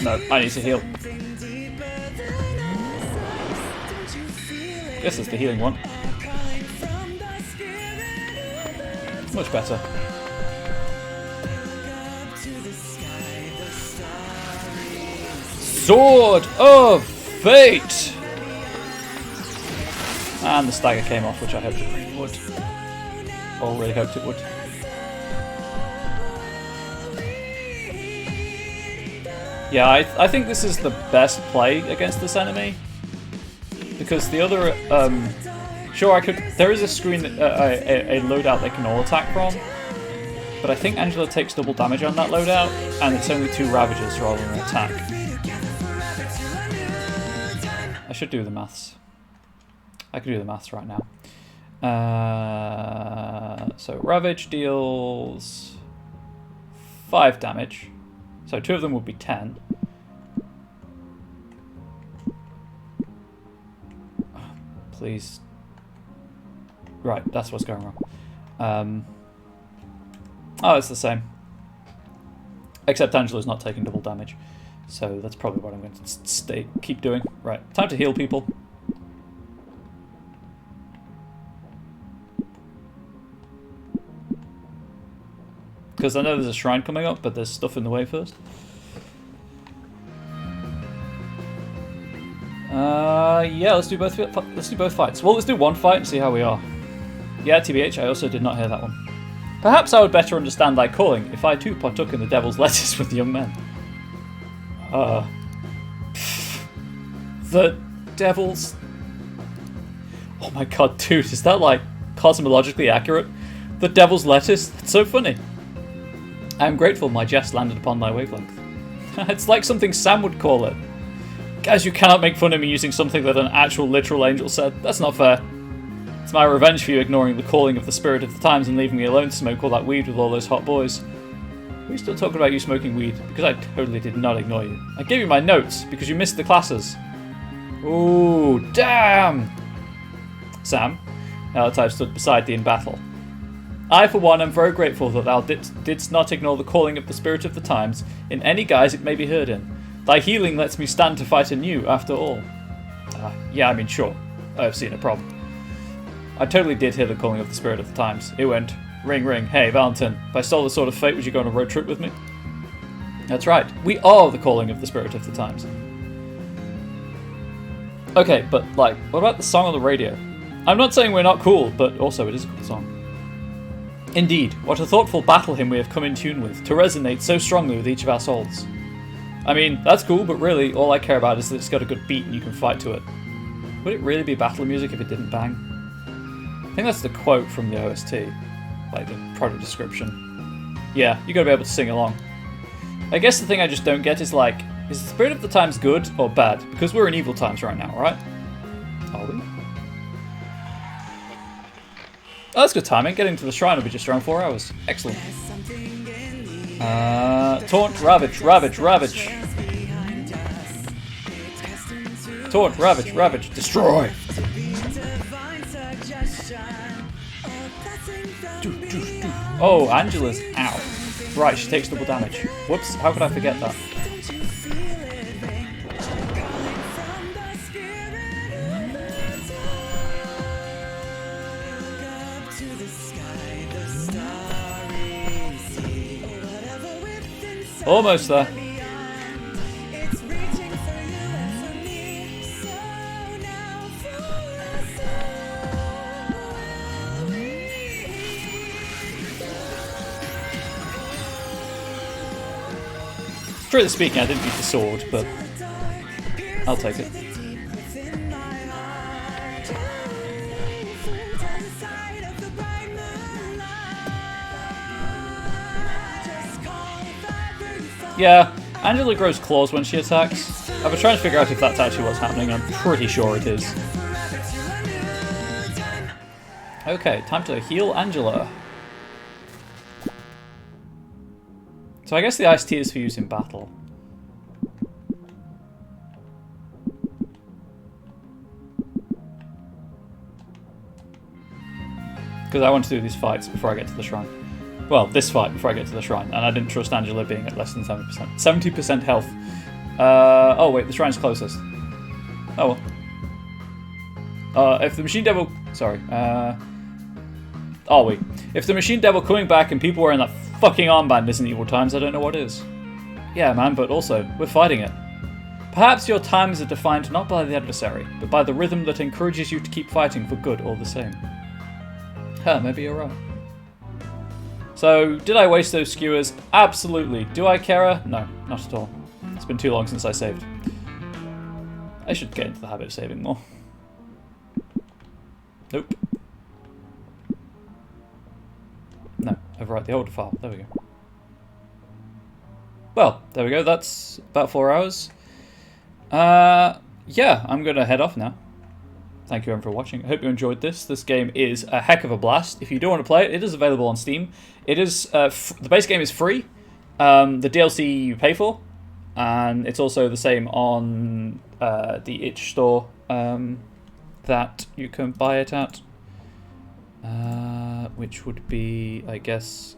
No, I need to heal. This is the healing one. Much better. Sword of Fate! And the stagger came off, which I hoped it would. Or really hoped it would. Yeah, I think this is the best play against this enemy. Because the other... sure, there is a screen, a loadout they can all attack from. But I think Angela takes double damage on that loadout, and it's only 2 Ravagers rather than an attack. I should do the maths. I could do the maths right now. So Ravage deals 5 damage. So 2 of them would be 10. Please. Right, that's what's going wrong. Oh, it's the same. Except Angela's not taking double damage. So that's probably what I'm going to keep doing. Right, time to heal people. Because I know there's a shrine coming up, but there's stuff in the way first. Yeah, let's do both. Let's do both fights. Well, let's do one fight and see how we are. Yeah, TBH, I also did not hear that one. Perhaps I would better understand thy calling if I too partook in the devil's lettuce with young men. The devil's... Oh my god, dude, is that like cosmologically accurate? The devil's lettuce? That's so funny. I am grateful my jest landed upon thy wavelength. It's like something Sam would call it. Guys, you cannot make fun of me using something that an actual literal angel said. That's not fair. It's my revenge for you ignoring the calling of the spirit of the times and leaving me alone to smoke all that weed with all those hot boys. Are we still talking about you smoking weed? Because I totally did not ignore you. I gave you my notes because you missed the classes. Ooh, damn! Sam, now that I've stood beside thee in battle. I, for one, am very grateful that thou didst not ignore the calling of the spirit of the times in any guise it may be heard in. Thy healing lets me stand to fight anew, after all. Yeah, I mean, sure. I have seen a problem. I totally did hear the calling of the spirit of the times. It went, ring, ring, hey, Valentin, if I stole the sword of fate, would you go on a road trip with me? That's right. We are the calling of the spirit of the times. Okay, but, like, what about the song on the radio? I'm not saying we're not cool, but also it is a cool song. Indeed, what a thoughtful battle hymn we have come in tune with, to resonate so strongly with each of our souls. I mean, that's cool, but really, all I care about is that it's got a good beat and you can fight to it. Would it really be battle music if it didn't bang? I think that's the quote from the OST, like the product description. Yeah, you gotta be able to sing along. I guess the thing I just don't get is like, is the spirit of the times good or bad? Because we're in evil times right now, right? Are we? Oh, that's good timing. Getting to the shrine will be just around 4 hours. Excellent. Taunt, ravage, ravage, ravage. Taunt, ravage, ravage, destroy. Oh, Angela's out. Right, she takes double damage. Whoops, how could I forget that? Almost there. Strictly speaking, I didn't use the sword, but I'll take it. Yeah, Angela grows claws when she attacks. I've been trying to figure out if that's actually what's happening. I'm pretty sure it is. Okay, time to heal Angela. So I guess the iced tea is for use in battle. Because I want to do these fights before I get to the shrine. Well, this fight before I get to the shrine, and I didn't trust Angela being at less than 70%. 70% health. Oh wait, the shrine's closest. Oh well. If the Machine Devil... Sorry. Oh wait. If the Machine Devil coming back and people wearing that fucking armband isn't evil times, I don't know what is. Yeah, man, but also, we're fighting it. Perhaps your times are defined not by the adversary, but by the rhythm that encourages you to keep fighting for good all the same. Huh, maybe you're right. So, did I waste those skewers? Absolutely. Do I care? No, not at all. It's been too long since I saved. I should get into the habit of saving more. Nope. No, overwrite the older file. There we go. Well, there we go. That's about 4 hours. Yeah, I'm going to head off now. Thank you everyone for watching. I hope you enjoyed this. This game is a heck of a blast. If you do want to play it, it is available on Steam. It is the base game is free. The DLC you pay for, and it's also the same on the itch store that you can buy it at, which would be, I guess.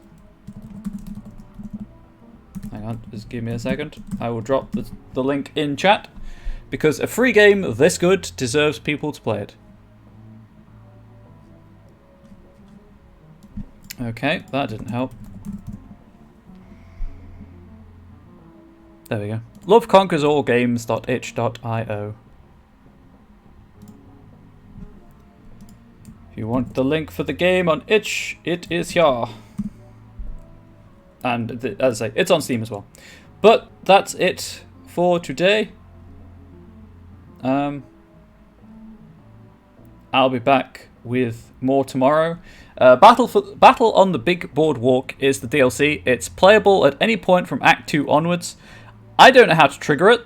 Hang on, just give me a second. I will drop the link in chat. Because a free game this good deserves people to play it. Okay, that didn't help. There we go. loveconquersallgames.itch.io. If you want the link for the game on itch, it is here. And as I say, it's on Steam as well. But that's it for today. I'll be back with more tomorrow. Battle on the Big Boardwalk is the DLC. It's playable at any point from Act 2 onwards. I don't know how to trigger it,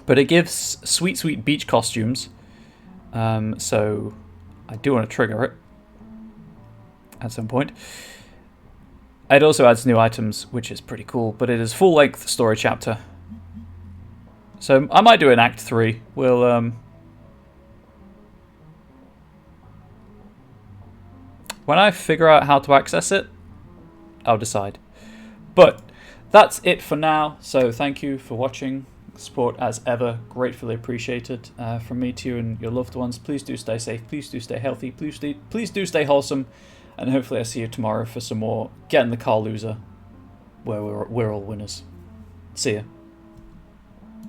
but it gives sweet, sweet beach costumes. So I do want to trigger it at some point. It also adds new items, which is pretty cool, but it is full-length story chapter. So I might do an Act 3. We'll when I figure out how to access it, I'll decide. But that's it for now. So thank you for watching. Support as ever, gratefully appreciated from me to you and your loved ones. Please do stay safe. Please do stay healthy. Please do stay wholesome. And hopefully I see you tomorrow for some more Get in the Car Loser, where we're all winners. See ya.